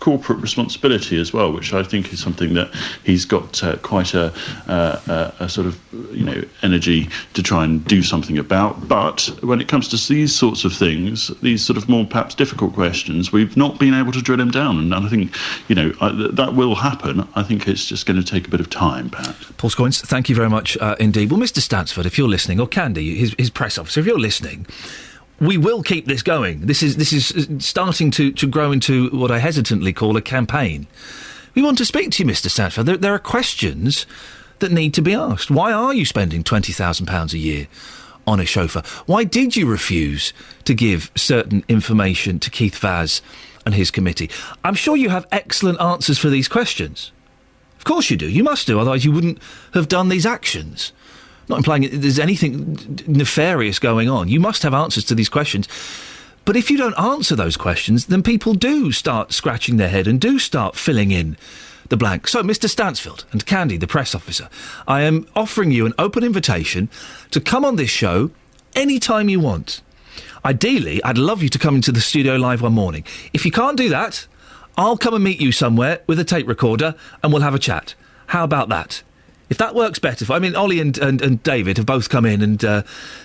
corporate responsibility as well, which I think is something that he's got quite a sort of, energy to try and do something about. But when it comes to these sorts of things, these sort of more perhaps difficult questions, we've not been able to drill him down, and I think that will happen. I think it's just going to take a bit of time, Pat. Paul Scoins, thank you very much indeed. Well, Mr. Stansford, if you're listening, or Candy, his press officer, if you're listening, we will keep this going. This is starting to grow into what I hesitantly call a campaign. We want to speak to you, Mr. Stansford. There are questions that need to be asked. Why are you spending £20,000 a year on a chauffeur? Why did you refuse to give certain information to Keith Vaz and his committee? I'm sure you have excellent answers for these questions. Of course you do. You must do, otherwise you wouldn't have done these actions. Not implying there's anything nefarious going on. You must have answers to these questions. But if you don't answer those questions, then people do start scratching their head and do start filling in the blank. So, Mr. Stansfield and Candy, the press officer, I am offering you an open invitation to come on this show any time you want. Ideally, I'd love you to come into the studio live one morning. If you can't do that, I'll come and meet you somewhere with a tape recorder and we'll have a chat. How about that? If that works better, Ollie and David have both come in and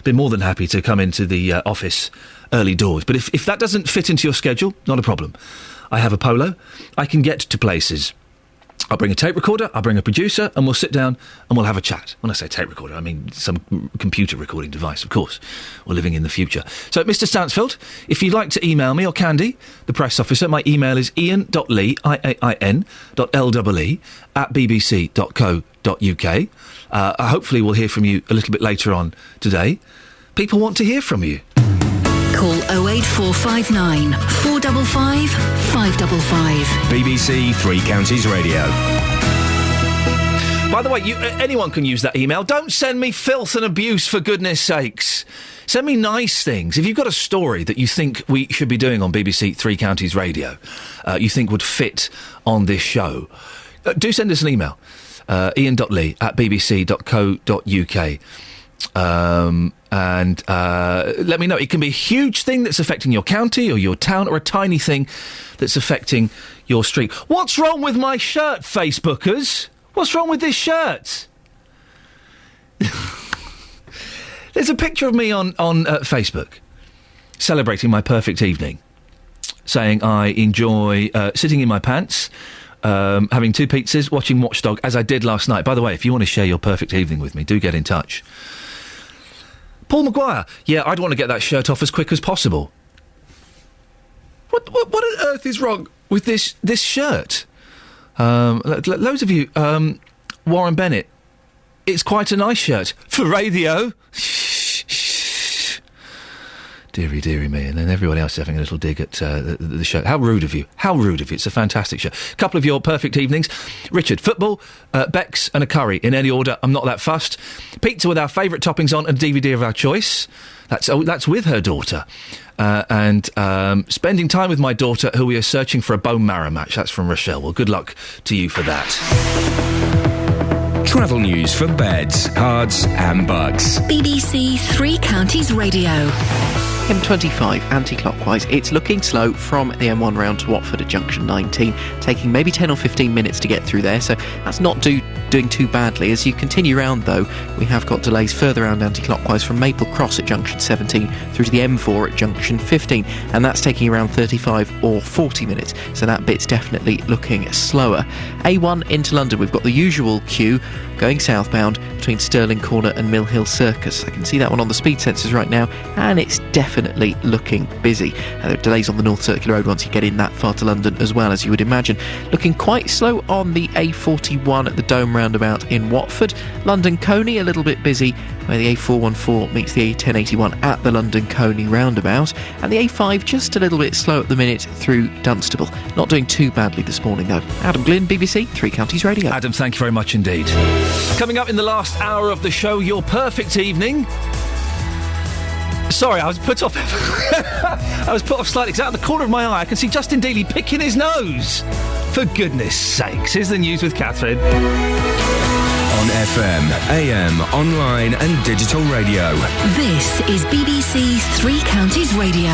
been more than happy to come into the office early doors. But if that doesn't fit into your schedule, not a problem. I have a Polo. I can get to places. I'll bring a tape recorder, I'll bring a producer, and we'll sit down and we'll have a chat. When I say tape recorder, I mean some computer recording device, of course. We're living in the future. So, Mr. Stansfield, if you'd like to email me, or Candy, the press officer, my email is ian.lee, IAIN.LEE, @bbc.co.uk. Hopefully we'll hear from you a little bit later on today. People want to hear from you. Call 08459 455 555. BBC Three Counties Radio. By the way, anyone can use that email. Don't send me filth and abuse, for goodness sakes. Send me nice things. If you've got a story that you think we should be doing on BBC Three Counties Radio, you think would fit on this show, do send us an email. Ian.lee @bbc.co.uk. And let me know. It can be a huge thing that's affecting your county or your town, or a tiny thing that's affecting your street. What's wrong with my shirt, Facebookers? What's wrong with this shirt? There's a picture of me on Facebook celebrating my perfect evening, saying I enjoy sitting in my pants, having 2 pizzas, watching Watchdog, as I did last night. By the way, if you want to share your perfect evening with me, do get in touch. Paul Maguire, yeah, I'd want to get that shirt off as quick as possible. What on earth is wrong with this shirt? Loads of you, Warren Bennett, it's quite a nice shirt for radio. Deary me. And then everybody else is having a little dig at the shirt. How rude of you. How rude of you. It's a fantastic shirt. A couple of your perfect evenings. Richard, football, Bex and a curry. In any order, I'm not that fussed. Pizza with our favourite toppings on, and a DVD of our choice. That's with her daughter. And spending time with my daughter, who we are searching for a bone marrow match. That's from Rochelle. Well, good luck to you for that. Travel news for beds, cards and bugs. BBC Three Counties Radio. M25 anti-clockwise. It's looking slow from the M1 round to Watford at junction 19, taking maybe 10 or 15 minutes to get through there, so that's not doing too badly. As you continue round, though, we have got delays further round anti-clockwise from Maple Cross at junction 17 through to the M4 at junction 15, and that's taking around 35 or 40 minutes, so that bit's definitely looking slower. A1 into London, we've got the usual queue going southbound between Stirling Corner and Mill Hill Circus. I can see that one on the speed sensors right now, and it's definitely looking busy. There are delays on the North Circular Road once you get in that far to London as well, as you would imagine. Looking quite slow on the A41 at the Dome roundabout in Watford. London Coney a little bit busy where the A414 meets the A1081 at the London Coney roundabout, and the A5 just a little bit slow at the minute through Dunstable. Not doing too badly this morning though. Adam Glynn, BBC Three Counties Radio. Adam, thank you very much indeed. Coming up in the last hour of the show, your perfect evening. Sorry, I was put off. I was put off slightly because out of the corner of my eye I can see Justin Dealey picking his nose. For goodness sakes, here's the news with Catherine. On FM, AM, online and digital radio. This is BBC Three Counties Radio.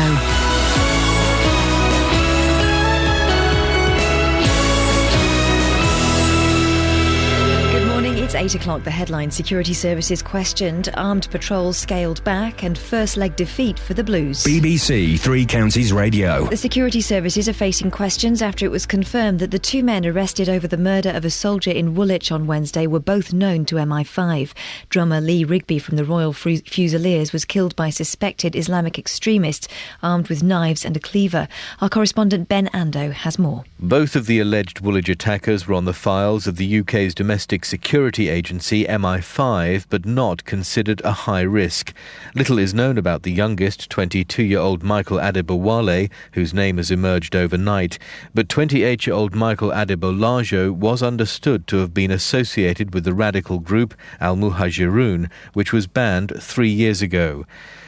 It's 8 o'clock. The headline: Security Services questioned, armed patrols scaled back, and first leg defeat for the Blues. BBC Three Counties Radio. The security services are facing questions after it was confirmed that the two men arrested over the murder of a soldier in Woolwich on Wednesday were both known to MI5. Drummer Lee Rigby from the Royal Fusiliers was killed by suspected Islamic extremists armed with knives and a cleaver. Our correspondent Ben Ando has more. Both of the alleged Woolwich attackers were on the files of the UK's domestic security agency MI5, but not considered a high risk. Little is known about the youngest, 22-year-old Michael Adebowale, whose name has emerged overnight, but 28-year-old Michael Adebolajo was understood to have been associated with the radical group Al-Muhajirun, which was banned 3 years ago.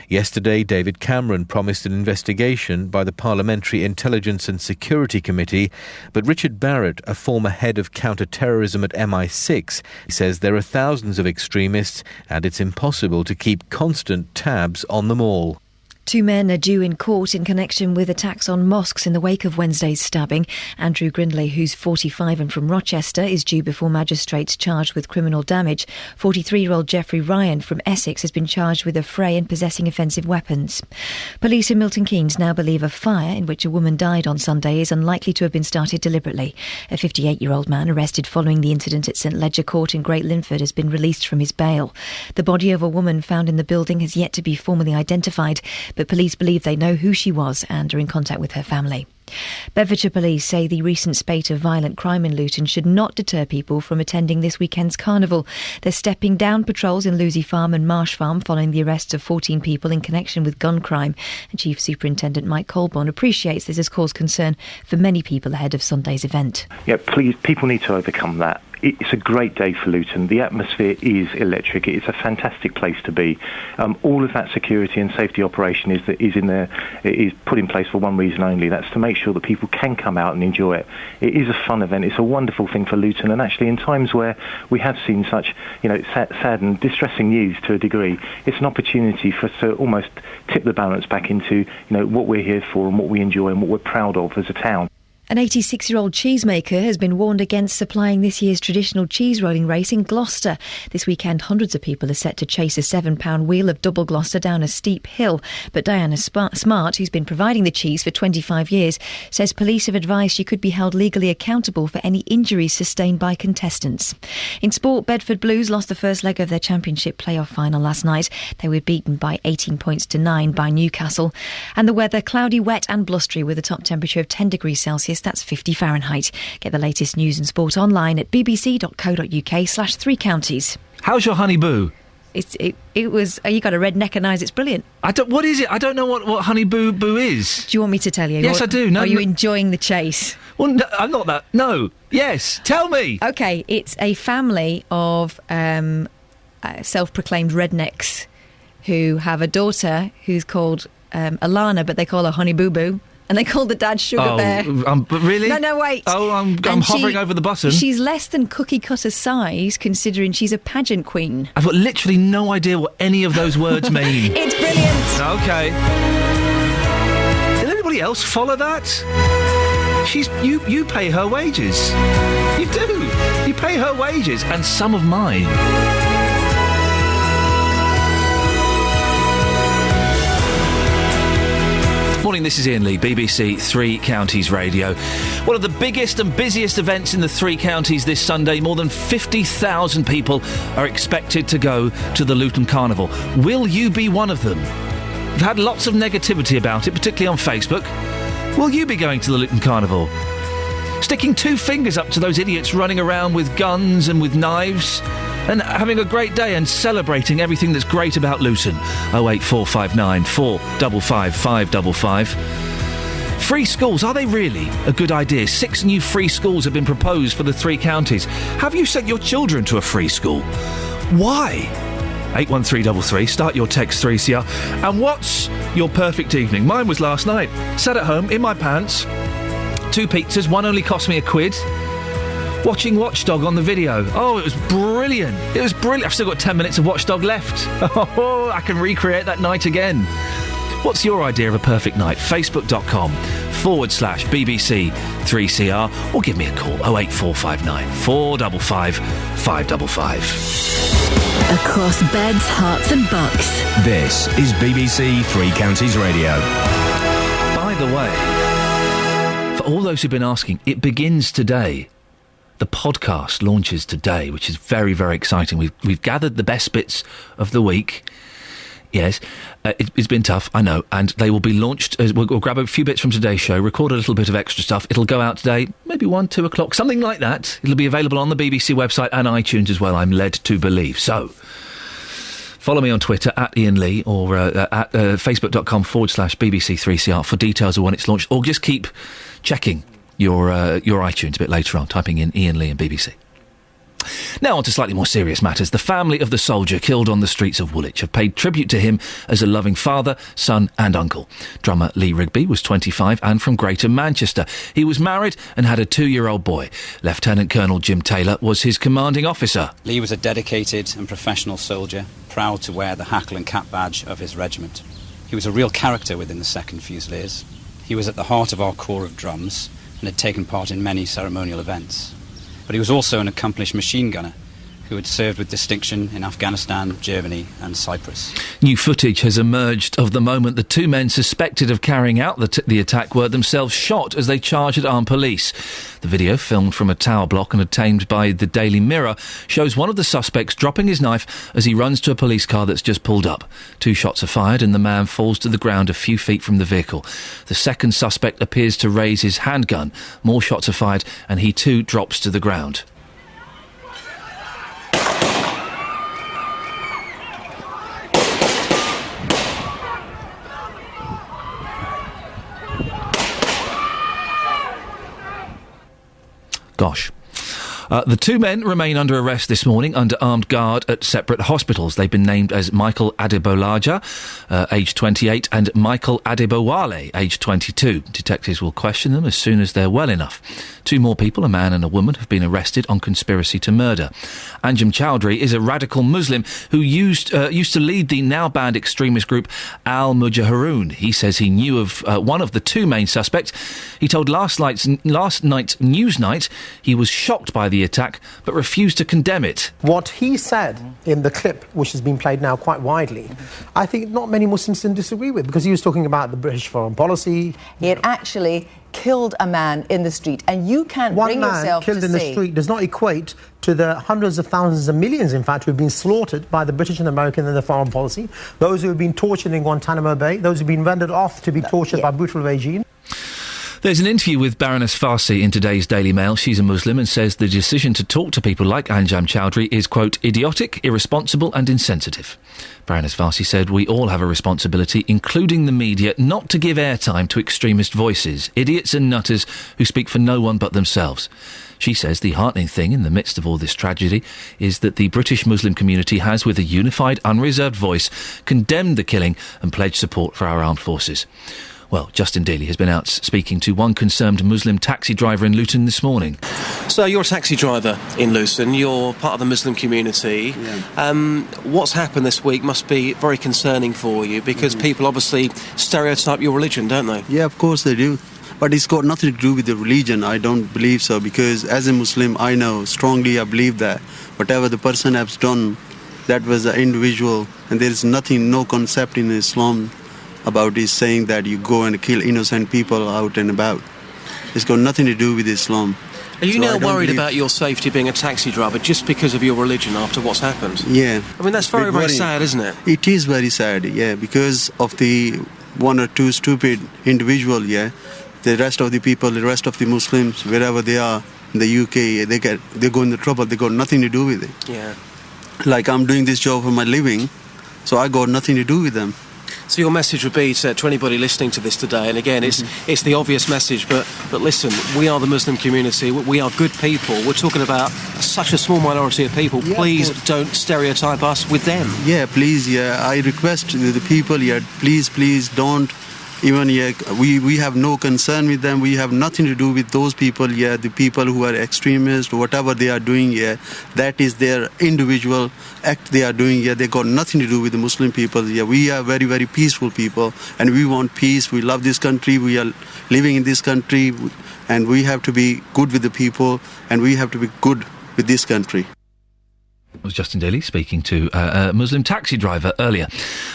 Yesterday, David Cameron promised an investigation by the Parliamentary Intelligence and Security Committee, but Richard Barrett, a former head of counter-terrorism at MI6, says there are thousands of extremists and it's impossible to keep constant tabs on them all. Two men are due in court in connection with attacks on mosques in the wake of Wednesday's stabbing. Andrew Grindley, who's 45 and from Rochester, is due before magistrates charged with criminal damage. 43-year-old Jeffrey Ryan from Essex has been charged with affray and possessing offensive weapons. Police in Milton Keynes now believe a fire in which a woman died on Sunday is unlikely to have been started deliberately. A 58-year-old man arrested following the incident at St Ledger Court in Great Linford has been released from his bail. The body of a woman found in the building has yet to be formally identified, but police believe they know who she was and are in contact with her family. Bedfordshire police say the recent spate of violent crime in Luton should not deter people from attending this weekend's carnival. They're stepping down patrols in Lucy Farm and Marsh Farm following the arrests of 14 people in connection with gun crime. And Chief Superintendent Mike Colborne appreciates this has caused concern for many people ahead of Sunday's event. Yeah, please, people need to overcome that. It's a great day for Luton. The atmosphere is electric. It's a fantastic place to be. All of that security and safety operation is put in place for one reason only. That's to make sure that people can come out and enjoy it. It is a fun event. It's a wonderful thing for Luton. And actually, in times where we have seen such, sad and distressing news to a degree, it's an opportunity for us to almost tip the balance back into, what we're here for and what we enjoy and what we're proud of as a town. An 86-year-old cheesemaker has been warned against supplying this year's traditional cheese rolling race in Gloucester. This weekend, hundreds of people are set to chase a 7-pound wheel of double Gloucester down a steep hill. But Diana Smart, who's been providing the cheese for 25 years, says police have advised she could be held legally accountable for any injuries sustained by contestants. In sport, Bedford Blues lost the first leg of their championship playoff final last night. They were beaten by 18 points to 9 by Newcastle. And the weather, cloudy, wet and blustery with a top temperature of 10 degrees Celsius. That's 50 Fahrenheit. Get the latest news and sport online at bbc.co.uk/3 counties. How's your honey boo? It was. You got a red neck and eyes. It's brilliant. What is it? I don't know what honey boo is. Do you want me to tell you? Yes, I do. No, are you enjoying the chase? Well, no, I'm not that. No. Yes. Tell me. Okay. It's a family of self-proclaimed rednecks who have a daughter who's called Alana, but they call her Honey Boo Boo. And they call the dad Sugar Bear. But really? No, wait. Oh, I'm hovering over the button. She's less than cookie cutter size, considering she's a pageant queen. I've got literally no idea what any of those words mean. It's brilliant. Okay. Did anybody else follow that? You pay her wages. You do. You pay her wages, and some of mine. Morning, this is Iain Lee, BBC Three Counties Radio. One of the biggest and busiest events in the Three Counties this Sunday. More than 50,000 people are expected to go to the Luton Carnival. Will you be one of them? We've had lots of negativity about it, particularly on Facebook. Will you be going to the Luton Carnival? Sticking two fingers up to those idiots running around with guns and with knives and having a great day and celebrating everything that's great about Luton. 08459 455 555. Free schools, are they really a good idea? 6 new free schools have been proposed for the Three Counties. Have you sent your children to a free school? Why? 81333, start your text 3CR. And what's your perfect evening? Mine was last night. Sat at home, in my pants, 2 pizzas, one only cost me £1, watching Watchdog on the video. Oh, it was brilliant. It was brilliant. I've still got 10 minutes of Watchdog left. Oh, I can recreate that night again. What's your idea of a perfect night? Facebook.com/BBC 3CR or give me a call 08459 455 555. Across beds, hearts and bucks. This is BBC Three Counties Radio. By the way, for all those who've been asking, it begins today. The podcast launches today, which is very, very exciting. We've gathered the best bits of the week. Yes, it's been tough, I know, and they will be launched. We'll grab a few bits from today's show, record a little bit of extra stuff. It'll go out today, maybe 1, 2 o'clock, something like that. It'll be available on the BBC website and iTunes as well, I'm led to believe. So, follow me on Twitter, @Iain Lee, or at facebook.com/BBC3CR for details of when it's launched, or just keep checking your iTunes a bit later on, typing in Iain Lee and BBC. Now on to slightly more serious matters. The family of the soldier killed on the streets of Woolwich have paid tribute to him as a loving father, son and uncle. Drummer Lee Rigby was 25 and from Greater Manchester. He was married and had a 2-year-old boy. Lieutenant Colonel Jim Taylor was his commanding officer. Lee was a dedicated and professional soldier, proud to wear the hackle and cap badge of his regiment. He was a real character within the 2nd Fusiliers. He was at the heart of our Corps of Drums and had taken part in many ceremonial events. But he was also an accomplished machine gunner who had served with distinction in Afghanistan, Germany and Cyprus. New footage has emerged of the moment the 2 men suspected of carrying out the attack were themselves shot as they charged at armed police. The video, filmed from a tower block and obtained by the Daily Mirror, shows one of the suspects dropping his knife as he runs to a police car that's just pulled up. 2 shots are fired and the man falls to the ground a few feet from the vehicle. The second suspect appears to raise his handgun. More shots are fired and he too drops to the ground. Gosh. The 2 men remain under arrest this morning under armed guard at separate hospitals. They've been named as Michael Adebolaja, aged 28, and Michael Adebowale, aged 22. Detectives will question them as soon as they're well enough. 2 more people, a man and a woman, have been arrested on conspiracy to murder. Anjem Chowdhury is a radical Muslim who used to lead the now-banned extremist group Al-Mujahirun. He says he knew of one of the 2 main suspects. He told last night's Newsnight he was shocked by the attack but refused to condemn it. What he said in the clip, which has been played now quite widely, I think not many Muslims can disagree with, because he was talking about the British foreign policy. He had actually killed a man in the street, and you can't bring yourself to One man killed in the street does not equate to the hundreds of thousands of millions, in fact, who have been slaughtered by the British and American in their foreign policy, those who have been tortured in Guantanamo Bay, those who have been rendered off to be tortured by brutal regime. There's an interview with Baroness Farsi in today's Daily Mail. She's a Muslim and says the decision to talk to people like Anjem Chowdhury is, quote, idiotic, irresponsible and insensitive. Baroness Farsi said we all have a responsibility, including the media, not to give airtime to extremist voices, idiots and nutters who speak for no one but themselves. She says the heartening thing in the midst of all this tragedy is that the British Muslim community has, with a unified, unreserved voice, condemned the killing and pledged support for our armed forces. Well, Justin Dealey has been out speaking to one concerned Muslim taxi driver in Luton this morning. So you're a taxi driver in Luton, you're part of the Muslim community. Yeah. What's happened this week must be very concerning for you, because people obviously stereotype your religion, don't they? Yeah, of course they do. But it's got nothing to do with the religion. I don't believe so, because as a Muslim, I know strongly, I believe that whatever the person has done, that was an individual, and there is nothing, no concept in Islam about this, saying that you go and kill innocent people out and about. It's got nothing to do with Islam. Are you So I now don't worried believe- about your safety being a taxi driver just because of your religion after what's happened? Yeah. I mean, that's very, Bit very worrying. sad, isn't it? It is very sad, yeah, because of the one or two stupid individual, yeah. The rest of the people, the rest of the Muslims, wherever they are in the UK, they go into trouble. They got nothing to do with it. Yeah. Like I'm doing this job for my living, so I got nothing to do with them. So your message would be to anybody listening to this today, and again, it's the obvious message, but listen, we are the Muslim community, we are good people, we're talking about such a small minority of people, please don't stereotype us with them. Yeah, please, yeah, I request the people, yeah, please don't. Even, yeah, we have no concern with them. We have nothing to do with those people, yeah, the people who are extremists, whatever they are doing, yeah, that is their individual act they are doing, yeah, they got nothing to do with the Muslim people, yeah. We are very, very peaceful people, and we want peace. We love this country. We are living in this country, and we have to be good with the people, and we have to be good with this country. It was Justin Daly speaking to a Muslim taxi driver earlier.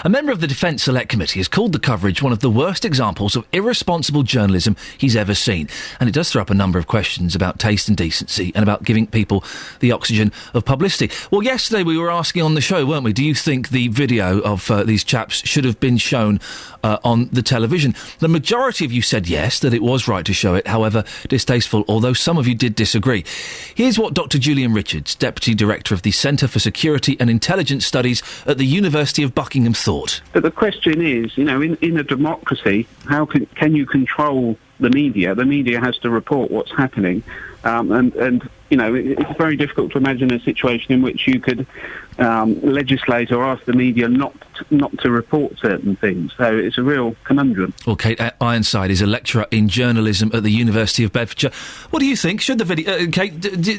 A member of the Defence Select Committee has called the coverage one of the worst examples of irresponsible journalism he's ever seen. And it does throw up a number of questions about taste and decency and about giving people the oxygen of publicity. Well, yesterday we were asking on the show, weren't we, do you think the video of these chaps should have been shown on the television? The majority of you said yes, that it was right to show it, however distasteful, although some of you did disagree. Here's what Dr. Julian Richards, Deputy Director of the Centre for Security and Intelligence Studies at the University of Buckingham, thought. But the question is, in a democracy, how can you control the media? The media has to report what's happening, and it's very difficult to imagine a situation in which you could legislate or ask the media not to report certain things. So it's a real conundrum. Well, Kate Ironside is a lecturer in journalism at the University of Bedfordshire. What do you think? Should the video, Kate,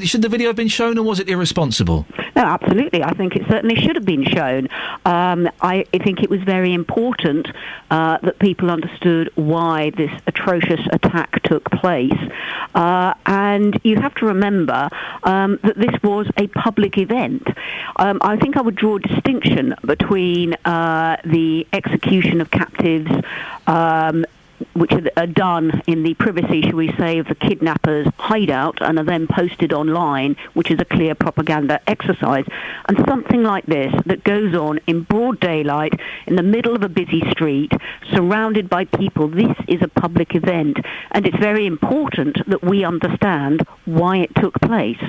should the video have been shown, or was it irresponsible? No, absolutely. I think it certainly should have been shown. I think it was very important that people understood why this atrocious attack took place. And you have to remember that this was a public event. I think I would draw a distinction between the execution of captives, which are done in the privacy, shall we say, of the kidnappers' hideout and are then posted online, which is a clear propaganda exercise, and something like this that goes on in broad daylight, in the middle of a busy street, surrounded by people. This is a public event, and it's very important that we understand why it took place.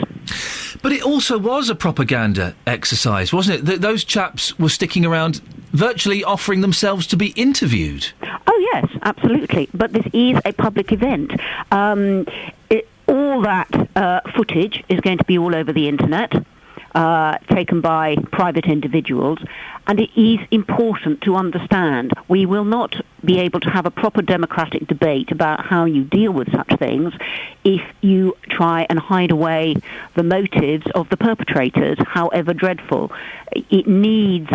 But it also was a propaganda exercise, wasn't it? Those chaps were sticking around virtually offering themselves to be interviewed. Oh, yes, absolutely. But this is a public event. All that footage is going to be all over the internet, taken by private individuals, and it is important to understand we will not be able to have a proper democratic debate about how you deal with such things if you try and hide away the motives of the perpetrators, however dreadful. It needs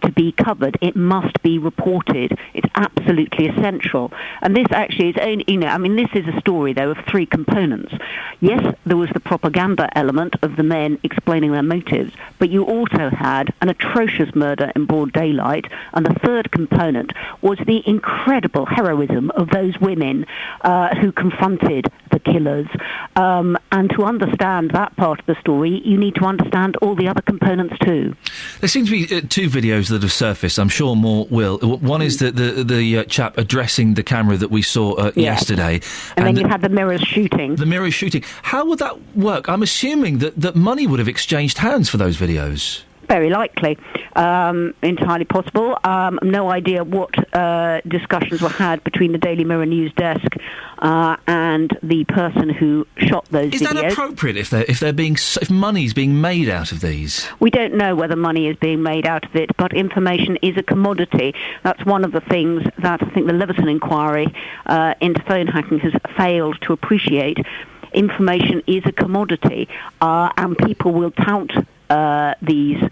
to be covered. It must be reported. It's absolutely essential. And this actually is only, this is a story, though, of three components. Yes, there was the propaganda element of the men explaining their motives, but you also had an atrocious murder in broad daylight, and the third component was the incredible heroism of those women who confronted the killers. And to understand that part of the story, you need to understand all the other components too. There seem to be two videos that have surfaced. I'm sure more will. One is the chap addressing the camera that we saw yesterday. And then you had the mirrors shooting. The mirrors shooting. How would that work? I'm assuming that money would have exchanged hands for those videos. Very likely. Entirely possible. No idea what discussions were had between the Daily Mirror news desk and the person who shot those videos. Is that appropriate if money's being made out of these? We don't know whether money is being made out of it, but information is a commodity. That's one of the things that I think the Leveson inquiry into phone hacking has failed to appreciate. Information is a commodity, and people will tout these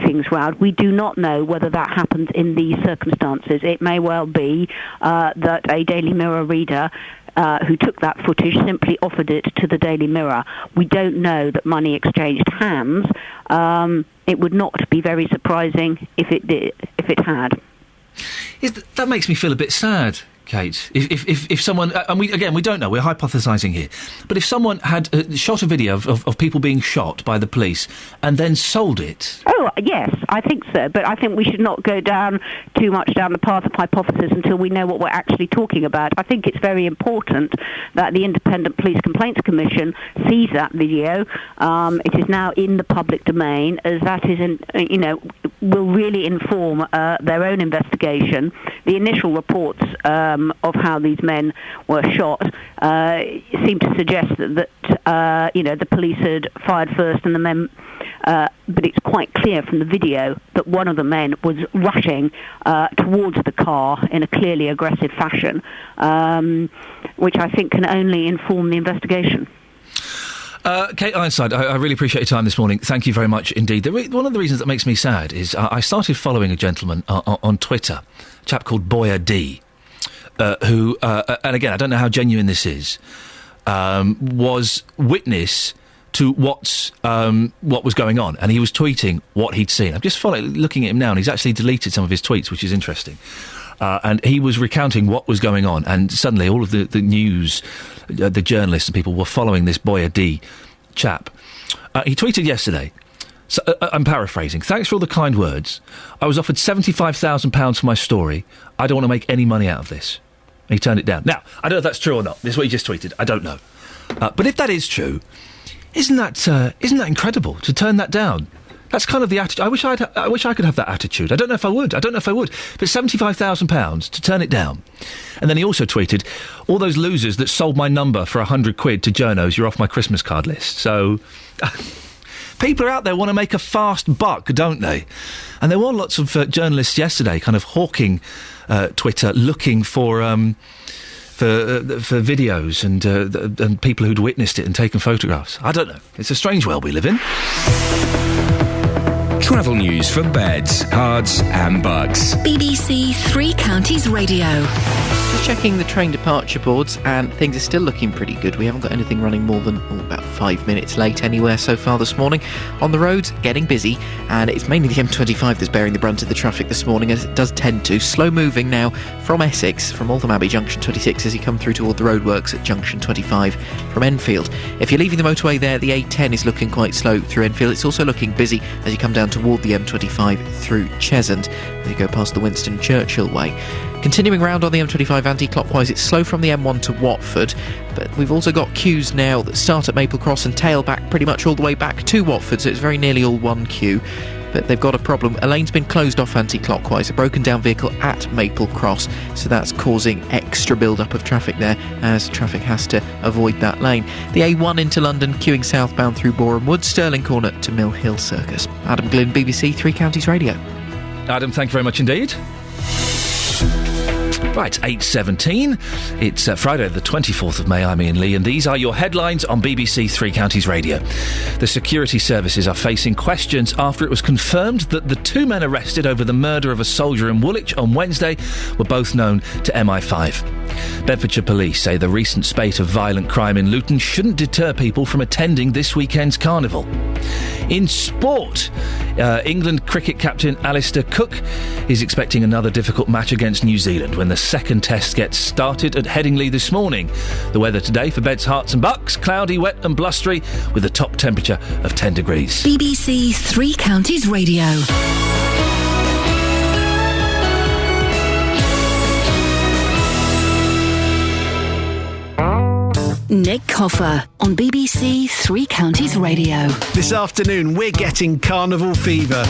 things round. We do not know whether that happens in these circumstances. It may well be that a Daily Mirror reader who took that footage simply offered it to the Daily Mirror. We don't know that money exchanged hands. It would not be very surprising if it did, if it had. that makes me feel a bit sad, Kate. If someone, and we don't know, we're hypothesising here, but if someone had shot a video of people being shot by the police and then sold it. Oh, yes, I think so, but I think we should not go too much down the path of hypothesis until we know what we're actually talking about. I think it's very important that the Independent Police Complaints Commission sees that video. It is now in the public domain, as that is, will really inform their own investigation. The initial reports of how these men were shot seem to suggest that the police had fired first and the men. But it's quite clear from the video that one of the men was rushing towards the car in a clearly aggressive fashion, which I think can only inform the investigation. Kate Ironside, I really appreciate your time this morning. Thank you very much indeed. One of the reasons that makes me sad is I started following a gentleman on Twitter, a chap called Boyer D, who, and again, I don't know how genuine this is, was witness to what was going on, and he was tweeting what he'd seen. I'm just looking at him now, and he's actually deleted some of his tweets, which is interesting. And he was recounting what was going on, and suddenly all of the news, the journalists and people were following this Boyer D chap. He tweeted yesterday, so, I'm paraphrasing, "Thanks for all the kind words. I was offered £75,000 for my story. I don't want to make any money out of this." And he turned it down. Now, I don't know if that's true or not. This is what he just tweeted. I don't know. But if that is true, isn't that incredible to turn that down? That's kind of the attitude. I wish I could have that attitude. I don't know if I would. But £75,000 to turn it down. And then he also tweeted, "All those losers that sold my number for £100 to journos, you're off my Christmas card list." So people are out there want to make a fast buck, don't they? And there were lots of journalists yesterday kind of hawking Twitter, looking for videos and people who'd witnessed it and taken photographs. I don't know. It's a strange world we live in. Travel news for beds, cards and bugs. BBC Three Counties Radio. Just checking the train departure boards, and things are still looking pretty good. We haven't got anything running more than about 5 minutes late anywhere so far this morning. On the roads, getting busy, and it's mainly the M25 that's bearing the brunt of the traffic this morning, as it does tend to. Slow moving now from Essex, from Waltham Abbey, Junction 26, as you come through toward the roadworks at Junction 25 from Enfield. If you're leaving the motorway there, the A10 is looking quite slow through Enfield. It's also looking busy as you come down toward the M25 through Cheshunt, as you go past the Winston Churchill Way. Continuing round on the M25 anti-clockwise, it's slow from the M1 to Watford, but we've also got queues now that start at Maple Cross and tail back pretty much all the way back to Watford, so it's very nearly all one queue. But they've got a problem. A lane's been closed off anti-clockwise, a broken down vehicle at Maple Cross, so that's causing extra build-up of traffic there as traffic has to avoid that lane. The A1 into London, queuing southbound through Boreham Wood, Stirling Corner to Mill Hill Circus. Adam Glynn, BBC Three Counties Radio. Adam, thank you very much indeed. Right, 8:17. It's Friday the 24th of May. I'm Iain Lee, and these are your headlines on BBC Three Counties Radio. The security services are facing questions after it was confirmed that the two men arrested over the murder of a soldier in Woolwich on Wednesday were both known to MI5. Bedfordshire police say the recent spate of violent crime in Luton shouldn't deter people from attending this weekend's carnival. In sport, England cricket captain Alistair Cook is expecting another difficult match against New Zealand when the second test gets started at Headingley this morning. The weather today for Beds, Herts and Bucks, cloudy, wet and blustery with a top temperature of 10 degrees. BBC Three Counties Radio. Nick Coffer on BBC Three Counties Radio. This afternoon, we're getting carnival fever.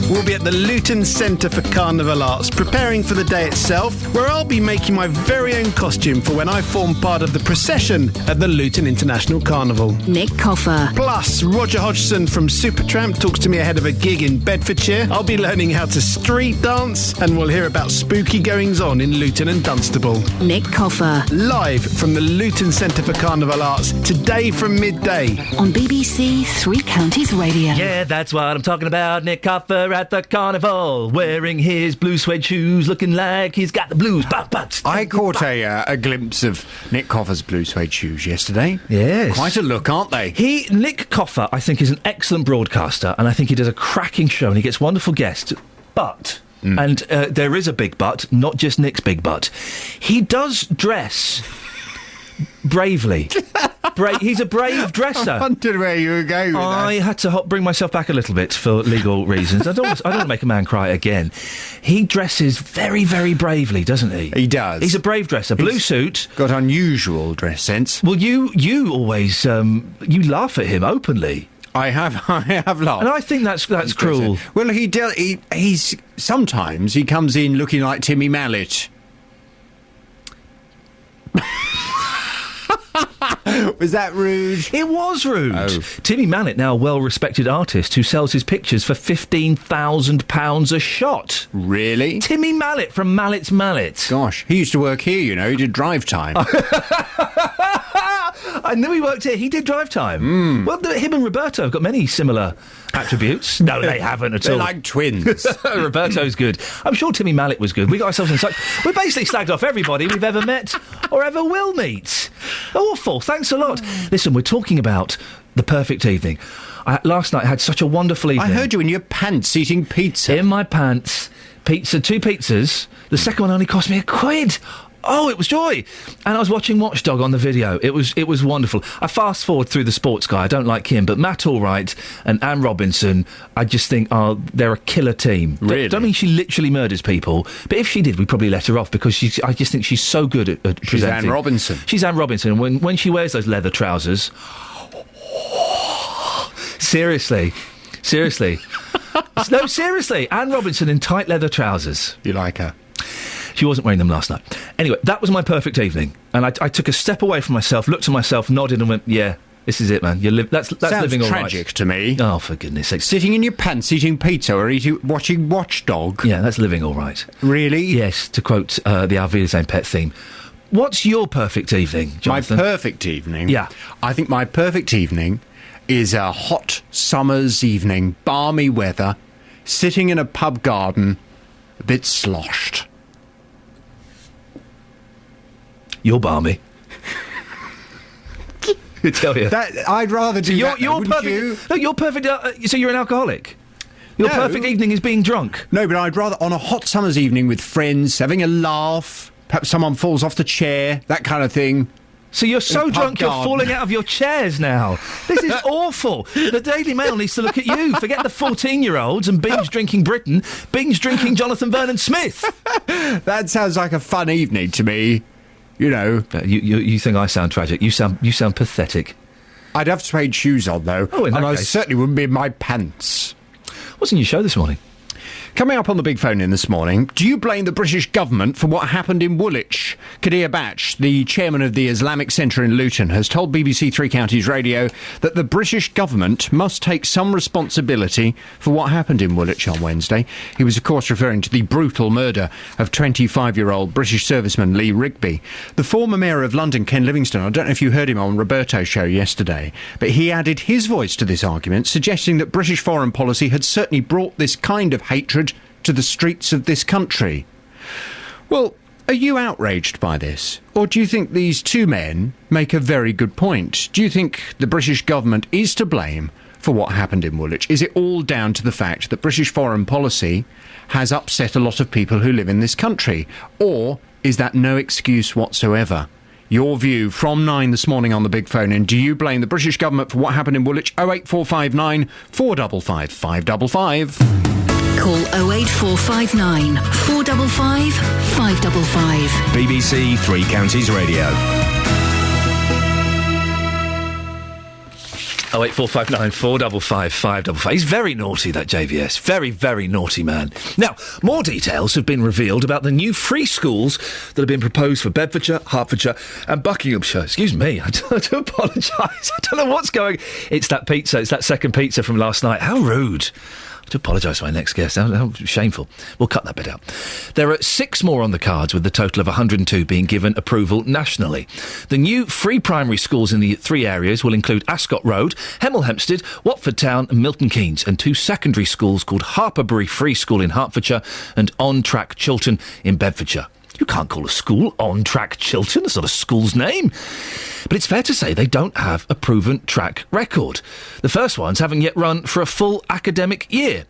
We'll be at the Luton Centre for Carnival Arts, preparing for the day itself, where I'll be making my very own costume for when I form part of the procession at the Luton International Carnival. Nick Coffer. Plus, Roger Hodgson from Supertramp talks to me ahead of a gig in Bedfordshire. I'll be learning how to street dance, and we'll hear about spooky goings-on in Luton and Dunstable. Nick Coffer. Live from the Luton Centre for Carnival Arts, today from midday. On BBC Three Counties Radio. Yeah, that's what I'm talking about. Nick Coffer at the carnival, wearing his blue suede shoes, looking like he's got the blues. I caught a glimpse of Nick Coffer's blue suede shoes yesterday. Yes. Quite a look, aren't they? Nick Coffer, I think, is an excellent broadcaster, and I think he does a cracking show, and he gets wonderful guests. But And there is a big but, not just Nick's big but. He does dress bravely. He's a brave dresser. I wondered where you were going with I had to bring myself back a little bit for legal reasons. I don't want to make a man cry again. He dresses very, very bravely, doesn't he? He does. He's a brave dresser. Blue suit. Got unusual dress sense. Well, you always you laugh at him openly. I have laughed. And I think that's cruel. Well, he's sometimes he comes in looking like Timmy Mallet. Was that rude? It was rude. Oh. Timmy Mallet, now a well-respected artist who sells his pictures for £15,000 a shot. Really? Timmy Mallet from Mallet's Mallet. Gosh, he used to work here, you know. He did drive time. I knew he worked here. He did drive time. Well, him and Roberto have got many similar attributes. No, they haven't at all. They're like twins. Roberto's good. I'm sure Timmy Mallet was good. We got ourselves in such... We basically slagged off everybody we've ever met or ever will meet. Awful. Thanks a lot. Listen, we're talking about the perfect evening. Last night I had such a wonderful evening. I heard you in your pants eating pizza. In my pants. Pizza, 2 pizzas. The second one only cost me £1. Oh, it was joy. And I was watching Watchdog on the video. It was wonderful. I fast forward through the sports guy. I don't like him, but Matt Allwright and Anne Robinson, I just think they're a killer team. Really? Don't mean she literally murders people, but if she did, we'd probably let her off because I just think she's so good at presenting. She's Anne Robinson. She's Anne Robinson. When she wears those leather trousers, seriously. No, seriously. Anne Robinson in tight leather trousers. You like her? She wasn't wearing them last night. Anyway, that was my perfect evening. And I took a step away from myself, looked at myself, nodded and went, yeah, this is it, man. That's living all right. Sounds tragic to me. Oh, for goodness sake. Sitting in your pants eating pizza or watching Watchdog? Yeah, that's living all right. Really? Yes, to quote the Auf Wiedersehen pet theme. What's your perfect evening, Jonathan? My perfect evening? Yeah. I think my perfect evening is a hot summer's evening, balmy weather, sitting in a pub garden, a bit sloshed. You're balmy. I tell you. I'd rather do that. You're perfect. You? No, you're perfect. So you're an alcoholic. Your perfect evening is being drunk. No, but I'd rather on a hot summer's evening with friends, having a laugh. Perhaps someone falls off the chair, that kind of thing. So you're so drunk you're falling out of your chairs now. This is awful. The Daily Mail needs to look at you. Forget the 14-year-olds and binge drinking Britain. Binge drinking Jonathan Vernon Smith. That sounds like a fun evening to me. You know, you think I sound tragic? You sound pathetic. I'd have suede shoes on though, and I certainly wouldn't be in my pants. What's in your show this morning? Coming up on the big phone in this morning, do you blame the British government for what happened in Woolwich? Kadir Batch, the chairman of the Islamic Centre in Luton, has told BBC Three Counties Radio that the British government must take some responsibility for what happened in Woolwich on Wednesday. He was, of course, referring to the brutal murder of 25-year-old British serviceman Lee Rigby. The former mayor of London, Ken Livingstone, I don't know if you heard him on Roberto's show yesterday, but he added his voice to this argument, suggesting that British foreign policy had certainly brought this kind of hatred to the streets of this country. Well, are you outraged by this? Or do you think these two men make a very good point? Do you think the British government is to blame for what happened in Woolwich? Is it all down to the fact that British foreign policy has upset a lot of people who live in this country? Or is that no excuse whatsoever? Your view from 9 this morning on the big phone in. Do you blame the British government for what happened in Woolwich? 08459 455 555. Call 08459 455 555. BBC Three Counties Radio. 08459 455 555. He's very naughty, that JVS. Very, very naughty man. Now, more details have been revealed about the new free schools that have been proposed for Bedfordshire, Hertfordshire and Buckinghamshire. Excuse me, I do apologise. I don't know what's going... It's that pizza. It's that second pizza from last night. How rude. To apologise to my next guest. How shameful. We'll cut that bit out. There are 6 more on the cards, with the total of 102 being given approval nationally. The new free primary schools in the 3 areas will include Ascot Road, Hemel Hempstead, Watford Town and Milton Keynes, and 2 secondary schools called Harperbury Free School in Hertfordshire and On Track Chilton in Bedfordshire. You can't call a school On Track Chilton. That's not a school's name. But it's fair to say they don't have a proven track record. The first ones haven't yet run for a full academic year.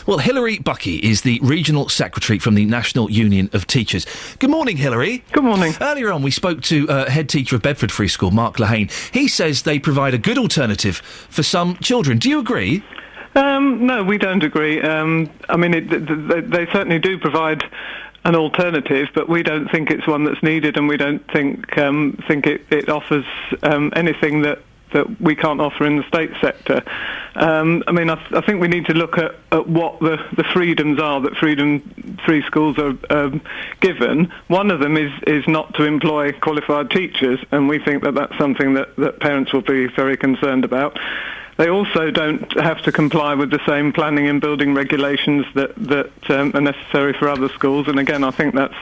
Well, Hilary Buckey is the Regional Secretary from the National Union of Teachers. Good morning, Hilary. Good morning. Earlier on, we spoke to head teacher of Bedford Free School, Mark Lehane. He says they provide a good alternative for some children. Do you agree? No, we don't agree. I mean, they certainly do provide an alternative, but we don't think it's one that's needed, and we don't think it offers anything that we can't offer in the state sector. I mean, I think we need to look at what the freedoms are that free schools are given. One of them is not to employ qualified teachers, and we think that that's something that parents will be very concerned about. They also don't have to comply with the same planning and building regulations that are necessary for other schools, and again, I think that's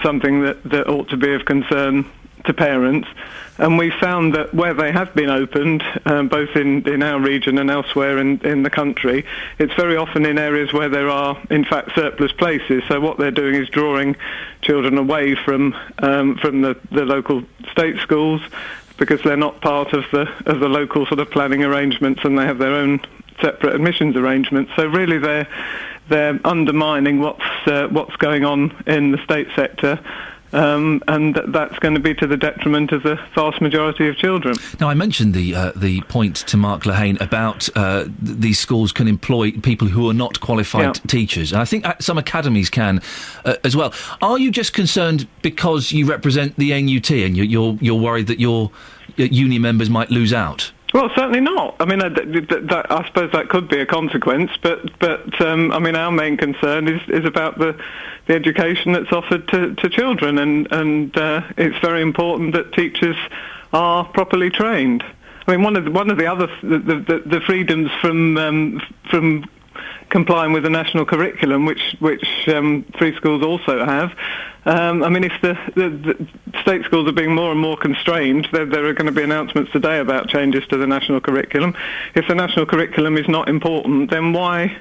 something that ought to be of concern to parents. And we found that where they have been opened, both in our region and elsewhere in the country, it's very often in areas where there are, in fact, surplus places. So what they're doing is drawing children away from the local state schools, because they're not part of the local sort of planning arrangements, and they have their own separate admissions arrangements. So really, they're undermining what's going on in the state sector. And that's going to be to the detriment of the vast majority of children. Now, I mentioned the point to Mark Lehane about these schools can employ people who are not qualified teachers. And I think some academies can as well. Are you just concerned because you represent the NUT and you're worried that your uni members might lose out? Well, certainly not. I mean, I suppose that could be a consequence, but I mean, our main concern is about the education that's offered to children, and it's very important that teachers are properly trained. I mean, one of the other the freedoms from complying with the national curriculum, which free schools also have. I mean, if the state schools are being more and more constrained, there are going to be announcements today about changes to the national curriculum. If the national curriculum is not important, then why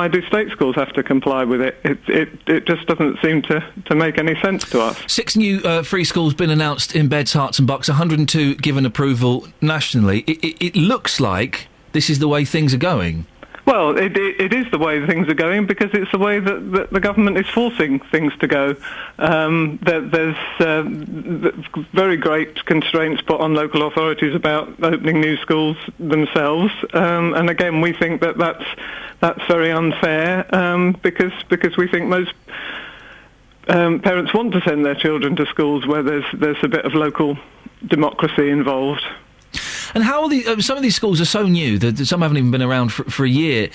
do state schools have to comply with it? It just doesn't seem to make any sense to us. 6 new free schools been announced in Beds, Herts and Bucks, 102 given approval nationally. It looks like this is the way things are going. Well, it is the way things are going, because it's the way that the government is forcing things to go. There's very great constraints put on local authorities about opening new schools themselves, and again, we think that's very unfair, because we think most parents want to send their children to schools where there's a bit of local democracy involved. And how are some of these schools are so new that some haven't even been around for a year.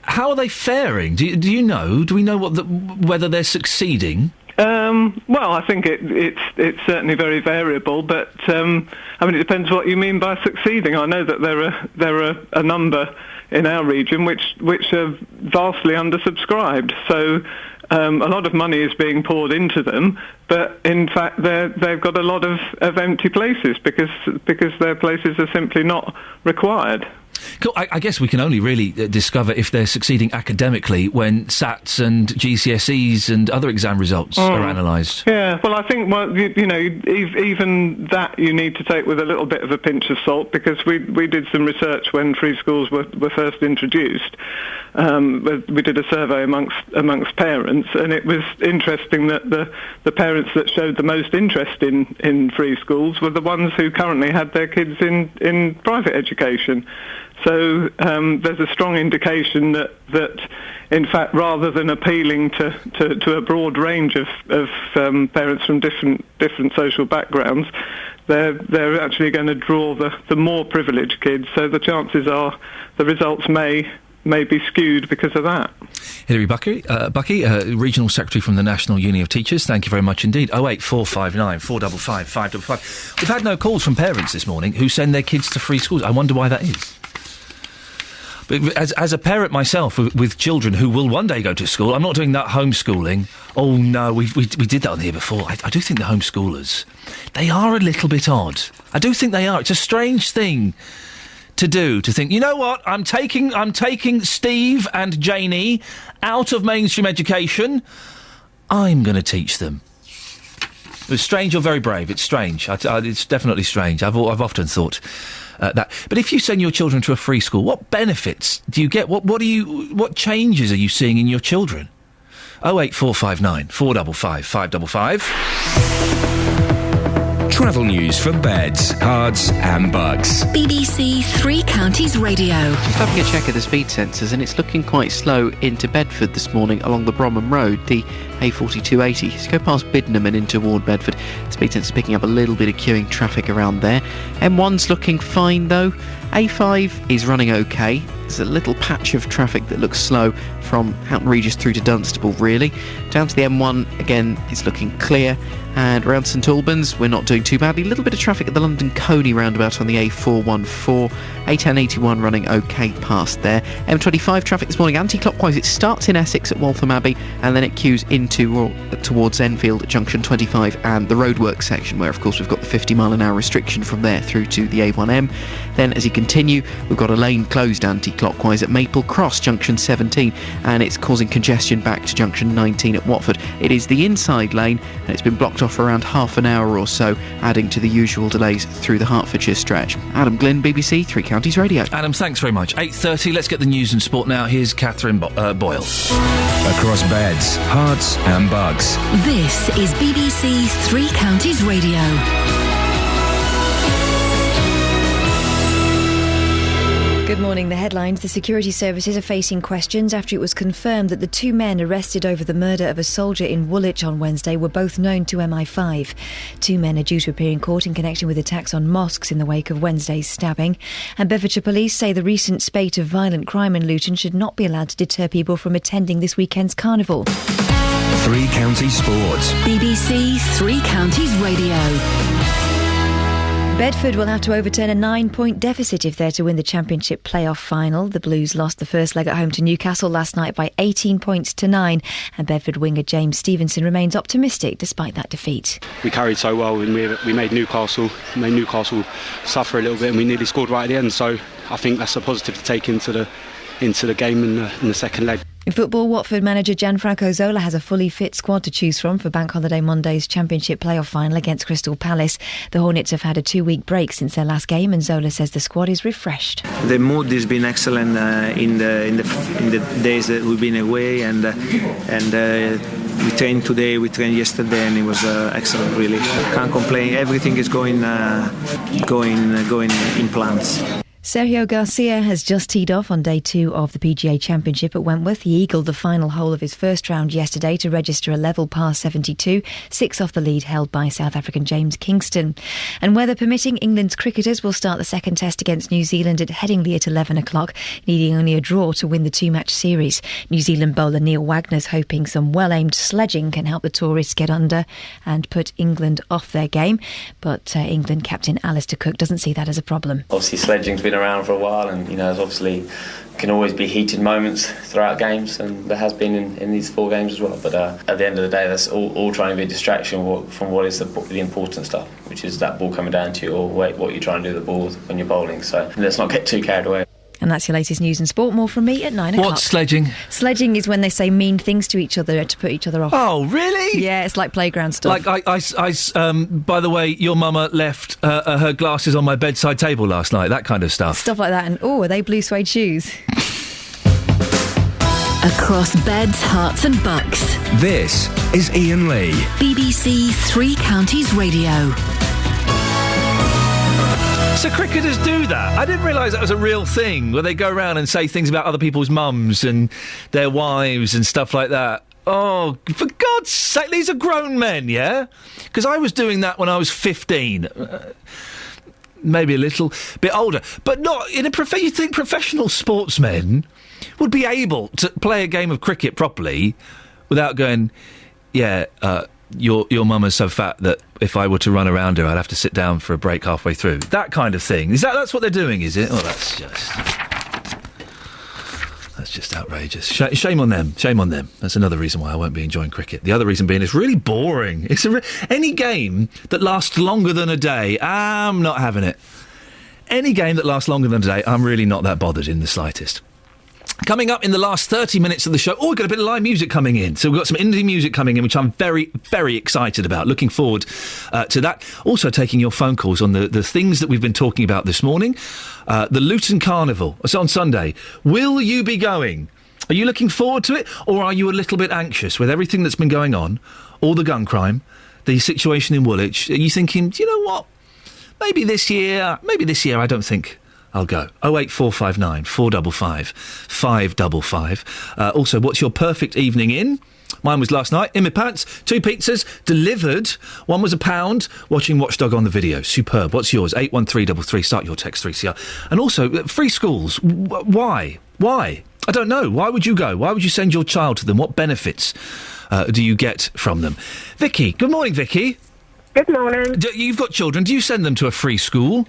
How are they faring? Do you know? Do we know whether they're succeeding? Well, I think it's certainly very variable, but I mean, it depends what you mean by succeeding. I know that there are a number in our region which are vastly undersubscribed. So a lot of money is being poured into them, but in fact they've got a lot of empty places because their places are simply not required. Cool. I guess we can only really discover if they're succeeding academically when SATs and GCSEs and other exam results are analysed. Yeah, well, I think even that you need to take with a little bit of a pinch of salt, because we did some research when free schools were first introduced. We did a survey amongst parents, and it was interesting that the parents that showed the most interest in free schools were the ones who currently had their kids in private education. So there's a strong indication that in fact, rather than appealing to a broad range of parents from different social backgrounds, they're actually going to draw the more privileged kids. So the chances are the results may be skewed because of that. Hilary Buckey, Regional Secretary from the National Union of Teachers, thank you very much indeed. 08459 455 555. We've had no calls from parents this morning who send their kids to free schools. I wonder why that is. But as a parent myself with children who will one day go to school, I'm not doing that homeschooling. Oh no, we did that on here before. I do think the homeschoolers, they are a little bit odd. I do think they are. It's a strange thing to do, to think, you know what, I'm taking Steve and Janie out of mainstream education. I'm going to teach them. It's strange or very brave. It's strange. It's definitely strange. I've often thought that. But if you send your children to a free school, what benefits do you get? What changes are you seeing in your children? 08459 455 555. Travel news for beds, cards and bugs. BBC Three Counties Radio. Just having a check of the speed sensors, and it's looking quite slow into Bedford this morning along the Bromham Road, the A4280. As you go past Biddenham and into toward Bedford, the speed sensor's picking up a little bit of queuing traffic around there. M1's looking fine though. A5 is running okay. There's a little patch of traffic that looks slow from Houghton Regis through to Dunstable, really. Down to the M1, again, it's looking clear. And around St Albans, we're not doing too badly. A little bit of traffic at the London Coney roundabout on the A414. A1081 running okay past there. M25 traffic this morning anti-clockwise. It starts in Essex at Waltham Abbey, and then it queues towards Enfield at Junction 25 and the roadworks section, where, of course, we've got the 50-mile-an-hour restriction from there through to the A1M. Then, as you continue, we've got a lane closed anti-clockwise at Maple Cross, Junction 17, and it's causing congestion back to Junction 19 at Watford. It is the inside lane, and it's been blocked off for around half an hour or so, adding to the usual delays through the Hertfordshire stretch. Adam Glynn, BBC Three Counties Radio. Adam, thanks very much. 8:30, let's get the news and sport now. Here's Catherine Boyle. Across beds, hearts and bugs. This is BBC Three Counties Radio. Good morning. The headlines. The security services are facing questions after it was confirmed that the two men arrested over the murder of a soldier in Woolwich on Wednesday were both known to MI5. Two men are due to appear in court in connection with attacks on mosques in the wake of Wednesday's stabbing. And Bedfordshire Police say the recent spate of violent crime in Luton should not be allowed to deter people from attending this weekend's carnival. Three Counties Sports. BBC Three Counties Radio. Bedford will have to overturn a 9-point deficit if they're to win the Championship playoff final. The Blues lost the first leg at home to Newcastle last night by 18 points to 9, and Bedford winger James Stevenson remains optimistic despite that defeat. We carried so well and we made Newcastle suffer a little bit, and we nearly scored right at the end, so I think that's a positive to take into the game in the second leg. In football, Watford manager Gianfranco Zola has a fully fit squad to choose from for Bank Holiday Monday's Championship playoff final against Crystal Palace. The Hornets have had a 2-week break since their last game, and Zola says the squad is refreshed. The mood has been excellent in the days that we've been away, and we trained today, we trained yesterday, and it was excellent. Really, can't complain. Everything is going in plans. Sergio Garcia has just teed off on day 2 of the PGA Championship at Wentworth. He eagled the final hole of his first round yesterday to register a level par 72, 6 off the lead held by South African James Kingston. And weather permitting, England's cricketers will start the second test against New Zealand at Headingley at 11 o'clock, needing only a draw to win the 2-match series. New Zealand bowler Neil Wagner's hoping some well-aimed sledging can help the tourists get under and put England off their game. But England captain Alistair Cook doesn't see that as a problem. Obviously sledging's been around for a while, and there's obviously can always be heated moments throughout games, and there has been in these 4 games as well, but at the end of the day that's all trying to be a distraction from what is the important stuff, which is that ball coming down to you, or what you're trying to do with the ball when you're bowling, so let's not get too carried away. And that's your latest news and sport. More from me at 9 o'clock. What's sledging? Sledging is when they say mean things to each other to put each other off. Oh, really? Yeah, it's like playground stuff. Like, by the way, your mama left her glasses on my bedside table last night, that kind of stuff. Stuff like that, and are they blue suede shoes? Across beds, hearts and bucks. This is Iain Lee. BBC Three Counties Radio. So cricketers do that? I didn't realise that was a real thing, where they go around and say things about other people's mums and their wives and stuff like that. Oh, for God's sake, these are grown men, yeah? Because I was doing that when I was 15. Maybe a little bit older. But not in a you think professional sportsmen would be able to play a game of cricket properly without going, yeah, your mum is so fat that if I were to run around her, I'd have to sit down for a break halfway through. That kind of thing. That's what they're doing, is it? Oh, that's just outrageous. Shame on them. Shame on them. That's another reason why I won't be enjoying cricket. The other reason being it's really boring. It's any game that lasts longer than a day, I'm not having it. Any game that lasts longer than a day, I'm really not that bothered in the slightest. Coming up in the last 30 minutes of the show, we've got a bit of live music coming in. So we've got some indie music coming in, which I'm very, very excited about. Looking forward to that. Also taking your phone calls on the things that we've been talking about this morning. The Luton Carnival. It's on Sunday. Will you be going? Are you looking forward to it? Or are you a little bit anxious with everything that's been going on? All the gun crime, the situation in Woolwich. Are you thinking, do you know what? Maybe this year I don't think I'll go. 08459 455 555. Also, what's your perfect evening in? Mine was last night, in my pants, 2 pizzas, delivered. One was £1, watching Watchdog on the video. Superb. What's yours? 81333, start your text 3CR. And also, free schools. Why? I don't know. Why would you go? Why would you send your child to them? What benefits do you get from them? Vicky. Good morning, Vicky. Good morning. You've got children. Do you send them to a free school?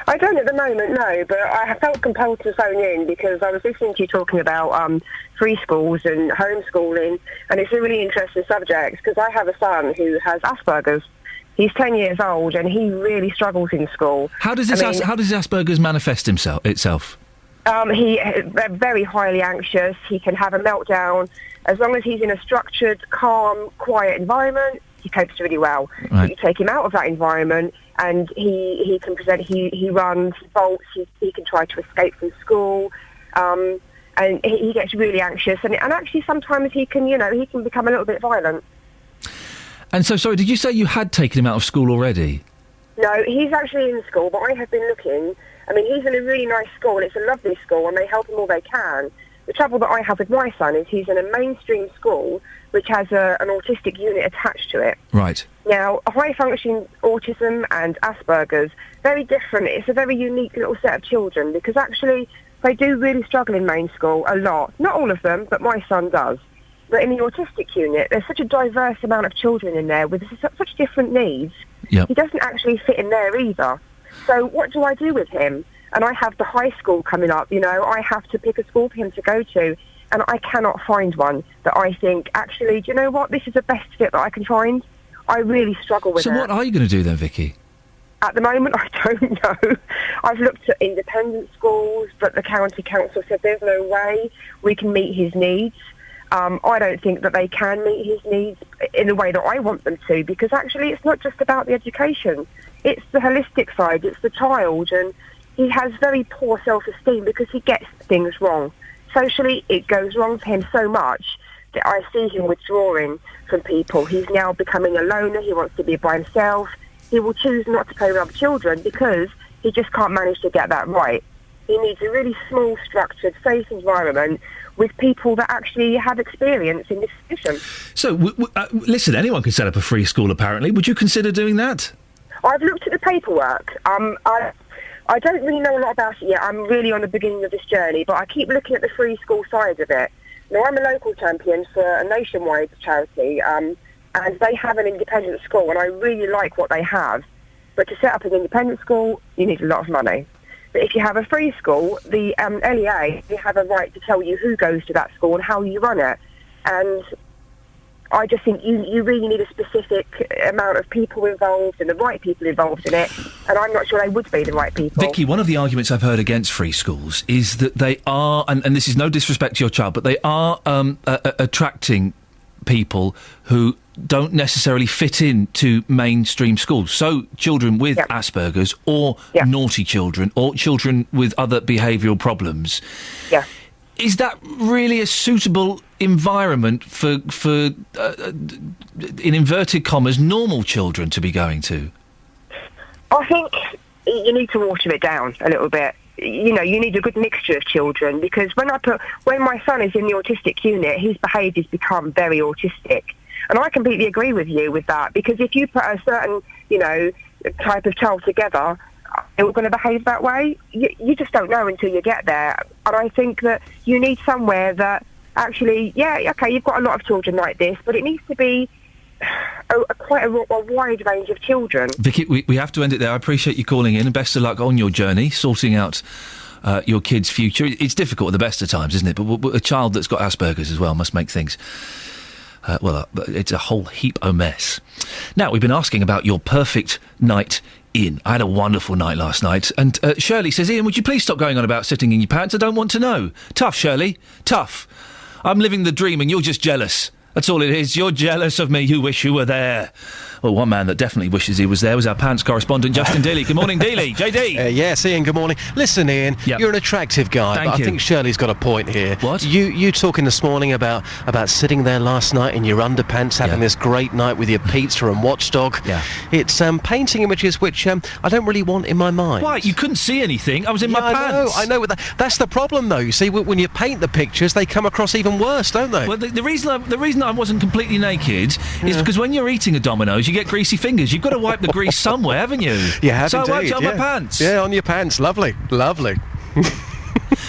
I don't at the moment, no, but I have felt compelled to phone in because I was listening to you talking about free schools and homeschooling, and it's a really interesting subject because I have a son who has Asperger's. He's 10 years old and he really struggles in school. How does Asperger's manifest itself? He's very highly anxious. He can have a meltdown. As long as he's in a structured, calm, quiet environment, he copes really well. Right. You take him out of that environment and he can present, he runs, he bolts, he can try to escape from school, and he gets really anxious, and actually sometimes he can become a little bit violent. And so, sorry, did you say you had taken him out of school already? No, he's actually in school, but I have been looking. I mean, he's in a really nice school, and it's a lovely school, and they help him all they can. The trouble that I have with my son is he's in a mainstream school which has an autistic unit attached to it. Right. Now, high-functioning autism and Asperger's, very different. It's a very unique little set of children because actually they do really struggle in main school a lot. Not all of them, but my son does. But in the autistic unit, there's such a diverse amount of children in there with such different needs. Yep. He doesn't actually fit in there either. So what do I do with him? And I have the high school coming up, I have to pick a school for him to go to, and I cannot find one that I think, actually, do you know what, this is the best fit that I can find. I really struggle with it. So what are you going to do then, Vicky? At the moment, I don't know. I've looked at independent schools, but the county council said there's no way we can meet his needs. I don't think that they can meet his needs in the way that I want them to, because actually it's not just about the education. It's the holistic side, it's the child, and he has very poor self-esteem because he gets things wrong. Socially, it goes wrong for him so much that I see him withdrawing from people. He's now becoming a loner. He wants to be by himself. He will choose not to play with other children because he just can't manage to get that right. He needs a really small, structured, safe environment with people that actually have experience in this position. So, listen, anyone can set up a free school, apparently. Would you consider doing that? I've looked at the paperwork. I don't really know a lot about it yet. I'm really on the beginning of this journey, but I keep looking at the free school side of it. Now, I'm a local champion for a nationwide charity, and they have an independent school, and I really like what they have. But to set up an independent school, you need a lot of money. But if you have a free school, the LEA, they have a right to tell you who goes to that school and how you run it. And I just think you really need a specific amount of people involved and the right people involved in it, and I'm not sure they would be the right people. Vicky, one of the arguments I've heard against free schools is that they are, and this is no disrespect to your child, but they are attracting people who don't necessarily fit into mainstream schools. So children with Asperger's or naughty children or children with other behavioural problems. Yeah. Is that really a suitable environment for in inverted commas, normal children to be going to? I think you need to water it down a little bit. You need a good mixture of children, because when my son is in the autistic unit, his behaviours become very autistic. And I completely agree with you with that, because if you put a certain, type of child together, they're all going to behave that way. You just don't know until you get there. And I think that you need somewhere that actually, you've got a lot of children like this, but it needs to be quite a wide range of children. Vicky, we have to end it there. I appreciate you calling in, and best of luck on your journey, sorting out your kid's future. It's difficult at the best of times, isn't it? But a child that's got Asperger's as well must make things It's a whole heap o' mess. Now, we've been asking about your perfect night in. I had a wonderful night last night, and Shirley says, Iain, would you please stop going on about sitting in your pants? I don't want to know. Tough, Shirley. Tough. I'm living the dream and you're just jealous. That's all it is. You're jealous of me. You wish you were there. Well, one man that definitely wishes he was there was our pants correspondent, Justin Dealey. Good morning, Dealey. JD. Yes, Iain, good morning. Listen, Iain, you're an attractive guy, Thank but you. I think Shirley's got a point here. What? You talking this morning about sitting there last night in your underpants, having this great night with your pizza and Watchdog. Yeah. It's painting images which I don't really want in my mind. Why? You couldn't see anything. I was in my pants. I know. That's the problem, though. You see, when you paint the pictures, they come across even worse, don't they? Well, the reason I wasn't completely naked is because when you're eating a Domino's, you get greasy fingers. You've got to wipe the grease somewhere, haven't you? You have, so indeed. I wiped it on my pants. Yeah, on your pants. Lovely.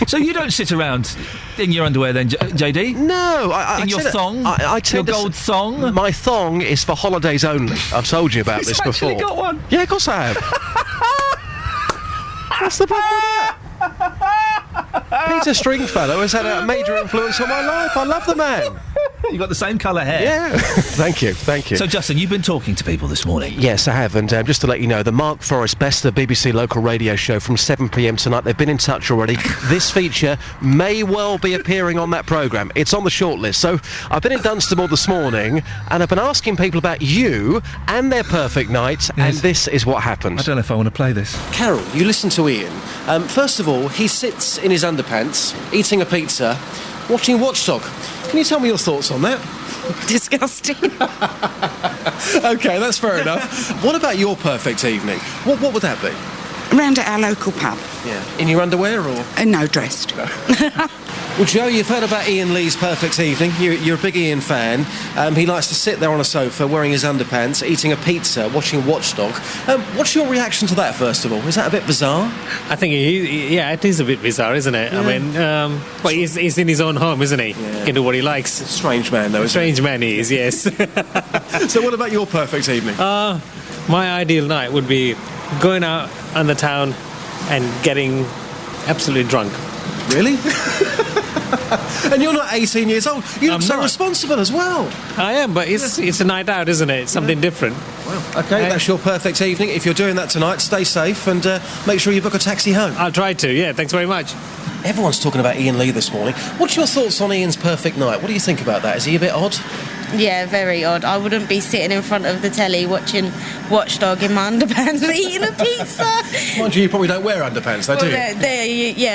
So you don't sit around in your underwear then, JD? No, in your thong? I your gold thong? My thong is for holidays only. I've told you about this before. You've actually got one? Yeah, of course I have. What's the problem with that? Peter Stringfellow has had a major influence on my life. I love the man. You've got the same colour hair. Yeah. Thank you. So, Justin, you've been talking to people this morning. Yes, I have. And just to let you know, the Mark Forrest Best of the BBC local radio show from 7 p.m. tonight, they've been in touch already. This feature may well be appearing on that programme. It's on the shortlist. So I've been in Dunstable this morning, and I've been asking people about you and their perfect night, and this is what happened. I don't know if I want to play this. Carol, you listen to Iain. First of all, he sits in his underpants, eating a pizza, watching Watchdog. Can you tell me your thoughts on that? Disgusting. OK, that's fair enough. What about your perfect evening? What would that be? Round at our local pub. Yeah. In your underwear or? No, dressed. Well, Joe, you've heard about Iain Lee's perfect evening. You're a big Iain fan. He likes to sit there on a sofa wearing his underpants, eating a pizza, watching Watchdog. What's your reaction to that, first of all? Is that a bit bizarre? I think it is a bit bizarre, isn't it? Yeah. I mean, but he's in his own home, isn't he? Yeah. He can do what he likes. Strange man, though, Strange man he is, yes. So what about your perfect evening? My ideal night would be going out on the town and getting absolutely drunk. Really? And you're not 18 years old. You look so responsible as well. I am, but it's a night out, isn't it? It's something different. Well, OK, that's your perfect evening. If you're doing that tonight, stay safe and make sure you book a taxi home. I'll try to, yeah. Thanks very much. Everyone's talking about Iain Lee this morning. What's your thoughts on Ian's perfect night? What do you think about that? Is he a bit odd? Yeah, very odd. I wouldn't be sitting in front of the telly watching Watchdog in my underpants eating a pizza. Mind you, you probably don't wear underpants, though, do you?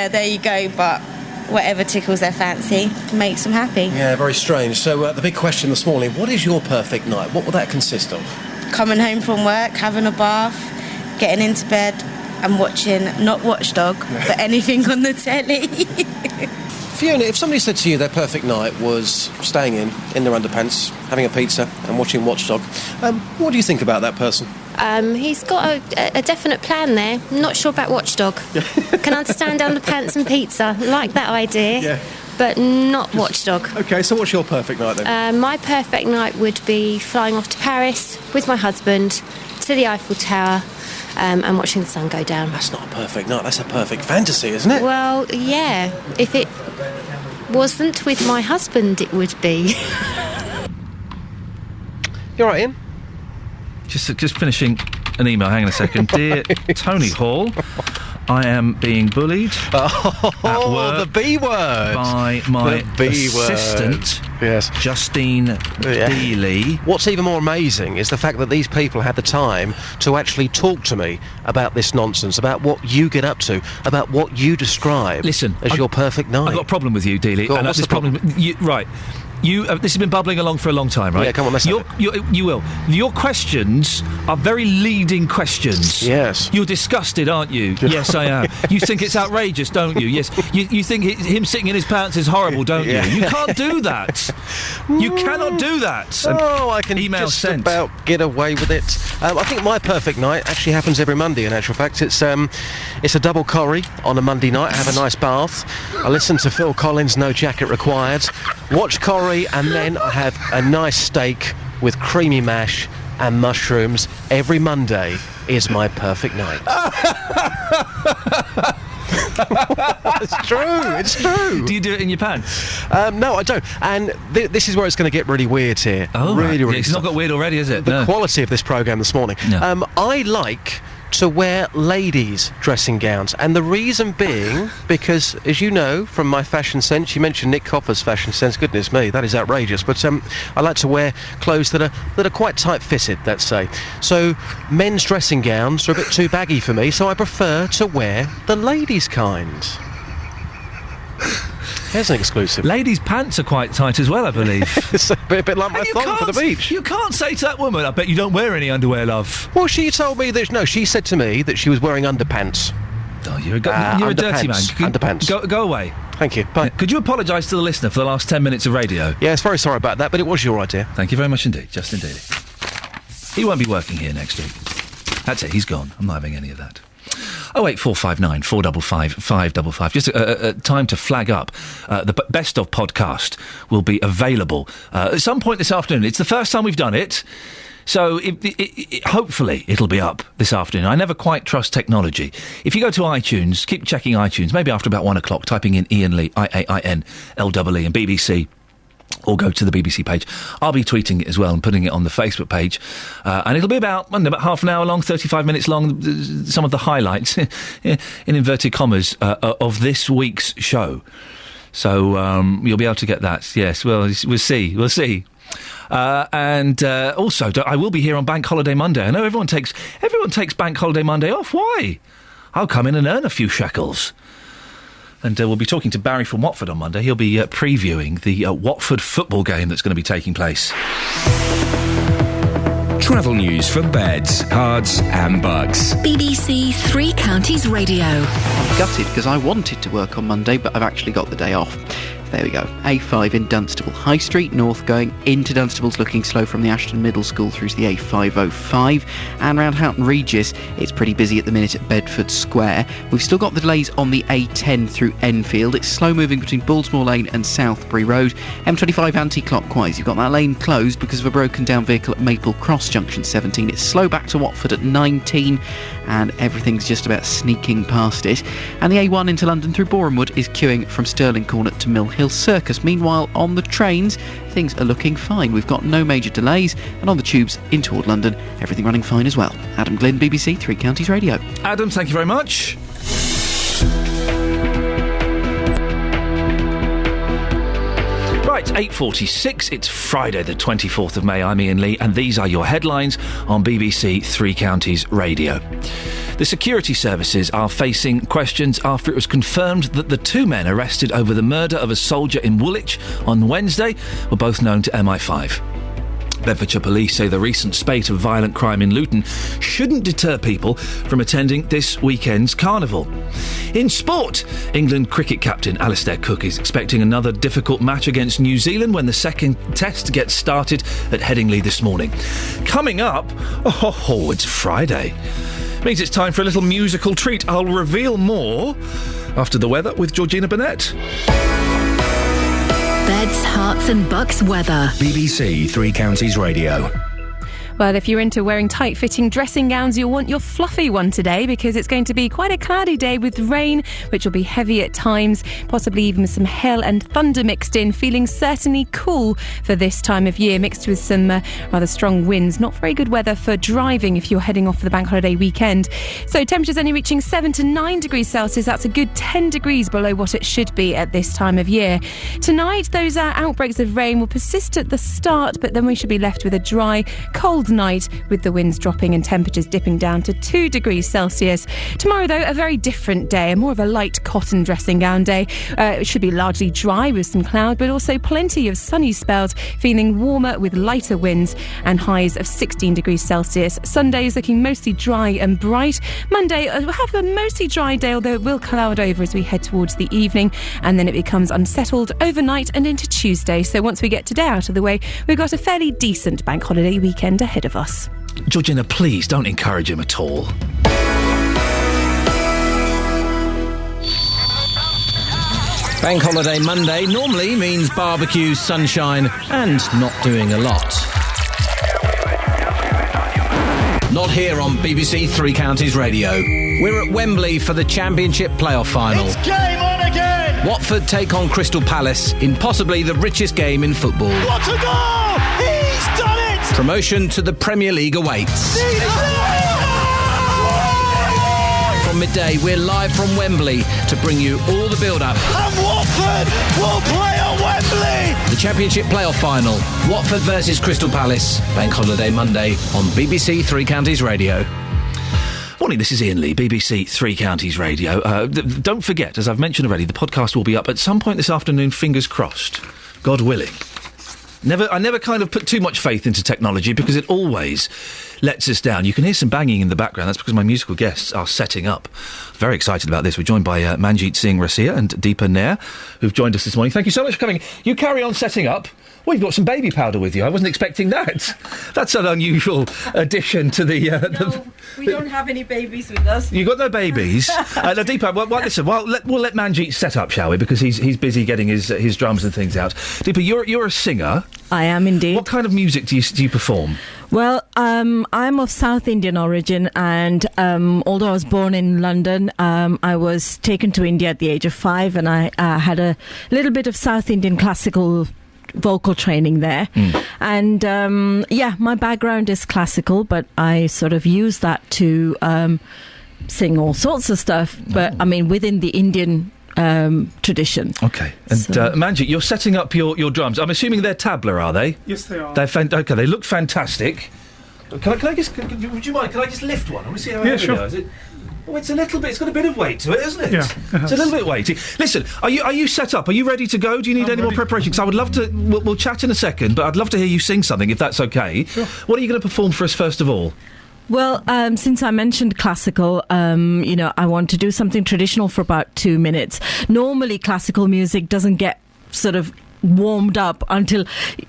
There you go, but whatever tickles their fancy makes them happy. Yeah, very strange. So the big question this morning, what is your perfect night? What will that consist of? Coming home from work, having a bath, getting into bed and watching, not Watchdog, but anything on the telly. Fiona, if somebody said to you their perfect night was staying in their underpants, having a pizza and watching Watchdog, what do you think about that person? He's got a definite plan there. I'm not sure about Watchdog. Can understand underpants and pizza. Like that idea. Yeah. But not Watchdog. OK, so what's your perfect night then? My perfect night would be flying off to Paris with my husband to the Eiffel Tower and watching the sun go down. That's not a perfect night. That's a perfect fantasy, isn't it? Well, yeah. If it wasn't with my husband, it would be. You all right, Iain? Just finishing an email. Hang on a second. Dear Tony Hall, I am being bullied at work the B word by my the B assistant, yes, Justine Dealey. What's even more amazing is the fact that these people had the time to actually talk to me about this nonsense, about what you get up to, about what you describe as your perfect night. I've got a problem with you, Dealey. Go on, what's the problem? Right. This has been bubbling along for a long time, right? Yeah, come on, let's have it. You will. Your questions are very leading questions. Yes. You're disgusted, aren't you? Yes, I am. You think it's outrageous, don't you? Yes. You think him sitting in his pants is horrible, don't you? You can't do that. You cannot do that. I can just about get away with it. I think my perfect night actually happens every Monday, in actual fact. It's a double curry on a Monday night. I have a nice bath. I listen to Phil Collins' No Jacket Required. Watch Corrie, and then I have a nice steak with creamy mash and mushrooms. Every Monday is my perfect night. It's true. It's true. Do you do it in your pants? No, I don't. And this is where it's going to get really weird here. Oh, really, right. It's not got weird already, is it? The quality of this programme this morning. No. I like to wear ladies' dressing gowns, and the reason being because, as you know from my fashion sense, you mentioned Nick Copper's fashion sense. Goodness me, that is outrageous. But I like to wear clothes that are quite tight-fitted, let's say. So men's dressing gowns are a bit too baggy for me, so I prefer to wear the ladies' kind. Here's an exclusive. Ladies' pants are quite tight as well, I believe. It's a bit like my thong for the beach. You can't say to that woman, I bet you don't wear any underwear, love. Well, she told me that... No, she said to me that she was wearing underpants. Oh, you're a dirty man. Underpants. Go away. Thank you. Bye. Could you apologise to the listener for the last 10 minutes of radio? Yes, very sorry about that, but it was your idea. Thank you very much indeed, Justin Daly. He won't be working here next week. That's it, he's gone. I'm not having any of that. 08459 455 555. Just time to flag up. The Best of podcast will be available at some point this afternoon. It's the first time we've done it, so hopefully it'll be up this afternoon. I never quite trust technology. If you go to iTunes, keep checking iTunes, maybe after about 1 o'clock, typing in Iain Lee, IAINLEE, and BBC, or go to the BBC page. I'll be tweeting it as well and putting it on the Facebook page. And it'll be about half an hour long, 35 minutes long, some of the highlights, in inverted commas, of this week's show. So you'll be able to get that, yes. Well, we'll see. And also, I will be here on Bank Holiday Monday. I know everyone takes Bank Holiday Monday off. Why? I'll come in and earn a few shekels. And we'll be talking to Barry from Watford on Monday. He'll be previewing the Watford football game that's going to be taking place. Travel news for beds, cards and bugs. BBC Three Counties Radio. I'm gutted because I wanted to work on Monday, but I've actually got the day off. There we go. A5 in Dunstable. High Street North going into Dunstable's looking slow from the Ashton Middle School through to the A505. And around Houghton Regis, it's pretty busy at the minute at Bedford Square. We've still got the delays on the A10 through Enfield. It's slow moving between Baltimore Lane and Southbury Road. M25 anti-clockwise. You've got that lane closed because of a broken down vehicle at Maple Cross Junction 17. It's slow back to Watford at 19. And everything's just about sneaking past it. And the A1 into London through Borehamwood is queuing from Stirling Corner to Mill Hill Circus. Meanwhile, on the trains, things are looking fine. We've got no major delays, and on the tubes in toward London, everything running fine as well. Adam Glynn, BBC Three Counties Radio. Adam, thank you very much. Right, 8:46. It's Friday, the 24th of May. I'm Iain Lee, and these are your headlines on BBC Three Counties Radio. The security services are facing questions after it was confirmed that the two men arrested over the murder of a soldier in Woolwich on Wednesday were both known to MI5. Bedfordshire Police say the recent spate of violent crime in Luton shouldn't deter people from attending this weekend's carnival. In sport, England cricket captain Alastair Cook is expecting another difficult match against New Zealand when the second test gets started at Headingley this morning. Coming up, it's Friday. Means it's time for a little musical treat. I'll reveal more after the weather with Georgina Burnett. Beds, Herts and Bucks weather. BBC Three Counties Radio. Well, if you're into wearing tight-fitting dressing gowns, you'll want your fluffy one today because it's going to be quite a cloudy day with rain, which will be heavy at times, possibly even with some hail and thunder mixed in, feeling certainly cool for this time of year, mixed with some rather strong winds. Not very good weather for driving if you're heading off for the bank holiday weekend. So temperatures only reaching 7 to 9 degrees Celsius. That's a good 10 degrees below what it should be at this time of year. Tonight, those outbreaks of rain will persist at the start, but then we should be left with a dry, cold night with the winds dropping and temperatures dipping down to 2 degrees Celsius. Tomorrow, though, a very different day, more of a light cotton dressing gown day. It should be largely dry with some cloud, but also plenty of sunny spells, feeling warmer with lighter winds and highs of 16 degrees Celsius. Sunday is looking mostly dry and bright. Monday, we'll have a mostly dry day, although it will cloud over as we head towards the evening, and then it becomes unsettled overnight and into Tuesday. So once we get today out of the way, we've got a fairly decent bank holiday weekend ahead of us. Georgina, please don't encourage him at all. Bank Holiday Monday normally means barbecue, sunshine and not doing a lot. Not here on BBC Three Counties Radio. We're at Wembley for the Championship playoff final. It's game on again! Watford take on Crystal Palace in possibly the richest game in football. What a goal! He's done it! Promotion to the Premier League awaits. From midday, we're live from Wembley to bring you all the build-up. And Watford will play at Wembley! The Championship playoff final. Watford versus Crystal Palace. Bank Holiday Monday on BBC Three Counties Radio. Morning, this is Iain Lee, BBC Three Counties Radio. Don't forget, as I've mentioned already, the podcast will be up at some point this afternoon, fingers crossed, God willing. I never kind of put too much faith into technology because it always lets us down. You can hear some banging in the background. That's because my musical guests are setting up. Very excited about this. We're joined by Manjeet Singh Rasia and Deepa Nair, who've joined us this morning. Thank you so much for coming. You carry on setting up. Well, you've got some baby powder with you. I wasn't expecting that. That's an unusual addition to the... No, we don't have any babies with us. You got no babies? Now, Deepa, listen, we'll let Manjeet set up, shall we? Because he's busy getting his drums and things out. Deepa, you're a singer. I am indeed. What kind of music do you perform? Well, I'm of South Indian origin, and although I was born in London, I was taken to India at the age of 5, and I had a little bit of South Indian classical vocal training there. And my background is classical, but I sort of use that to sing all sorts of stuff, but I mean within the Indian tradition. Okay. And Manjeet, you're setting up your drums. I'm assuming they're tabla, are they? Yes, they are. Okay, they look fantastic. Would you mind, can I just lift one? I want to see how heavy sure. it is. Oh, it's a little bit. It's got a bit of weight to it, isn't it? Yeah, it's a little bit weighty. Listen, are you set up? Are you ready to go? Do you need any more preparation? Because I would love to. We'll chat in a second, but I'd love to hear you sing something if that's okay. Sure. What are you going to perform for us first of all? Well, since I mentioned classical, I want to do something traditional for about 2 minutes. Normally, classical music doesn't get sort of warmed up until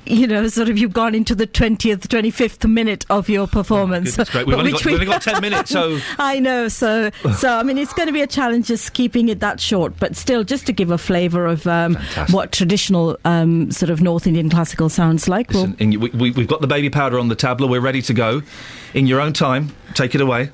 sort of you've gone into the 20th 25th minute of your performance. Goodness, great. We've only got 10 minutes, so I know, so I mean it's going to be a challenge just keeping it that short, but still just to give a flavour of what traditional sort of North Indian classical sounds like. Listen, we've got the baby powder on the tabla. We're ready to go. In your own time, take it away.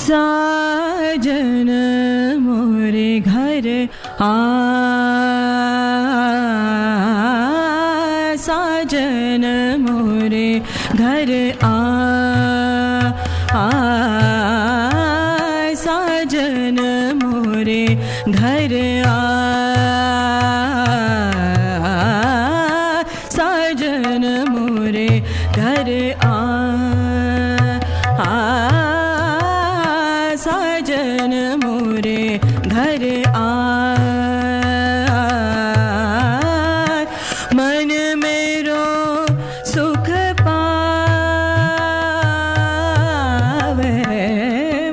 साजन मोरे घर आ साजन मोरे घर आ साजन मोरे घर आ साजन मोरे घर आ साजन मोरे घर आ मन मेरो सुख पावे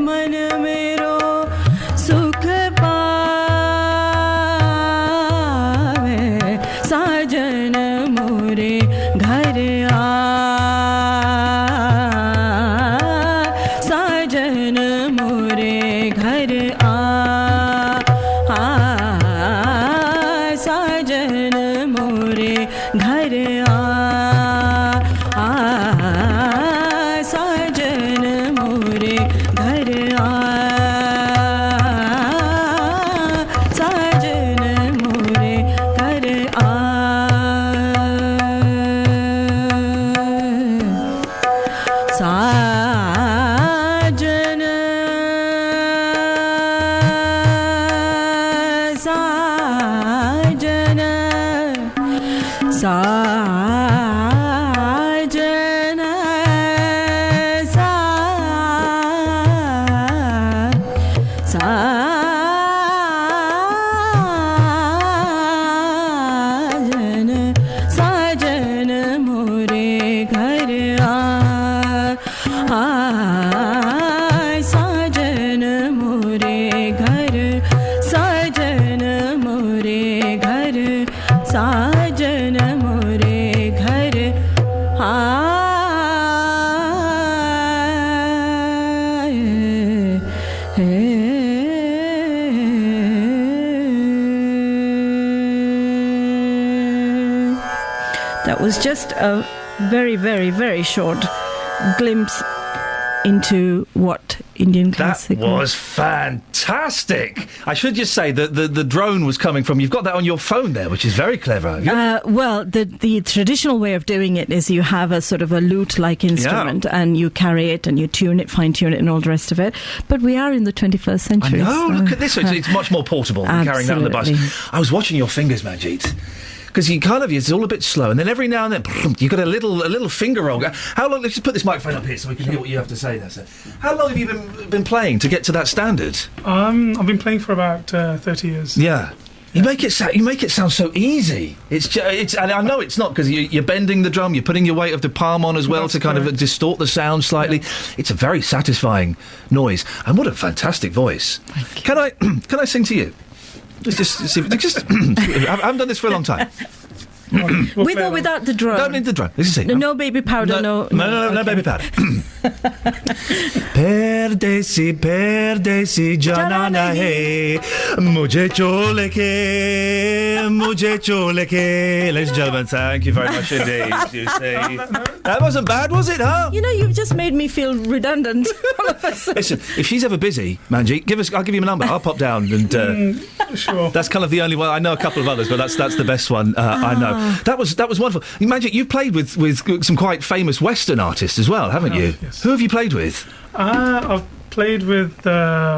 मन मेरो सुख पावे साजन मोरे घर आ साजन मोरे घर आ That was just a very, very, very short glimpse into what Indian classical... That was fantastic! I should just say that the drone was coming from... You've got that on your phone there, which is very clever. Well, the traditional way of doing it is you have a sort of a lute-like instrument and you carry it and you tune it, fine-tune it and all the rest of it. But we are in the 21st century. I know, look at this. It's much more portable than carrying that on the bus. I was watching your fingers, Manjeet. Because you kind of, it's all a bit slow, and then every now and then you've got a little finger roll. How long? Let's just put this microphone up here so we can hear what you have to say there, sir. How long have you been playing to get to that standard? I've been playing for about 30 years. Yeah. You make it sound so easy. It's and I know it's not, because you're bending the drum, you're putting your weight of the palm on as well. That's to kind of distort the sound slightly. Yeah. It's a very satisfying noise, and what a fantastic voice. Can I sing to you? Just I haven't done this for a long time. With or without the drum? Don't need the drum. Let's see. No baby powder, no baby powder. Perdesi, perdesi, janana hai, mujhe chole ke. Ladies and gentlemen, thank you very much indeed. You see, that wasn't bad, was it, huh? You know, you've just made me feel redundant. Listen, if she's ever busy, Manjeet, I'll give you my number. I'll pop down and. Sure. That's kind of the only one. I know a couple of others, but that's the best one I know. That was wonderful. Imagine you've played with some quite famous Western artists as well, haven't you? Yes. Who have you played with? I've played with. Where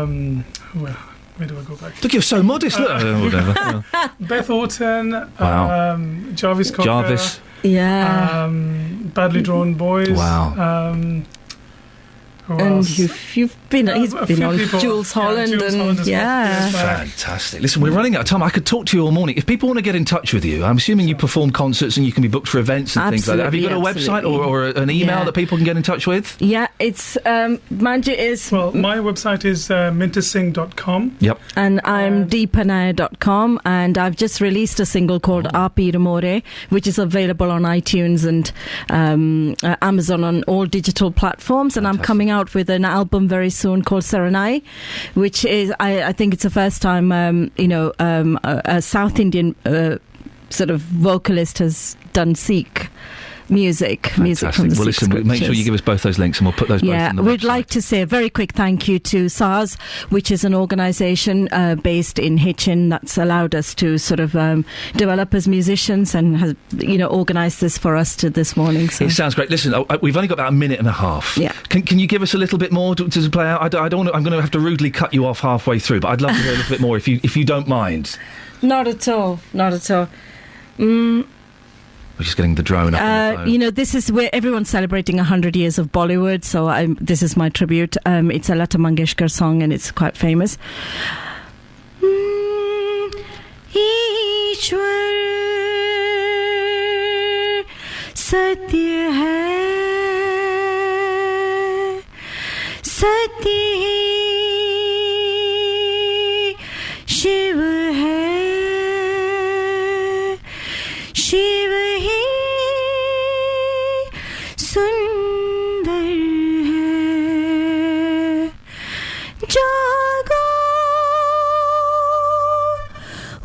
do I go back? Look, you're so modest. Look, whatever. Beth Orton. Wow. Jarvis Cocker. Jarvis. Yeah. Badly Drawn Boys. Wow. And he's been on Jules Holland, Fantastic. Listen, we're running out of time. I could talk to you all morning. If people want to get in touch with you, I'm assuming you perform concerts and you can be booked for events and things like that. Have you got a website or an email that people can get in touch with? Yeah, it's Manjeet is... Well, my website is mintersing.com. Yep. And I'm deepanaya.com, and I've just released a single called Aapi Ramore, which is available on iTunes and Amazon on all digital platforms, and I'm coming out with an album very soon called Saranai, which is I think it's the first time a South Indian sort of vocalist has done Sikh music from the Well, Sikh listen, make sure you give us both those links and we'll put those both in the we'd website. like to say a very quick thank you to SARS, which is an organisation based in Hitchin that's allowed us to sort of develop as musicians and has organised this for us to this morning. So. It sounds great. Listen, we've only got about a minute and a half. Yeah. Can you give us a little bit more to play out? I don't want to, I'm going to have to rudely cut you off halfway through, but I'd love to hear a little bit more if you don't mind. Not at all. We're just getting the drone up on the phone. This is where everyone's celebrating 100 years of Bollywood, so this is my tribute. It's a Lata Mangeshkar song, and it's quite famous. Ishwar Satya hai, Satya Shiv hai, Shiv hi sundar hai, jago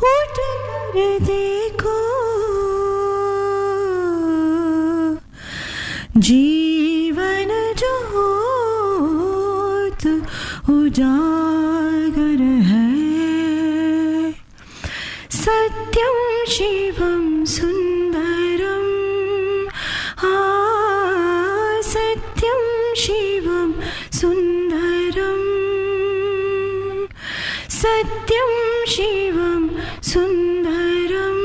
ut kar dekho, जीवन जोत उजागर है, सत्यम शिवम सुंदरम, सत्यम शिवम सुंदरम, सत्यम Shivam Sundaram,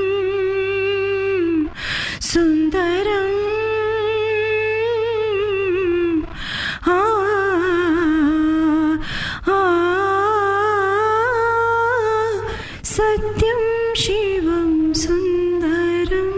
Satyam Shivam Sundaram.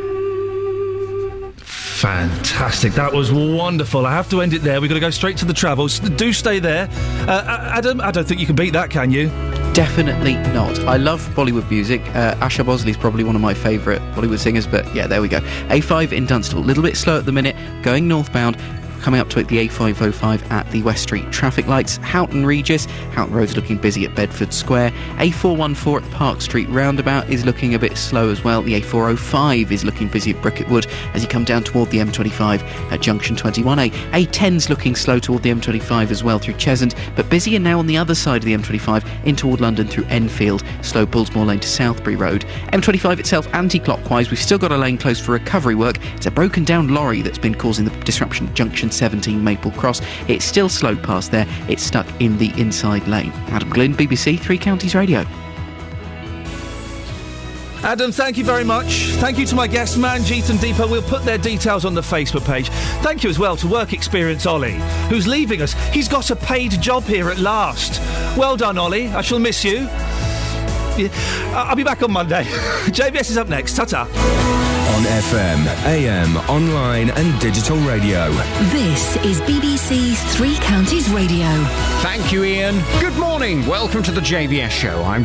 Fantastic. That was wonderful. I have to end it there. We've got to go straight to the travels. Do stay there. Adam, I don't think you can beat that, can you? Definitely not. I love Bollywood music. Asha Bosley's probably one of my favourite Bollywood singers, but yeah, there we go. A5 in Dunstable. A little bit slow at the minute, going northbound. Coming up to it, the A505 at the West Street traffic lights. Houghton Regis. Houghton Road's looking busy at Bedford Square. A414 at the Park Street roundabout is looking a bit slow as well. The A405 is looking busy at Bricket Wood as you come down toward the M25 at Junction 21A. A10's looking slow toward the M25 as well through Cheshunt, but busier now on the other side of the M25 in toward London through Enfield. Slow Bullsmore Lane to Southbury Road. M25 itself anti-clockwise. We've still got a lane closed for recovery work. It's a broken down lorry that's been causing the disruption at Junction 17 Maple Cross. It's still slowed past there. It's stuck in the inside lane. Adam Glynn, BBC Three Counties Radio. Adam, thank you very much. Thank you to my guests, Manjeet and Deepa. We'll put their details on the Facebook page. Thank you as well to Work Experience Ollie, who's leaving us. He's got a paid job here at last. Well done, Ollie. I shall miss you. I'll be back on Monday. JVS is up next. Ta-ta. On FM, AM, online and digital radio. This is BBC Three Counties Radio. Thank you, Iain. Good morning. Welcome to the JVS show. I'm